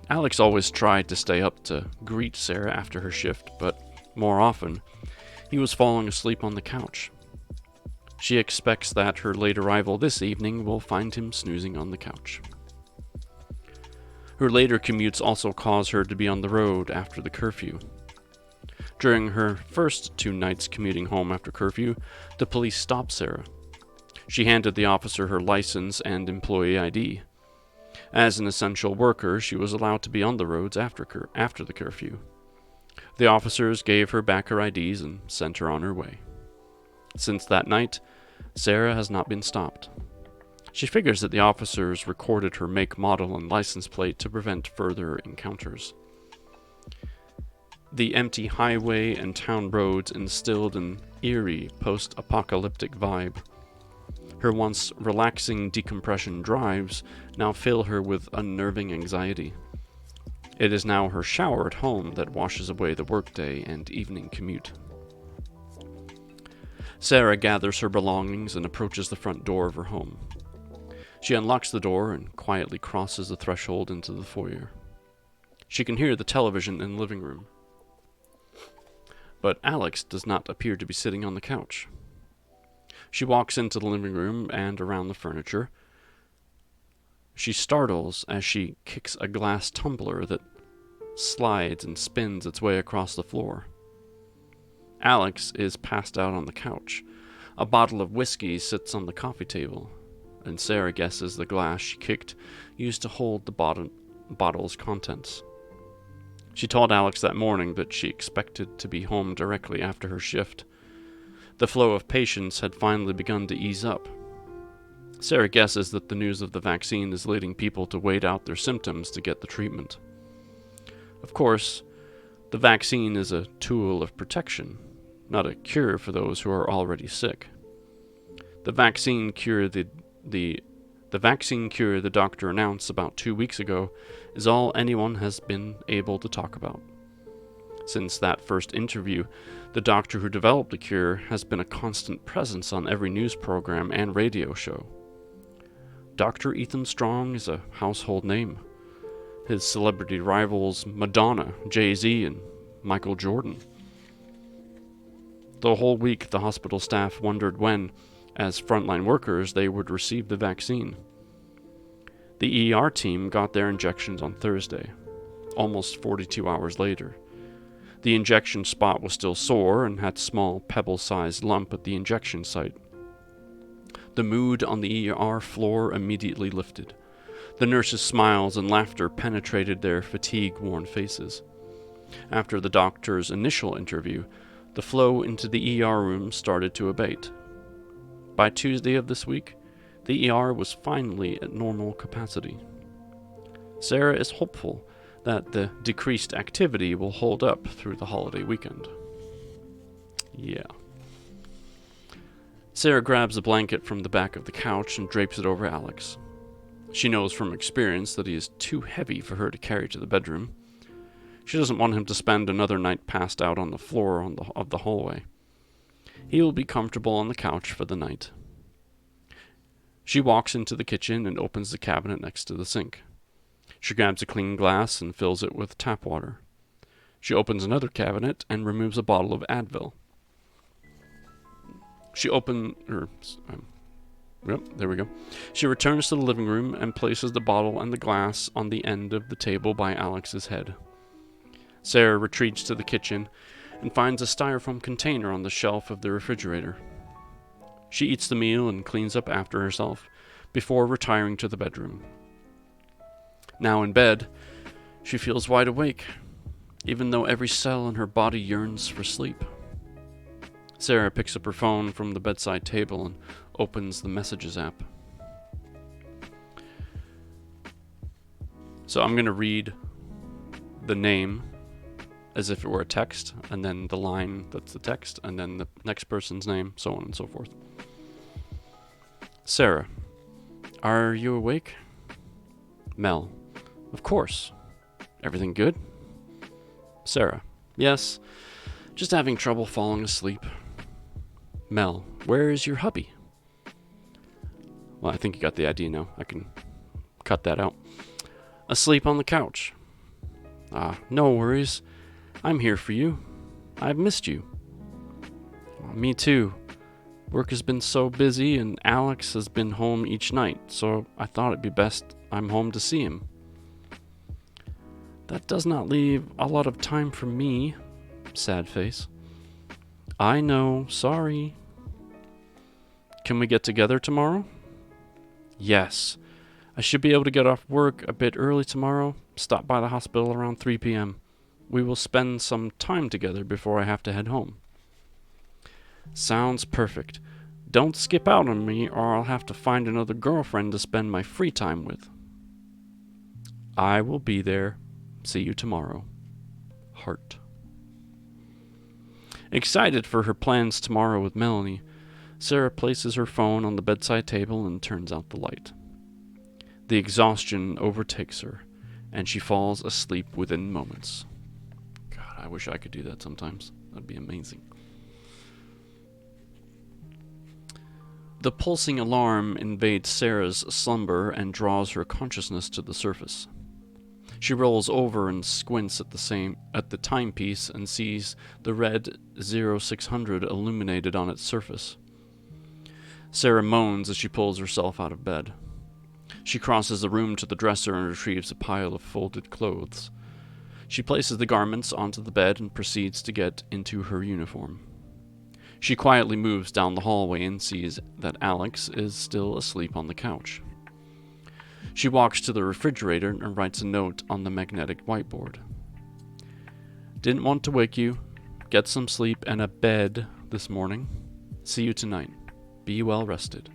Alex always tried to stay up to greet Sarah after her shift, but more often, he was falling asleep on the couch. She expects that her late arrival this evening will find him snoozing on the couch. Her later commutes also cause her to be on the road after the curfew. During her first 2 nights commuting home after curfew, the police stopped Sarah. She handed the officer her license and employee ID. As an essential worker, she was allowed to be on the roads after the curfew. The officers gave her back her IDs and sent her on her way. Since that night, Sarah has not been stopped. She figures that the officers recorded her make, model, and license plate to prevent further encounters. The empty highway and town roads instilled an eerie, post-apocalyptic vibe. Her once relaxing decompression drives now fill her with unnerving anxiety. It is now her shower at home that washes away the workday and evening commute. Sarah gathers her belongings and approaches the front door of her home. She unlocks the door and quietly crosses the threshold into the foyer. She can hear the television in the living room. But Alex does not appear to be sitting on the couch. She walks into the living room and around the furniture. She startles as she kicks a glass tumbler that slides and spins its way across the floor. Alex is passed out on the couch. A bottle of whiskey sits on the coffee table, and Sarah guesses the glass she kicked used to hold the bottle's contents. She told Alex that morning that she expected to be home directly after her shift. The flow of patients had finally begun to ease up. Sarah guesses that the news of the vaccine is leading people to wait out their symptoms to get the treatment. Of course, the vaccine is a tool of protection, not a cure for those who are already sick. The vaccine cure the doctor announced about 2 weeks ago is all anyone has been able to talk about. Since that first interview, the doctor who developed the cure has been a constant presence on every news program and radio show. Dr. Ethan Strong is a household name. His celebrity rivals Madonna, Jay-Z, and Michael Jordan. The whole week, the hospital staff wondered when, as frontline workers, they would receive the vaccine. The ER team got their injections on Thursday, almost 42 hours later. The injection spot was still sore and had a small pebble-sized lump at the injection site. The mood on the ER floor immediately lifted. The nurses' smiles and laughter penetrated their fatigue-worn faces. After the doctor's initial interview, the flow into the ER room started to abate. By Tuesday of this week, the ER was finally at normal capacity. Sarah is hopeful that the decreased activity will hold up through the holiday weekend. Yeah. Sarah grabs a blanket from the back of the couch and drapes it over Alex. She knows from experience that he is too heavy for her to carry to the bedroom. She doesn't want him to spend another night passed out on the floor of the hallway. He will be comfortable on the couch for the night. She walks into the kitchen and opens the cabinet next to the sink. She grabs a clean glass and fills it with tap water. She opens another cabinet and removes a bottle of Advil. There we go. She returns to the living room and places the bottle and the glass on the end of the table by Alex's head. Sarah retreats to the kitchen and finds a styrofoam container on the shelf of the refrigerator. She eats the meal and cleans up after herself before retiring to the bedroom. Now in bed, she feels wide awake, even though every cell in her body yearns for sleep. Sarah picks up her phone from the bedside table and opens the Messages app. So I'm going to read the name as if it were a text, and then the line that's the text, and then the next person's name, so on and so forth. Sarah, are you awake? Mel, of course. Everything good? Sarah, yes, just having trouble falling asleep. Mel, where is your hubby? Well, I think you got the idea now. I can cut that out. Asleep on the couch. No worries. I'm here for you. I've missed you. Me too. Work has been so busy and Alex has been home each night, so I thought it'd be best I'm home to see him. That does not leave a lot of time for me. Sad face. I know, sorry. Can we get together tomorrow? Yes. I should be able to get off work a bit early tomorrow. Stop by the hospital around 3 p.m. We will spend some time together before I have to head home. Sounds perfect. Don't skip out on me or I'll have to find another girlfriend to spend my free time with. I will be there. See you tomorrow. Heart. Excited for her plans tomorrow with Melanie, Sarah places her phone on the bedside table and turns out the light. The exhaustion overtakes her, and she falls asleep within moments. God, I wish I could do that sometimes. That'd be amazing. The pulsing alarm invades Sarah's slumber and draws her consciousness to the surface. She rolls over and squints at the timepiece and sees the red 0600 illuminated on its surface. Sarah moans as she pulls herself out of bed. She crosses the room to the dresser and retrieves a pile of folded clothes. She places the garments onto the bed and proceeds to get into her uniform. She quietly moves down the hallway and sees that Alex is still asleep on the couch. She walks to the refrigerator and writes a note on the magnetic whiteboard. Didn't want to wake you. Get some sleep and a bed this morning. See you tonight. Be well rested.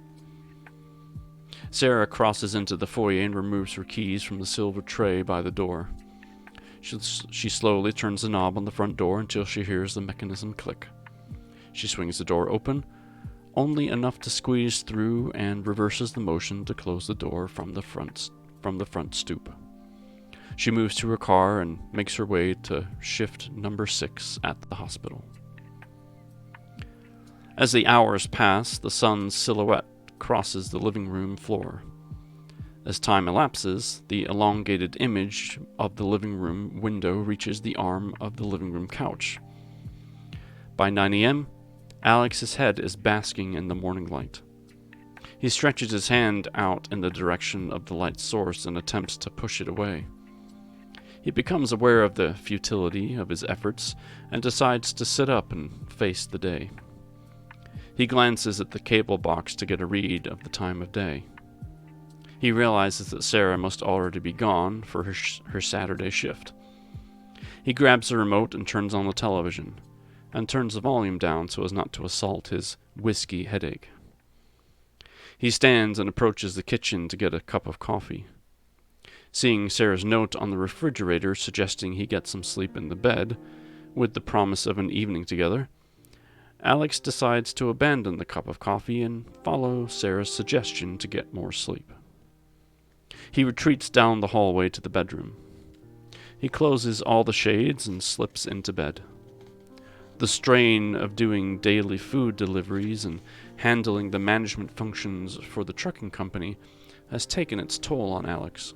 Sarah crosses into the foyer and removes her keys from the silver tray by the door. She slowly turns the knob on the front door until she hears the mechanism click. She swings the door open, only enough to squeeze through, and reverses the motion to close the door from the front stoop. She moves to her car and makes her way to shift number 6 at the hospital. As the hours pass, the sun's silhouette crosses the living room floor. As time elapses, the elongated image of the living room window reaches the arm of the living room couch. By 9 a.m., Alex's head is basking in the morning light. He stretches his hand out in the direction of the light source and attempts to push it away. He becomes aware of the futility of his efforts and decides to sit up and face the day. He glances at the cable box to get a read of the time of day. He realizes that Sarah must already be gone for her Saturday shift. He grabs the remote and turns on the television, and turns the volume down so as not to assault his whiskey headache. He stands and approaches the kitchen to get a cup of coffee. Seeing Sarah's note on the refrigerator suggesting he get some sleep in the bed, with the promise of an evening together, Alex decides to abandon the cup of coffee and follow Sarah's suggestion to get more sleep. He retreats down the hallway to the bedroom. He closes all the shades and slips into bed. The strain of doing daily food deliveries and handling the management functions for the trucking company has taken its toll on Alex.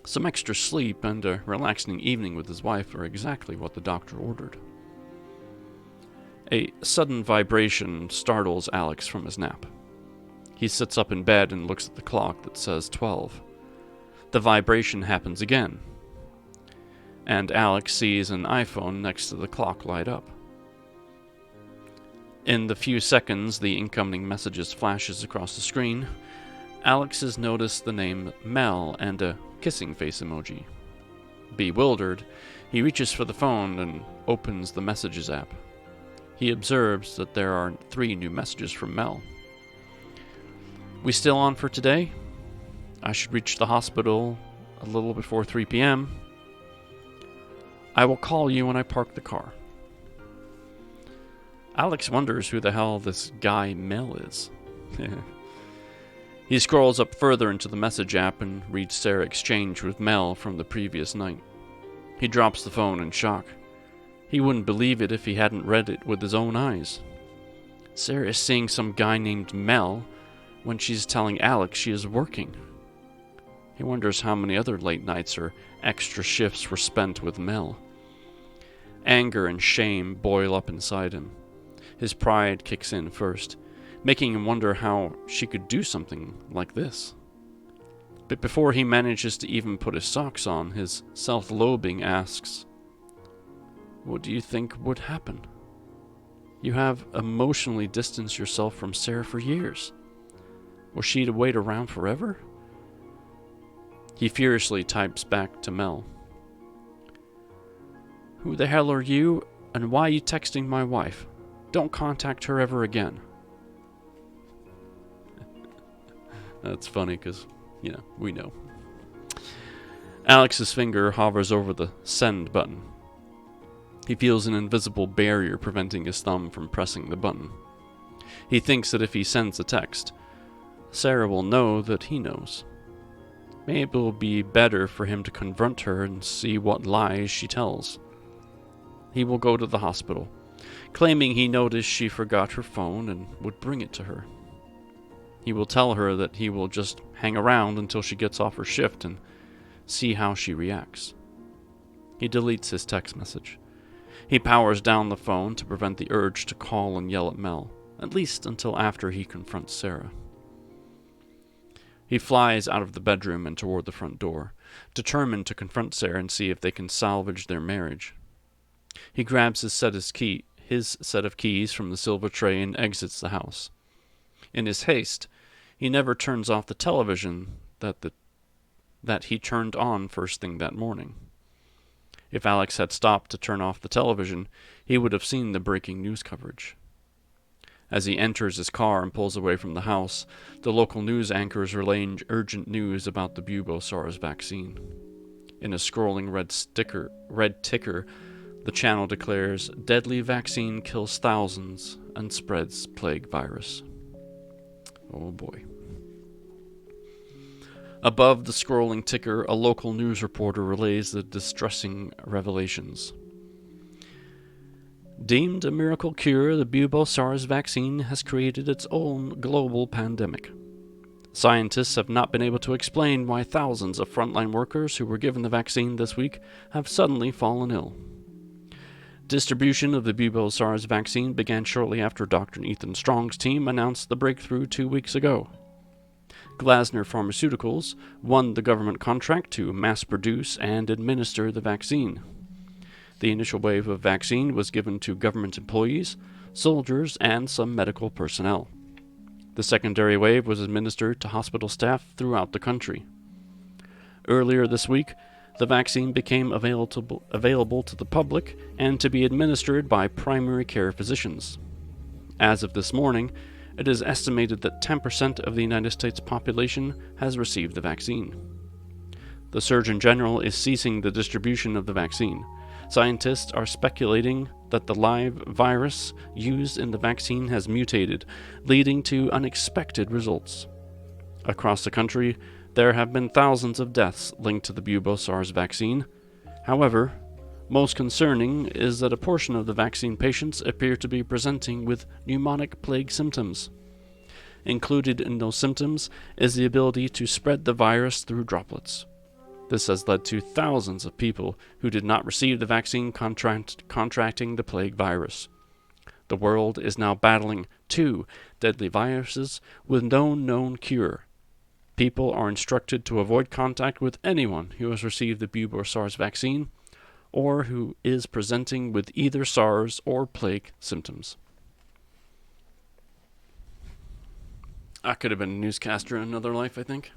Some extra sleep and a relaxing evening with his wife are exactly what the doctor ordered. A sudden vibration startles Alex from his nap. He sits up in bed and looks at the clock that says 12. The vibration happens again, and Alex sees an iPhone next to the clock light up. In the few seconds the incoming messages flashes across the screen, Alex has noticed the name Mel and a kissing face emoji. Bewildered, he reaches for the phone and opens the messages app. He observes that there are 3 new messages from Mel. We still on for today? I should reach the hospital a little before 3 p.m. I will call you when I park the car. Alex wonders who the hell this guy Mel is. He scrolls up further into the message app and reads Sarah's exchange with Mel from the previous night. He drops the phone in shock. He wouldn't believe it if he hadn't read it with his own eyes. Sarah is seeing some guy named Mel when she's telling Alex she is working. He wonders how many other late nights or extra shifts were spent with Mel. Anger and shame boil up inside him. His pride kicks in first, making him wonder how she could do something like this. But before he manages to even put his socks on, his self-loathing asks, "What do you think would happen? You have emotionally distanced yourself from Sarah for years. Was she to wait around forever?" He furiously types back to Mel. "Who the hell are you, and why are you texting my wife? Don't contact her ever again." That's funny because, we know. Alex's finger hovers over the send button. He feels an invisible barrier preventing his thumb from pressing the button. He thinks that if he sends a text, Sarah will know that he knows. Maybe it will be better for him to confront her and see what lies she tells. He will go to the hospital, claiming he noticed she forgot her phone and would bring it to her. He will tell her that he will just hang around until she gets off her shift and see how she reacts. He deletes his text message. He powers down the phone to prevent the urge to call and yell at Mel, at least until after he confronts Sarah. He flies out of the bedroom and toward the front door, determined to confront Sarah and see if they can salvage their marriage. He grabs his set of keys from the silver tray and exits the house. In his haste, he never turns off the television that he turned on first thing that morning. If Alex had stopped to turn off the television, he would have seen the breaking news coverage. As he enters his car and pulls away from the house, the local news anchors relaying urgent news about the Bubo-SARS vaccine. In a scrolling red ticker, the channel declares, "Deadly vaccine kills thousands and spreads plague virus." Oh boy. Above the scrolling ticker, a local news reporter relays the distressing revelations. Deemed a miracle cure, the Bubo-SARS vaccine has created its own global pandemic. Scientists have not been able to explain why thousands of frontline workers who were given the vaccine this week have suddenly fallen ill. Distribution of the Bubo-SARS vaccine began shortly after Dr. Ethan Strong's team announced the breakthrough 2 weeks ago. Glasner Pharmaceuticals won the government contract to mass-produce and administer the vaccine. The initial wave of vaccine was given to government employees, soldiers, and some medical personnel. The secondary wave was administered to hospital staff throughout the country. Earlier this week, the vaccine became available to the public and to be administered by primary care physicians. As of this morning, it is estimated that 10% of the United States population has received the vaccine. The Surgeon General is ceasing the distribution of the vaccine. Scientists are speculating that the live virus used in the vaccine has mutated, leading to unexpected results. Across the country, there have been thousands of deaths linked to the Bubo-SARS vaccine. However, most concerning is that a portion of the vaccine patients appear to be presenting with pneumonic plague symptoms. Included in those symptoms is the ability to spread the virus through droplets. This has led to thousands of people who did not receive the vaccine contracting the plague virus. The world is now battling 2 deadly viruses with no known cure. People are instructed to avoid contact with anyone who has received the Bubo-SARS vaccine or who is presenting with either SARS or plague symptoms. I could have been a newscaster in another life, I think.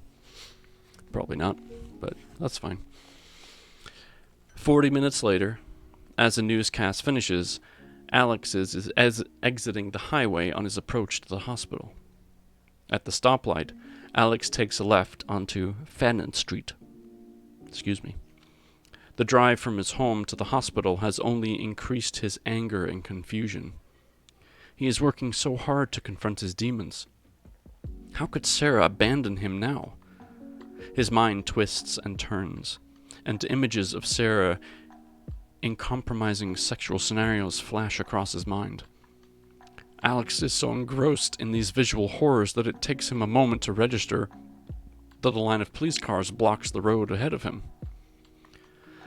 Probably not, but that's fine. 40 minutes later, as the newscast finishes, Alex is exiting the highway on his approach to the hospital. At the stoplight, Alex takes a left onto Fannin Street. The drive from his home to the hospital has only increased his anger and confusion. He is working so hard to confront his demons. How could Sarah abandon him now? His mind twists and turns, and images of Sarah in compromising sexual scenarios flash across his mind. Alex is so engrossed in these visual horrors that it takes him a moment to register that a line of police cars blocks the road ahead of him.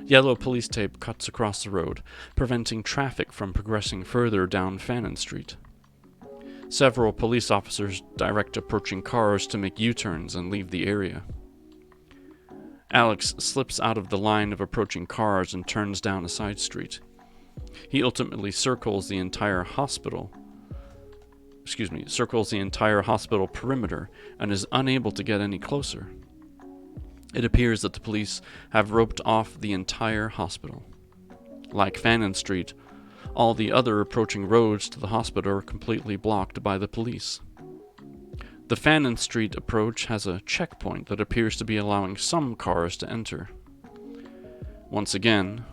Yellow police tape cuts across the road, preventing traffic from progressing further down Fannin Street. Several police officers direct approaching cars to make U-turns and leave the area. Alex slips out of the line of approaching cars and turns down a side street. He ultimately circles the entire hospital perimeter and is unable to get any closer. It appears that the police have roped off the entire hospital. Like Fannin Street, all the other approaching roads to the hospital are completely blocked by the police. The Fannin Street approach has a checkpoint that appears to be allowing some cars to enter. Once again,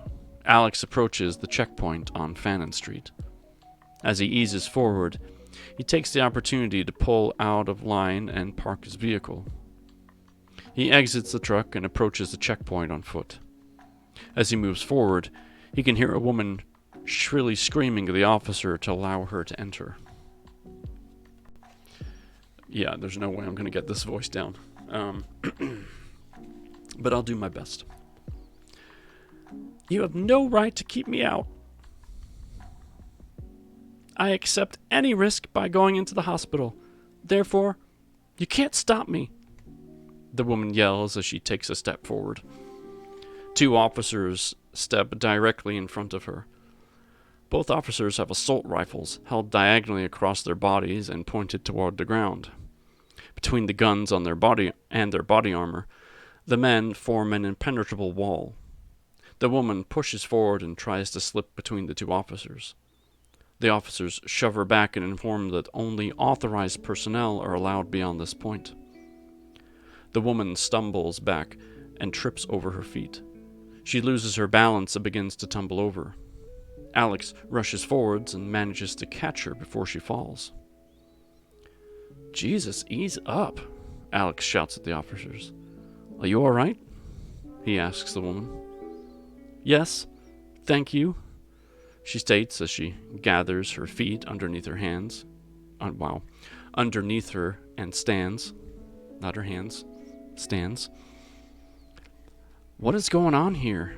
Alex approaches the checkpoint on Fannin Street. As he eases forward, he takes the opportunity to pull out of line and park his vehicle. He exits the truck and approaches the checkpoint on foot. As he moves forward, he can hear a woman shrilly screaming at the officer to allow her to enter. Yeah, there's no way I'm going to get this voice down. But I'll do my best. "You have no right to keep me out. I accept any risk by going into the hospital. Therefore, you can't stop me. the woman yells as she takes a step forward. Two officers step directly in front of her. Both officers have assault rifles held diagonally across their bodies and pointed toward the ground. Between the guns on their body and their body armor, the men form an impenetrable wall. The woman pushes forward and tries to slip between the two officers. The officers shove her back and inform that only authorized personnel are allowed beyond this point. The woman stumbles back and trips over her feet. She loses her balance and begins to tumble over. Alex rushes forwards and manages to catch her before she falls. "Jesus, ease up," Alex shouts at the officers. "Are you all right?" he asks the woman. "Yes, thank you," she states as she gathers her feet underneath her hands. Underneath her and stands. Not her hands. Stands. "What is going on here?"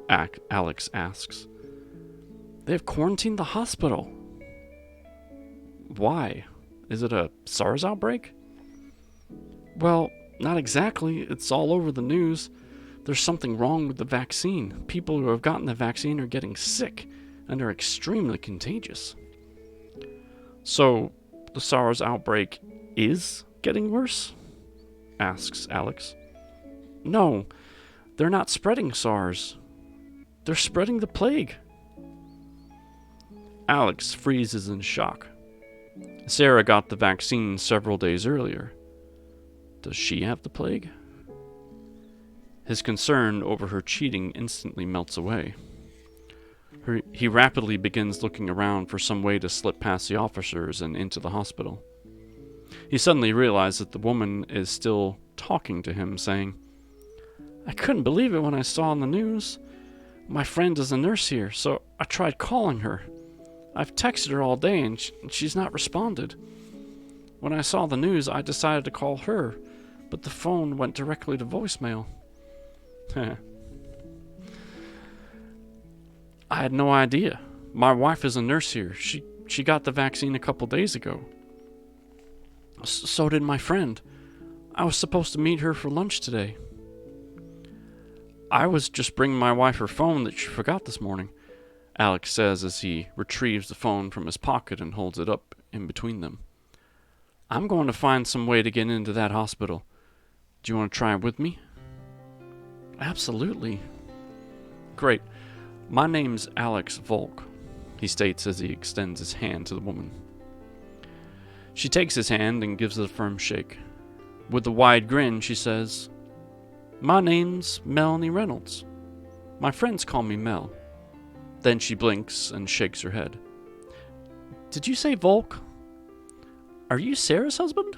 Alex asks. "They have quarantined the hospital." "Why? Is it a SARS outbreak?" "Well, not exactly. It's all over the news. There's something wrong with the vaccine. People who have gotten the vaccine are getting sick and are extremely contagious." "So, the SARS outbreak is getting worse?" asks Alex. "No, they're not spreading SARS. They're spreading the plague." Alex freezes in shock. Sarah got the vaccine several days earlier. Does she have the plague? His concern over her cheating instantly melts away. He rapidly begins looking around for some way to slip past the officers and into the hospital. He suddenly realizes that the woman is still talking to him, saying, "I couldn't believe it when I saw on the news. My friend is a nurse here, so I tried calling her. I've texted her all day and she's not responded. When I saw the news, I decided to call her, but the phone went directly to voicemail." "I had no idea. My wife is a nurse here. She got the vaccine a couple days ago. So did my friend. I was supposed to meet her for lunch today. I was just bringing my wife her phone that she forgot this morning," Alex says as he retrieves the phone from his pocket and holds it up in between them. "I'm going to find some way to get into that hospital. Do you want to try it with me?" "Absolutely." "Great. My name's Alex Volk," he states as he extends his hand to the woman. She takes his hand and gives it a firm shake. With a wide grin, she says, "My name's Melanie Reynolds. My friends call me Mel." Then she blinks and shakes her head. "Did you say Volk? Are you Sarah's husband?"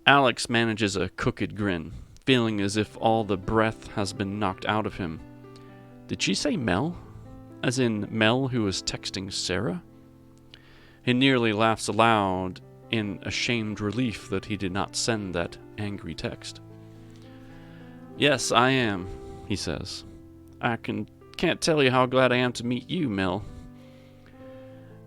Alex manages a crooked grin, feeling as if all the breath has been knocked out of him. Did she say Mel? As in Mel who was texting Sarah? He nearly laughs aloud in ashamed relief that he did not send that angry text. "Yes, I am," he says. I can't tell you how glad I am to meet you, Mel."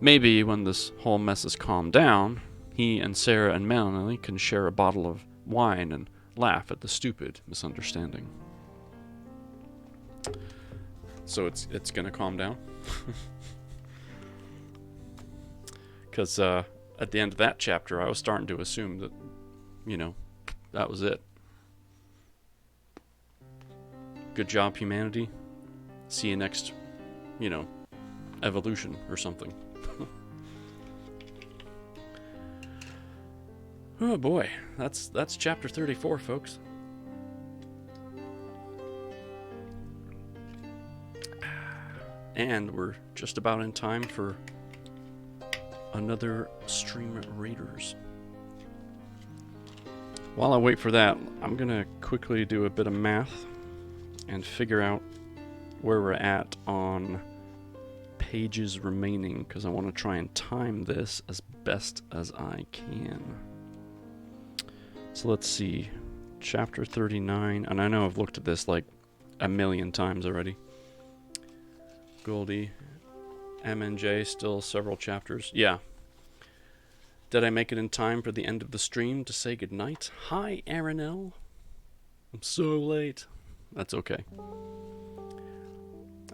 Maybe when this whole mess has calmed down, he and Sarah and Melanie can share a bottle of wine and laugh at the stupid misunderstanding. So it's gonna calm down? Because at the end of that chapter, I was starting to assume that, that was it. Good job, humanity. See you next, evolution or something. Oh boy, that's chapter 34, folks. And we're just about in time for another Stream Raiders. While I wait for that, I'm gonna quickly do a bit of math and figure out where we're at on pages remaining, because I want to try and time this as best as I can. So let's see, chapter 39, and I know I've looked at this like a million times already. Goldie, MNJ, still several chapters. Yeah. Did I make it in time for the end of the stream to say goodnight? Hi, Aaron L. I'm so late. That's okay.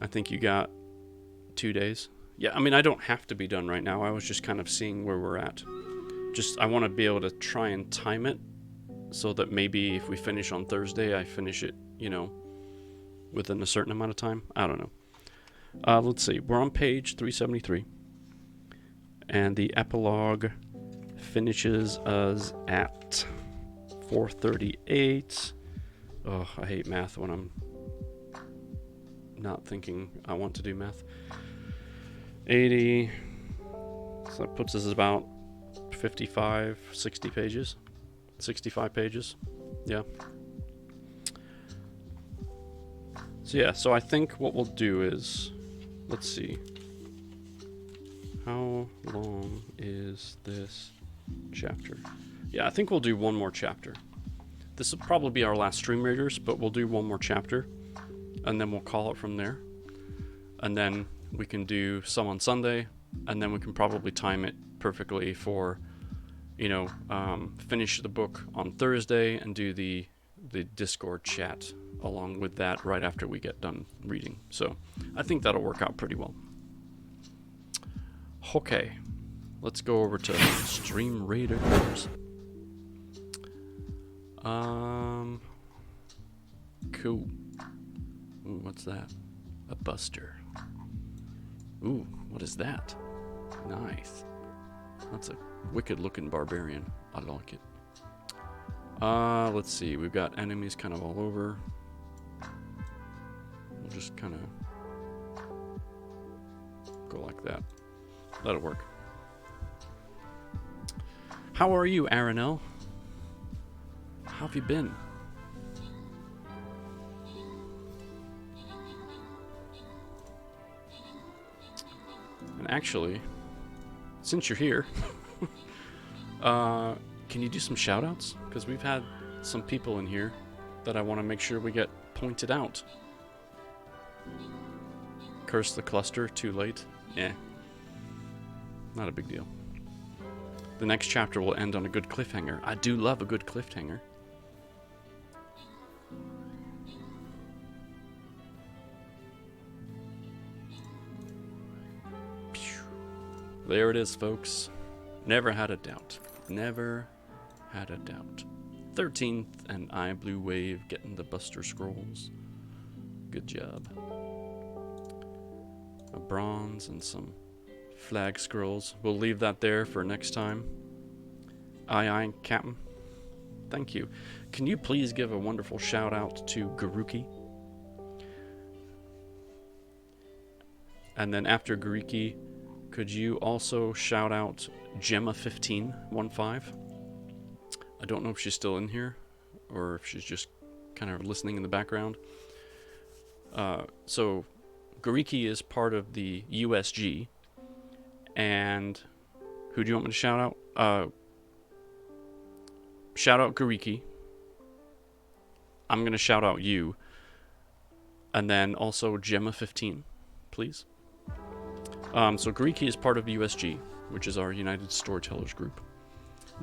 I think you got 2 days. Yeah, I mean, I don't have to be done right now. I was just kind of seeing where we're at. I want to be able to try and time it so that maybe if we finish on Thursday, I finish it, within a certain amount of time. I don't know. Let's see. We're on page 373. And the epilogue finishes us at 438. Oh, I hate math when I'm not thinking I want to do math. 80. So that puts us about 55, 60 pages. 65 pages. Yeah. So I think what we'll do is, let's see. How long is this chapter? Yeah, I think we'll do one more chapter. This will probably be our last Stream Raiders, but we'll do one more chapter, and then we'll call it from there. And then we can do some on Sunday, and then we can probably time it perfectly for, finish the book on Thursday and do the Discord chat along with that right after we get done reading. So I think that'll work out pretty well. Okay, let's go over to Stream Raiders. Cool. Ooh, what's that? A buster. Ooh, what is that? Nice. That's a wicked looking barbarian. I like it. Let's see. We've got enemies kind of all over. We'll just kind of go like that. That'll work. How are you, Aaron L? How have you been? And actually, since you're here, can you do some shout-outs? Because we've had some people in here that I want to make sure we get pointed out. Curse the cluster, too late. Yeah. Not a big deal. The next chapter will end on a good cliffhanger. I do love a good cliffhanger. There it is, folks. Never had a doubt. Never had a doubt. 13th and I Blue Wave getting the Buster Scrolls. Good job. A bronze and some flag scrolls. We'll leave that there for next time. Aye, Captain. Thank you. Can you please give a wonderful shout out to Garuki? And then after Garuki, could you also shout out Gemma1515? I don't know if she's still in here or if she's just kind of listening in the background. So Gariki is part of the USG. And who do you want me to shout out? Shout out Gariki. I'm going to shout out you. And then also Gemma15, please. So Gariki is part of USG, which is our United Storytellers group.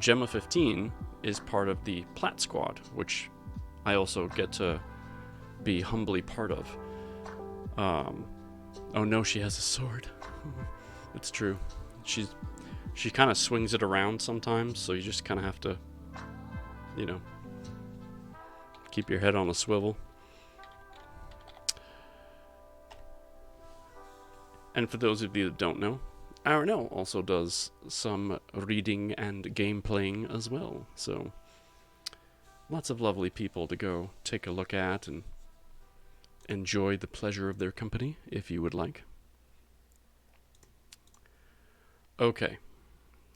Gemma15 is part of the Plat Squad, which I also get to be humbly part of. Oh no, she has a sword. It's true. She kind of swings it around sometimes, so you just kind of have to, keep your head on a swivel. And for those of you that don't know, Arnell also does some reading and game playing as well. So lots of lovely people to go take a look at and enjoy the pleasure of their company, if you would like. Okay,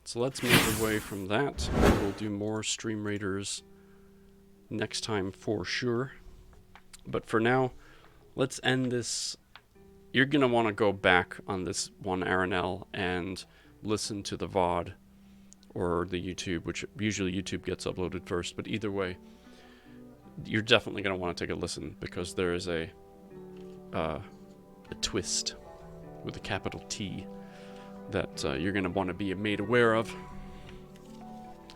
so let's move away from that. We'll do more Stream Raiders next time for sure. But for now, let's end this. You're going to want to go back on this one Aranel and listen to the VOD or the YouTube, which usually YouTube gets uploaded first. But either way, you're definitely going to want to take a listen because there is a twist with a capital T that you're going to want to be made aware of.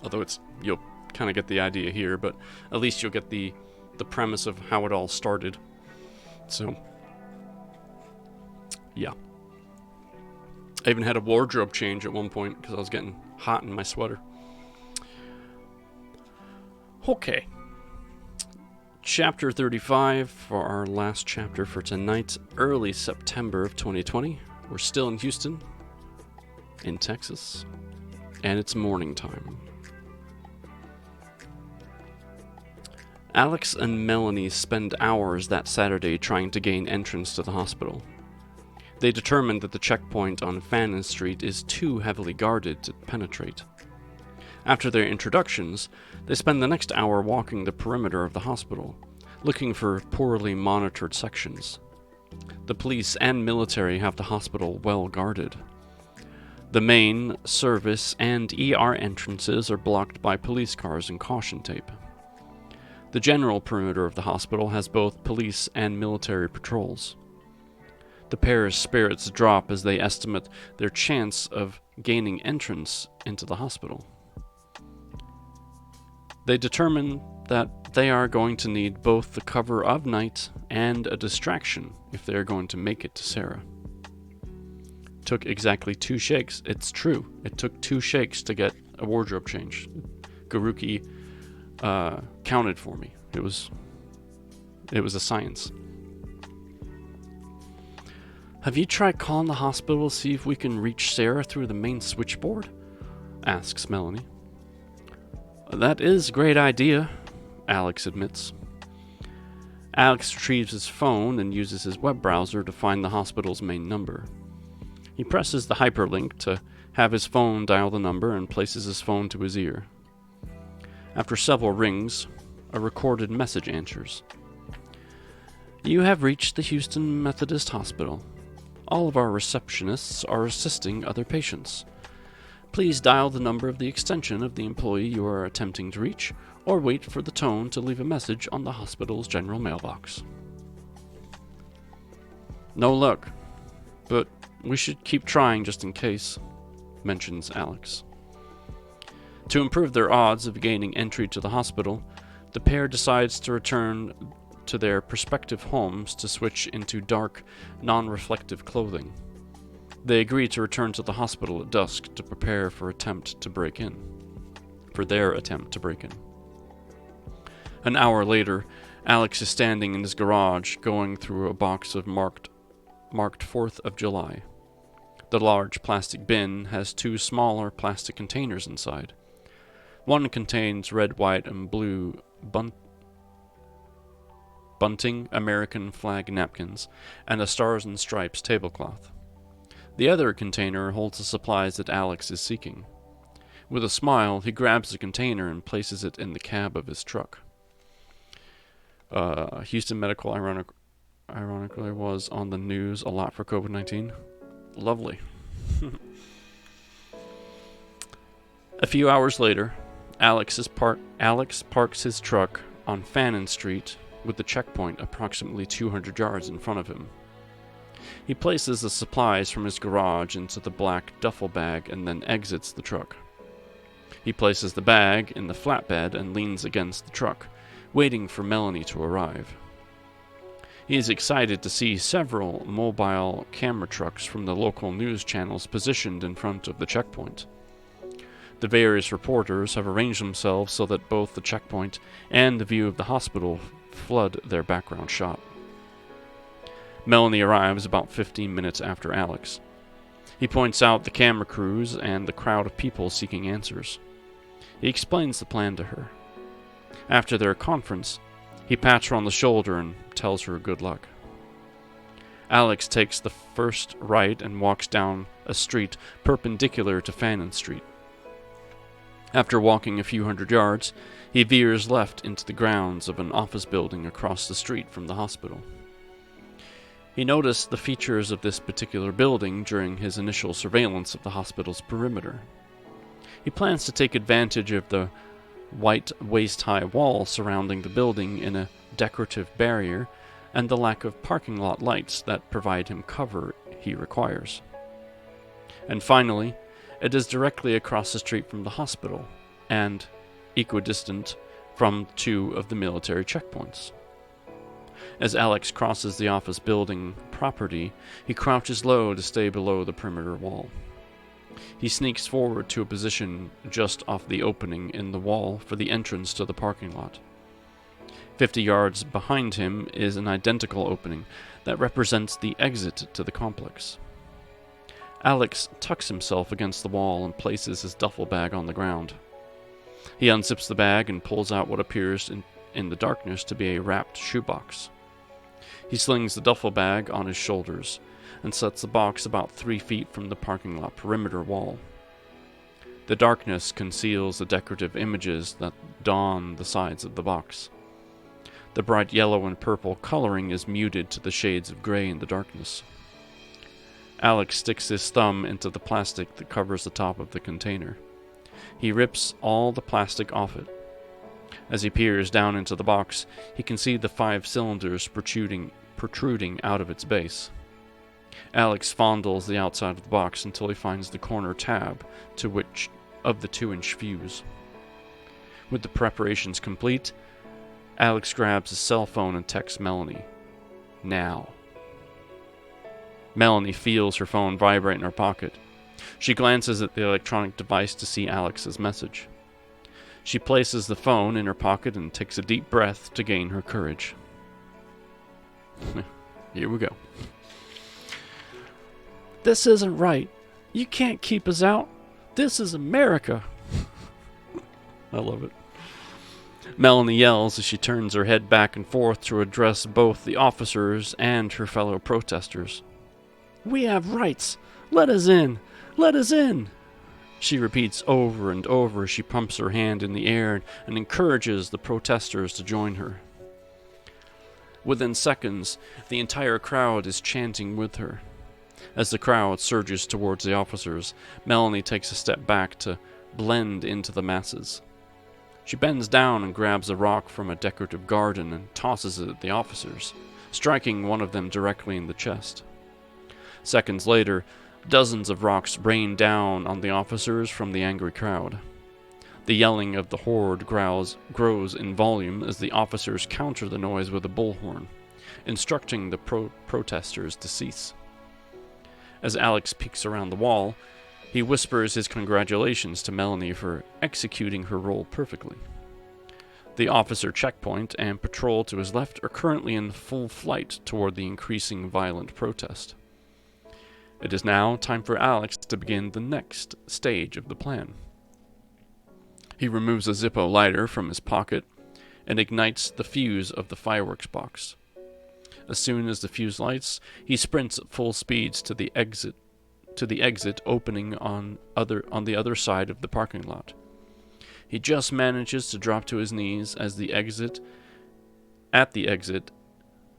Although you'll kind of get the idea here, but at least you'll get the premise of how it all started. So, yeah. I even had a wardrobe change at one point because I was getting hot in my sweater. Okay. Chapter 35 for our last chapter for tonight, early September of 2020. We're still in Houston, in Texas, and it's morning time. Alex and Melanie spend hours that Saturday trying to gain entrance to the hospital. They determine that the checkpoint on Fannin Street is too heavily guarded to penetrate. After their introductions, they spend the next hour walking the perimeter of the hospital, looking for poorly monitored sections. The police and military have the hospital well guarded. The main, service, and ER entrances are blocked by police cars and caution tape. The general perimeter of the hospital has both police and military patrols. The pair's spirits drop as they estimate their chance of gaining entrance into the hospital. They determine that they are going to need both the cover of night and a distraction if they are going to make it to Sarah. Took exactly 2 shakes. It's true. It took 2 shakes to get a wardrobe change. Garuki counted for me. It was a science. Have you tried calling the hospital to see if we can reach Sarah through the main switchboard? Asks Melanie. That is a great idea, Alex admits. Alex retrieves his phone and uses his web browser to find the hospital's main number. He presses the hyperlink to have his phone dial the number and places his phone to his ear. After several rings, a recorded message answers. You have reached the Houston Methodist Hospital. All of our receptionists are assisting other patients. Please dial the number of the extension of the employee you are attempting to reach, or wait for the tone to leave a message on the hospital's general mailbox. No luck, but we should keep trying just in case, mentions Alex. To improve their odds of gaining entry to the hospital, the pair decides to return to their prospective homes to switch into dark, non-reflective clothing. They agree to return to the hospital at dusk to prepare for their attempt to break in. An hour later, Alex is standing in his garage going through a box of marked 4th of July. The large plastic bin has 2 smaller plastic containers inside. One contains red, white, and blue bunting American flag napkins and a Stars and Stripes tablecloth. The other container holds the supplies that Alex is seeking. With a smile, he grabs the container and places it in the cab of his truck. Houston Medical, ironically, was on the news a lot for COVID-19. Lovely. A few hours later, Alex parks his truck on Fannin Street with the checkpoint approximately 200 yards in front of him. He places the supplies from his garage into the black duffel bag and then exits the truck. He places the bag in the flatbed and leans against the truck, waiting for Melanie to arrive. He is excited to see several mobile camera trucks from the local news channels positioned in front of the checkpoint. The various reporters have arranged themselves so that both the checkpoint and the view of the hospital flood their background shot. Melanie arrives about 15 minutes after Alex. He points out the camera crews and the crowd of people seeking answers. He explains the plan to her. After their conference, he pats her on the shoulder and tells her good luck. Alex takes the first right and walks down a street perpendicular to Fannin Street. After walking a few hundred yards, he veers left into the grounds of an office building across the street from the hospital. He noticed the features of this particular building during his initial surveillance of the hospital's perimeter. He plans to take advantage of the white waist-high wall surrounding the building in a decorative barrier and the lack of parking lot lights that provide him cover he requires. And finally, it is directly across the street from the hospital, and equidistant from 2 of the military checkpoints. As Alex crosses the office building property, he crouches low to stay below the perimeter wall. He sneaks forward to a position just off the opening in the wall for the entrance to the parking lot. 50 yards behind him is an identical opening that represents the exit to the complex. Alex tucks himself against the wall and places his duffel bag on the ground. He unzips the bag and pulls out what appears in the darkness to be a wrapped shoebox. He slings the duffel bag on his shoulders and sets the box about 3 feet from the parking lot perimeter wall. The darkness conceals the decorative images that dot the sides of the box. The bright yellow and purple coloring is muted to the shades of gray in the darkness. Alex sticks his thumb into the plastic that covers the top of the container. He rips all the plastic off it. As he peers down into the box, he can see the 5 cylinders protruding out of its base. Alex fondles the outside of the box until he finds the corner tab to which of the 2-inch fuse. With the preparations complete, Alex grabs his cell phone and texts Melanie. Now. Melanie feels her phone vibrate in her pocket. She glances at the electronic device to see Alex's message. She places the phone in her pocket and takes a deep breath to gain her courage. Here we go. This isn't right. You can't keep us out. This is America. I love it. Melanie yells as she turns her head back and forth to address both the officers and her fellow protesters. We have rights. Let us in. Let us in. She repeats over and over as she pumps her hand in the air and encourages the protesters to join her. Within seconds, the entire crowd is chanting with her. As the crowd surges towards the officers, Melanie takes a step back to blend into the masses. She bends down and grabs a rock from a decorative garden and tosses it at the officers, striking one of them directly in the chest. Seconds later, dozens of rocks rain down on the officers from the angry crowd. The yelling of the horde grows in volume as the officers counter the noise with a bullhorn, instructing the protesters to cease. As Alex peeks around the wall, he whispers his congratulations to Melanie for executing her role perfectly. The officer checkpoint and patrol to his left are currently in full flight toward the increasing violent protest. It is now time for Alex to begin the next stage of the plan. He removes a Zippo lighter from his pocket and ignites the fuse of the fireworks box. As soon as the fuse lights, he sprints at full speeds to the exit opening on the other side of the parking lot. He just manages to drop to his knees at the exit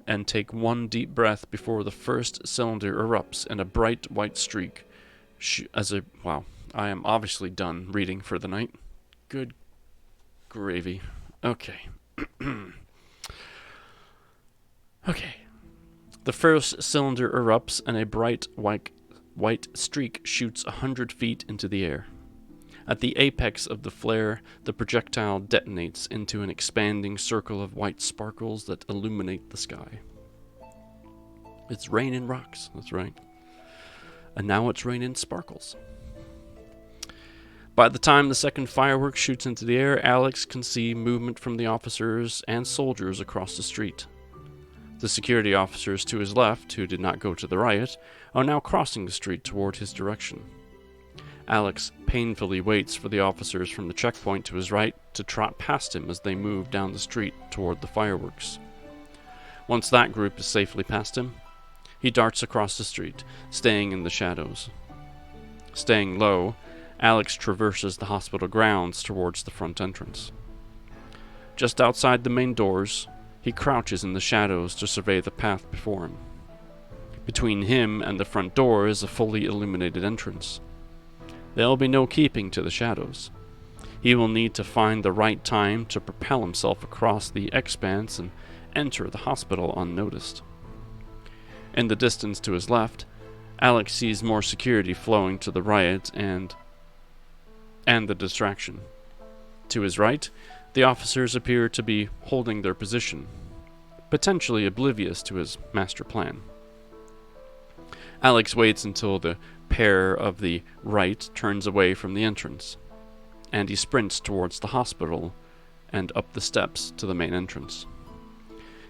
and take one deep breath before the first cylinder erupts in a bright white streak. Wow, I am obviously done reading for the night. Good gravy. Okay. Okay. The first cylinder erupts and a bright white streak shoots 100 feet into the air. At the apex of the flare, the projectile detonates into an expanding circle of white sparkles that illuminate the sky. It's raining rocks, that's right. And now it's raining sparkles. By the time the second firework shoots into the air, Alex can see movement from the officers and soldiers across the street. The security officers to his left, who did not go to the riot, are now crossing the street toward his direction. Alex painfully waits for the officers from the checkpoint to his right to trot past him as they move down the street toward the fireworks. Once that group is safely past him, he darts across the street, staying in the shadows. Staying low, Alex traverses the hospital grounds towards the front entrance. Just outside the main doors, he crouches in the shadows to survey the path before him. Between him and the front door is a fully illuminated entrance. There will be no keeping to the shadows. He will need to find the right time to propel himself across the expanse and enter the hospital unnoticed. In the distance to his left, Alex sees more security flowing to the riot and the distraction. To his right, the officers appear to be holding their position, potentially oblivious to his master plan. Alex waits until the pair of the right turns away from the entrance, and he sprints towards the hospital and up the steps to the main entrance.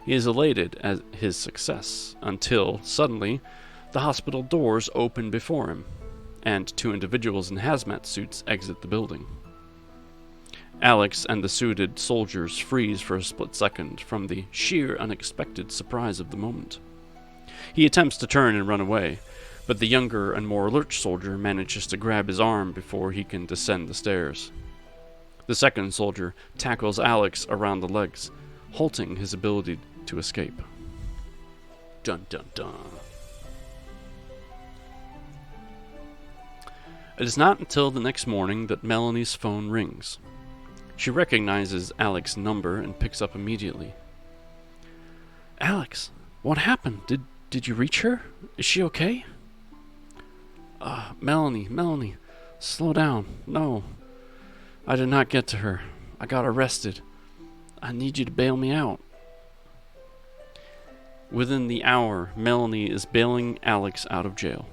He is elated at his success until, suddenly, the hospital doors open before him, and two individuals in hazmat suits exit the building. Alex and the suited soldiers freeze for a split second from the sheer unexpected surprise of the moment. He attempts to turn and run away, but the younger and more alert soldier manages to grab his arm before he can descend the stairs. The second soldier tackles Alex around the legs, halting his ability to escape. Dun dun dun. It is not until the next morning that Melanie's phone rings. She recognizes Alex's number and picks up immediately. Alex, what happened? Did you reach her? Is she okay? Melanie, slow down. No, I did not get to her. I got arrested. I need you to bail me out. Within the hour, Melanie is bailing Alex out of jail.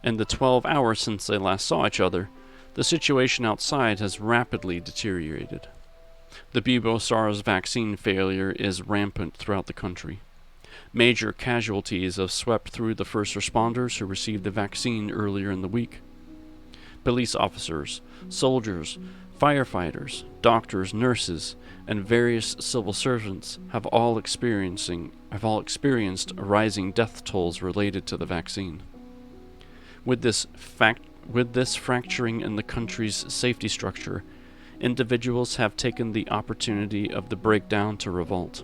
In the 12 hours since they last saw each other, the situation outside has rapidly deteriorated. The Bubo-SARS vaccine failure is rampant throughout the country. Major casualties have swept through the first responders who received the vaccine earlier in the week. Police officers, soldiers, firefighters, doctors, nurses, and various civil servants have all experienced rising death tolls related to the vaccine. With this fracturing in the country's safety structure, individuals have taken the opportunity of the breakdown to revolt.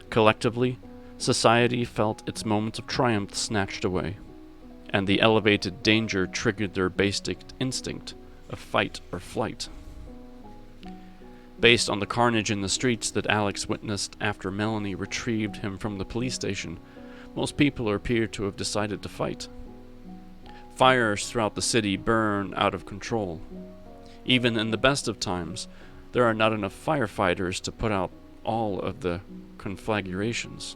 Collectively, society felt its moment of triumph snatched away, and the elevated danger triggered their basic instinct of fight or flight. Based on the carnage in the streets that Alex witnessed after Melanie retrieved him from the police station, most people appear to have decided to fight. Fires throughout the city burn out of control. Even in the best of times, there are not enough firefighters to put out all of the conflagrations.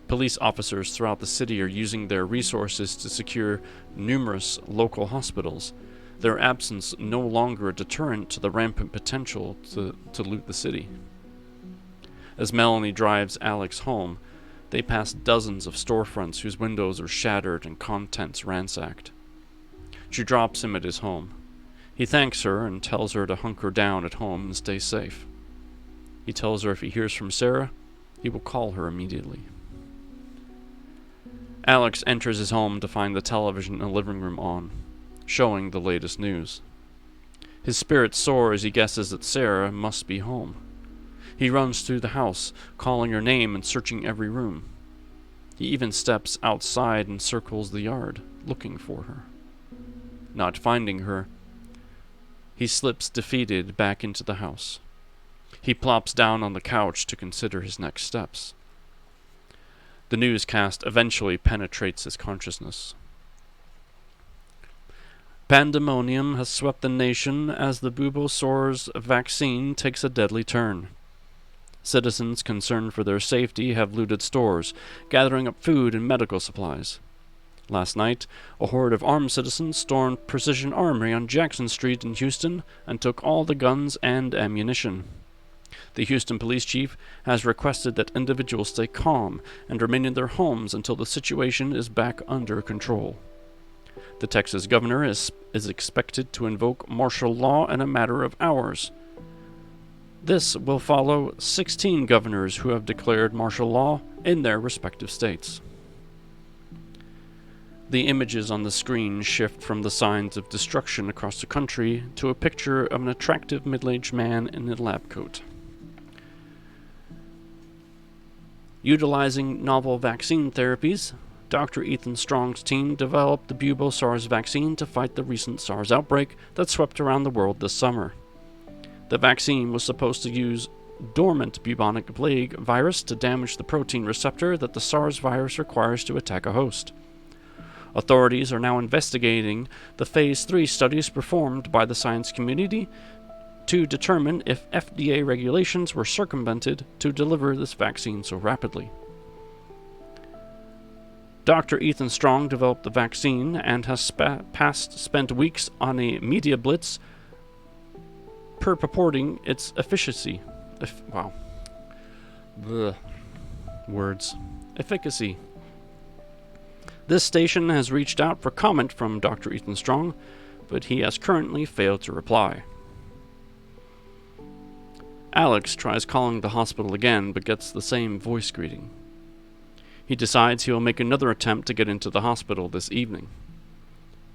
Police officers throughout the city are using their resources to secure numerous local hospitals, their absence no longer a deterrent to the rampant potential to loot the city. As Melanie drives Alex home, they pass dozens of storefronts whose windows are shattered and contents ransacked. She drops him at his home. He thanks her and tells her to hunker down at home and stay safe. He tells her if he hears from Sarah, he will call her immediately. Alex enters his home to find the television in the living room on, showing the latest news. His spirits soar as he guesses that Sarah must be home. He runs through the house, calling her name and searching every room. He even steps outside and circles the yard, looking for her. Not finding her, he slips defeated back into the house. He plops down on the couch to consider his next steps. The newscast eventually penetrates his consciousness. Pandemonium has swept the nation as the Bubo-SARS vaccine takes a deadly turn. Citizens concerned for their safety have looted stores, gathering up food and medical supplies. Last night, a horde of armed citizens stormed Precision Armory on Jackson Street in Houston and took all the guns and ammunition. The Houston police chief has requested that individuals stay calm and remain in their homes until the situation is back under control. The Texas governor is expected to invoke martial law in a matter of hours. This will follow 16 governors who have declared martial law in their respective states. The images on the screen shift from the signs of destruction across the country to a picture of an attractive middle-aged man in a lab coat. Utilizing novel vaccine therapies, Dr. Ethan Strong's team developed the Bubo-SARS vaccine to fight the recent SARS outbreak that swept around the world this summer. The vaccine was supposed to use dormant bubonic plague virus to damage the protein receptor that the SARS virus requires to attack a host. Authorities are now investigating the Phase 3 studies performed by the science community to determine if FDA regulations were circumvented to deliver this vaccine so rapidly. Dr. Ethan Strong developed the vaccine and has spent weeks on a media blitz purporting its efficacy. Efficacy. This station has reached out for comment from Dr. Ethan Strong, but he has currently failed to reply. Alex tries calling the hospital again, but gets the same voice greeting. He decides he will make another attempt to get into the hospital this evening.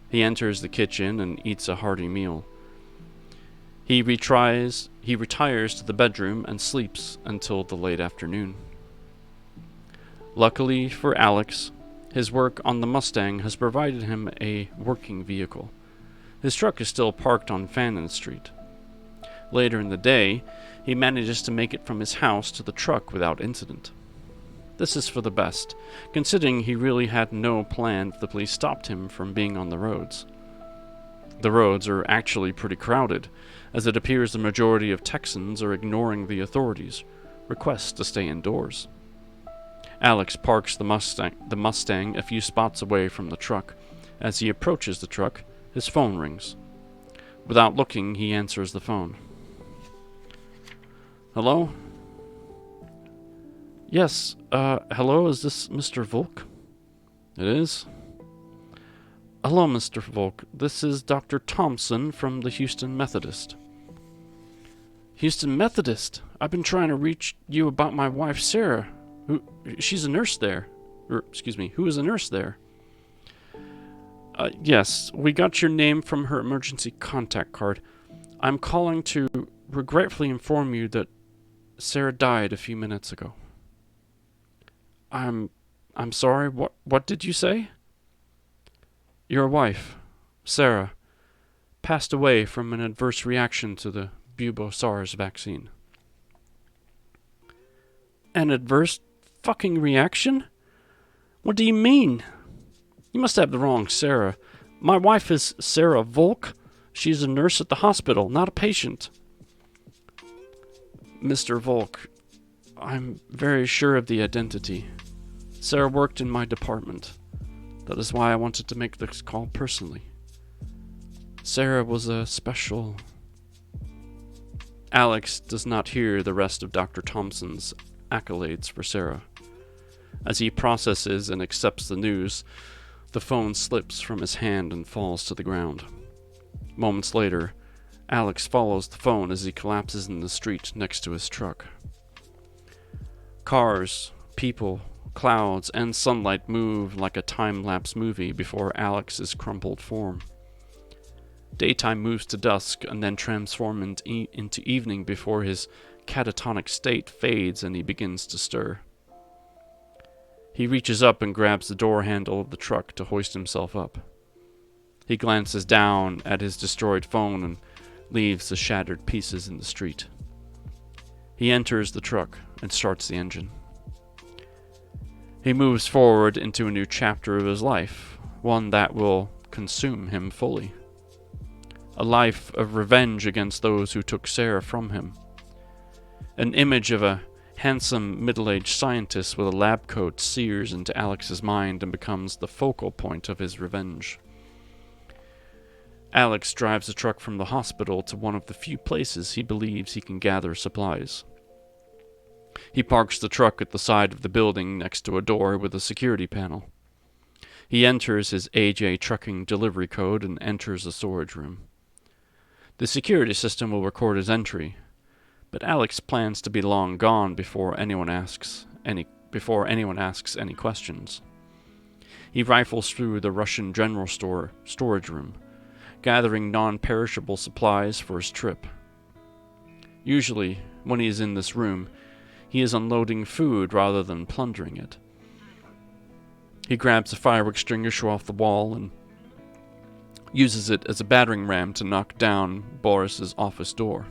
He enters the kitchen and eats a hearty meal. He retires to the bedroom and sleeps until the late afternoon. Luckily for Alex, his work on the Mustang has provided him a working vehicle. His truck is still parked on Fannin Street. Later in the day, he manages to make it from his house to the truck without incident. This is for the best, considering he really had no plan if the police stopped him from being on the roads. The roads are actually pretty crowded, as it appears the majority of Texans are ignoring the authorities' requests to stay indoors. Alex parks the Mustang a few spots away from the truck. As he approaches the truck, his phone rings. Without looking, he answers the phone. Hello? Yes, hello, is this Mr. Volk? It is. Hello, Mr. Volk. This is Dr. Thompson from the Houston Methodist. Houston Methodist? I've been trying to reach you about my wife, Sarah. She's a nurse there. Who is a nurse there? Yes, we got your name from her emergency contact card. I'm calling to regretfully inform you that Sarah died a few minutes ago. I'm sorry, what did you say? Your wife, Sarah, passed away from an adverse reaction to the Bubo-SARS vaccine. An adverse fucking reaction? What do you mean? You must have the wrong Sarah. My wife is Sarah Volk. She's a nurse at the hospital, not a patient. Mr. Volk, I'm very sure of the identity. Sarah worked in my department. That is why I wanted to make this call personally. Sarah was a special... Alex does not hear the rest of Dr. Thompson's accolades for Sarah. As he processes and accepts the news, the phone slips from his hand and falls to the ground. Moments later, Alex follows the phone as he collapses in the street next to his truck. Cars, people, clouds, and sunlight move like a time-lapse movie before Alex's crumpled form. Daytime moves to dusk and then transforms into evening before his catatonic state fades and he begins to stir. He reaches up and grabs the door handle of the truck to hoist himself up. He glances down at his destroyed phone and leaves the shattered pieces in the street. He enters the truck and starts the engine. He moves forward into a new chapter of his life, one that will consume him fully. A life of revenge against those who took Sarah from him. An image of a handsome, middle-aged scientist with a lab coat sears into Alex's mind and becomes the focal point of his revenge. Alex drives the truck from the hospital to one of the few places he believes he can gather supplies. He parks the truck at the side of the building next to a door with a security panel. He enters his AJ trucking delivery code and enters the storage room. The security system will record his entry, but Alex plans to be long gone before anyone asks any questions. He rifles through the Russian general store storage room, gathering non-perishable supplies for his trip. Usually, when he is in this room, he is unloading food rather than plundering it. He grabs a fire extinguisher off the wall and uses it as a battering ram to knock down Boris's office door.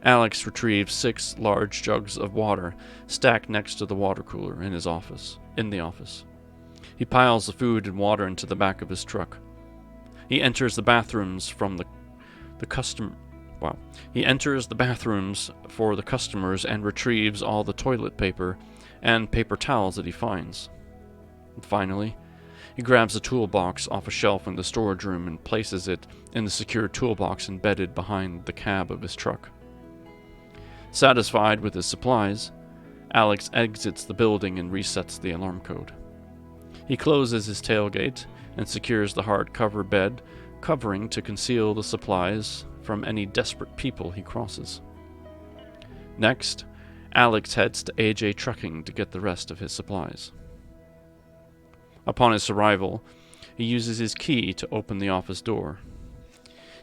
Alex retrieves 6 large jugs of water stacked next to the water cooler in the office. He piles the food and water into the back of his truck. He enters the bathrooms from the custom. Wow. He enters the bathrooms for the customers and retrieves all the toilet paper and paper towels that he finds. And finally, he grabs a toolbox off a shelf in the storage room and places it in the secure toolbox embedded behind the cab of his truck. Satisfied with his supplies, Alex exits the building and resets the alarm code. He closes his tailgate and secures the hardcover bed covering to conceal the supplies from any desperate people he crosses. Next, Alex heads to AJ Trucking to get the rest of his supplies. Upon his arrival, he uses his key to open the office door.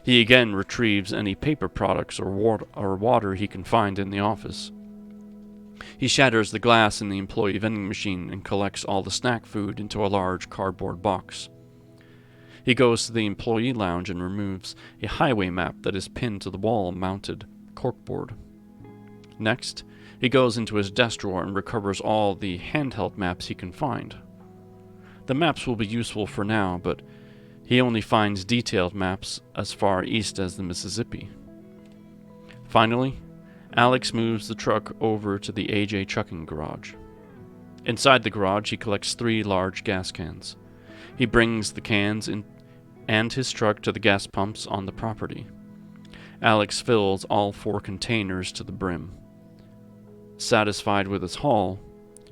He again retrieves any paper products or water he can find in the office. He shatters the glass in the employee vending machine and collects all the snack food into a large cardboard box. He goes to the employee lounge and removes a highway map that is pinned to the wall-mounted corkboard. Next, he goes into his desk drawer and recovers all the handheld maps he can find. The maps will be useful for now, but he only finds detailed maps as far east as the Mississippi. Finally, Alex moves the truck over to the AJ Trucking garage. Inside the garage, he collects 3 large gas cans. He brings the cans in and his truck to the gas pumps on the property. Alex fills all 4 containers to the brim. Satisfied with his haul,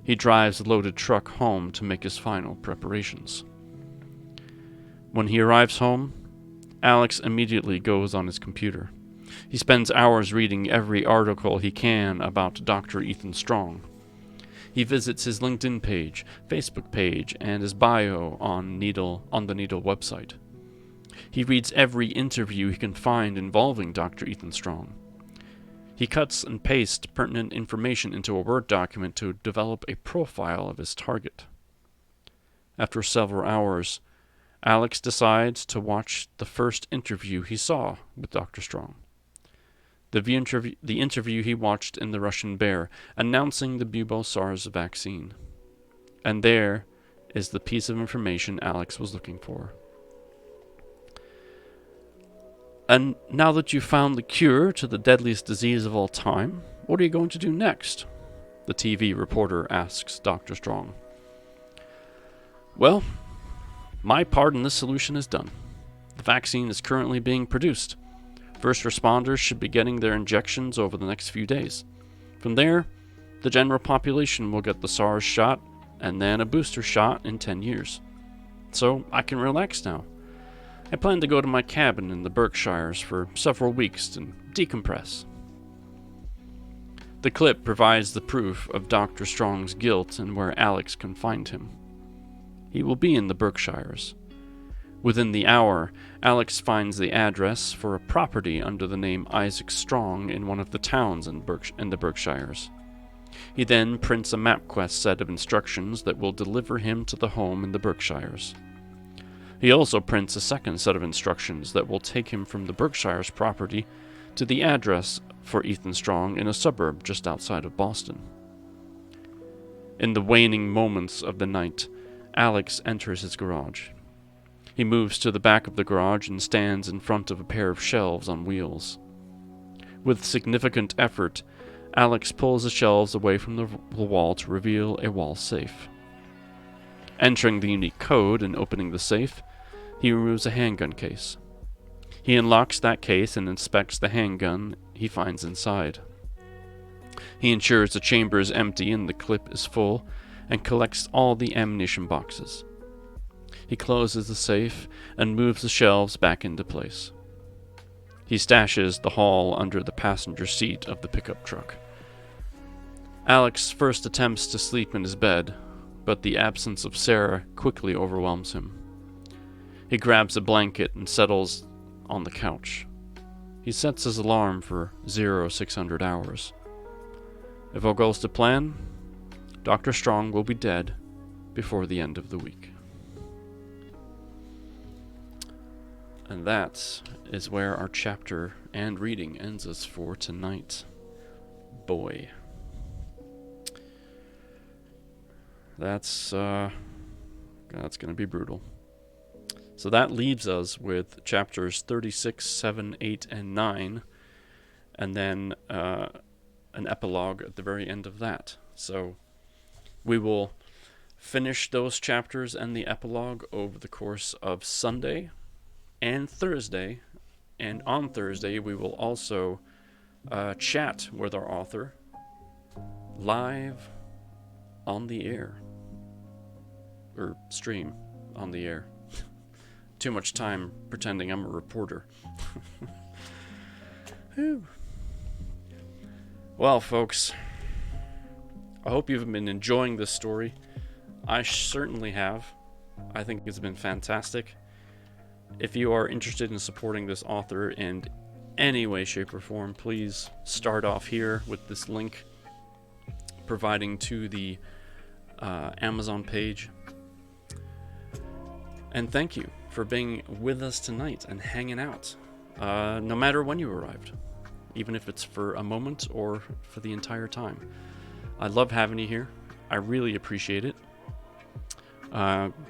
he drives the loaded truck home to make his final preparations. When he arrives home, Alex immediately goes on his computer. He spends hours reading every article he can about Dr. Ethan Strong. He visits his LinkedIn page, Facebook page, and his bio on the Needle website. He reads every interview he can find involving Dr. Ethan Strong. He cuts and pastes pertinent information into a Word document to develop a profile of his target. After several hours, Alex decides to watch the first interview he saw with Dr. Strong. The interview he watched in the Russian Bear, announcing the bubo-SARS vaccine. And there is the piece of information Alex was looking for. And now that you've found the cure to the deadliest disease of all time, what are you going to do next? The TV reporter asks Dr. Strong. Well, my part in this solution is done. The vaccine is currently being produced. First responders should be getting their injections over the next few days. From there, the general population will get the SARS shot and then a booster shot in 10 years. So I can relax now. I plan to go to my cabin in the Berkshires for several weeks and decompress. The clip provides the proof of Dr. Strong's guilt and where Alex can find him. He will be in the Berkshires. Within the hour, Alex finds the address for a property under the name Isaac Strong in one of the towns in the Berkshires. He then prints a MapQuest set of instructions that will deliver him to the home in the Berkshires. He also prints a second set of instructions that will take him from the Berkshires property to the address for Ethan Strong in a suburb just outside of Boston. In the waning moments of the night, Alex enters his garage. He moves to the back of the garage and stands in front of a pair of shelves on wheels. With significant effort, Alex pulls the shelves away from the wall to reveal a wall safe. Entering the unique code and opening the safe, he removes a handgun case. He unlocks that case and inspects the handgun he finds inside. He ensures the chamber is empty and the clip is full, and collects all the ammunition boxes. He closes the safe and moves the shelves back into place. He stashes the haul under the passenger seat of the pickup truck. Alex first attempts to sleep in his bed, but the absence of Sarah quickly overwhelms him. He grabs a blanket and settles on the couch. He sets his alarm for 0600 hours. If all goes to plan, Dr. Strong will be dead before the end of the week. And that is where our chapter and reading ends us for tonight. Boy. That's That's going to be brutal. So that leaves us with chapters 36, 7, 8, and 9, and then an epilogue at the very end of that. So we will finish those chapters and the epilogue over the course of Sunday and Thursday, and on Thursday we will also chat with our author live on the air, or stream on the air. Too much time pretending I'm a reporter. Well, folks, I hope you've been enjoying this story. I certainly have. I think it's been fantastic. If you are interested in supporting this author in any way, shape, or form, please start off here with this link providing to the Amazon page. And thank you for being with us tonight and hanging out, no matter when you arrived, even if it's for a moment or for the entire time. I love having you here. I really appreciate it.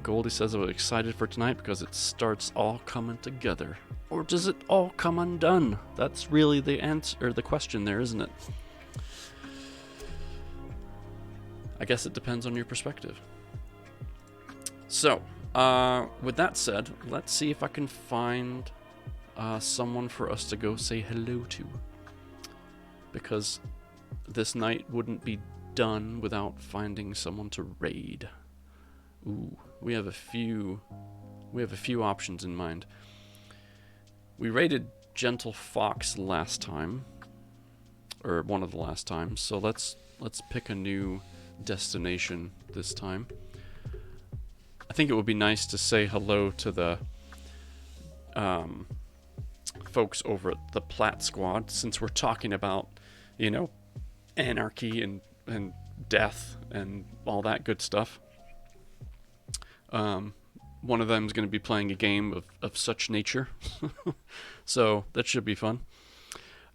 Goldie says I was excited for tonight because it starts all coming together. Or does it all come undone? That's really the answer, or the question there, isn't it? I guess it depends on your perspective. So, with that said, let's see if I can find someone for us to go say hello to. Because this night wouldn't be done without finding someone to raid. Ooh, we have a few options in mind. We raided Gentle Fox last time, or one of the last times, so let's pick a new destination this time. I think it would be nice to say hello to the folks over at the Plat Squad, since we're talking about, you know, anarchy and death and all that good stuff. One of them is going to be playing a game of such nature. So that should be fun.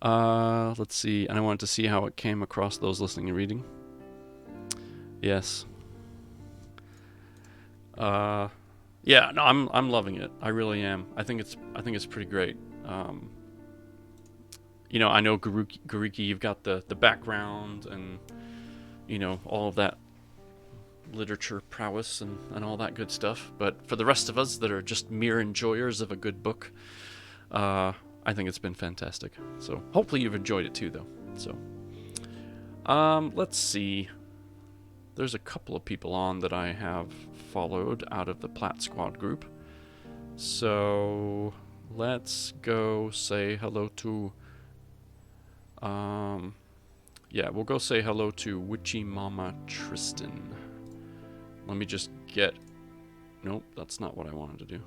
Let's see. And I wanted to see how it came across those listening and reading. Yes. Yeah, no, I'm loving it. I really am. I think it's pretty great. You know, I know Gariki, you've got the background and, you know, all of that literature prowess and all that good stuff. But for the rest of us that are just mere enjoyers of a good book, I think it's been fantastic. So hopefully you've enjoyed it too, though. So, let's see. There's a couple of people on that I have followed out of the Plat Squad group. So let's go say hello to, yeah, we'll go say hello to Witchy Mama Tristan. Let me just get, nope, that's not what I wanted to do.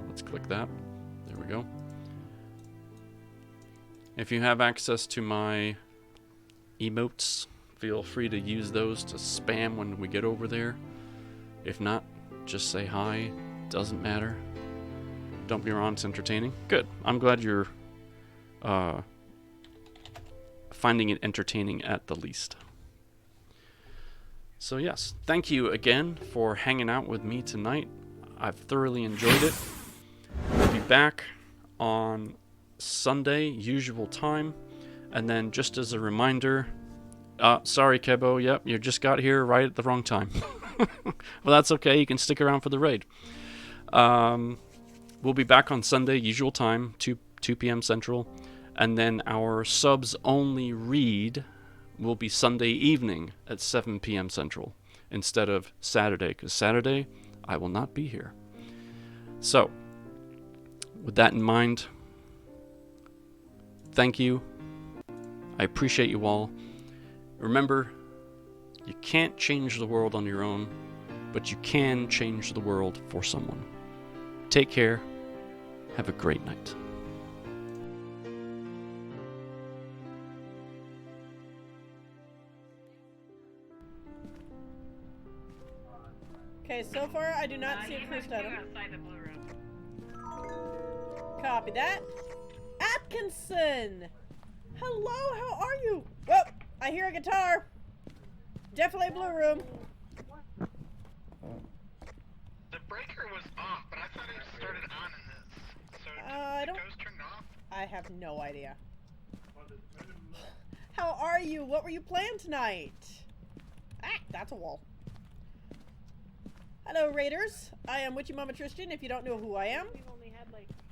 Let's click that. There we go. If you have access to my emotes, feel free to use those to spam when we get over there. If not, just say hi. Doesn't matter. Don't be wrong, it's entertaining. Good. I'm glad you're finding it entertaining at the least. So yes, thank you again for hanging out with me tonight. I've thoroughly enjoyed it. We'll be back on Sunday, usual time. And then just as a reminder, sorry Kebo, yep, you just got here right at the wrong time. Well, that's okay, you can stick around for the raid. We'll be back on Sunday, usual time, 2 p.m. Central. And then our subs only read will be Sunday evening at 7 p.m. Central instead of Saturday, because Saturday I will not be here. So, with that in mind, thank you. I appreciate you all. Remember, you can't change the world on your own, but you can change the world for someone. Take care. Have a great night. Okay, so far I do not see a cursed item. Copy that. Atkinson! Hello, how are you? Whoa, I hear a guitar. Definitely blue room. no idea. How are you? What were you playing tonight? Ah, that's a wall. Hello, Raiders. I am Witchy Mama Tristan, if you don't know who I am.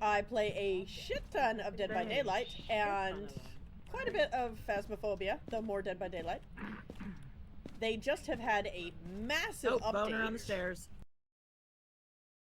I play a shit ton of Dead by Daylight, and quite a bit of Phasmophobia, though more Dead by Daylight. They just have had a massive update. Boner on the stairs.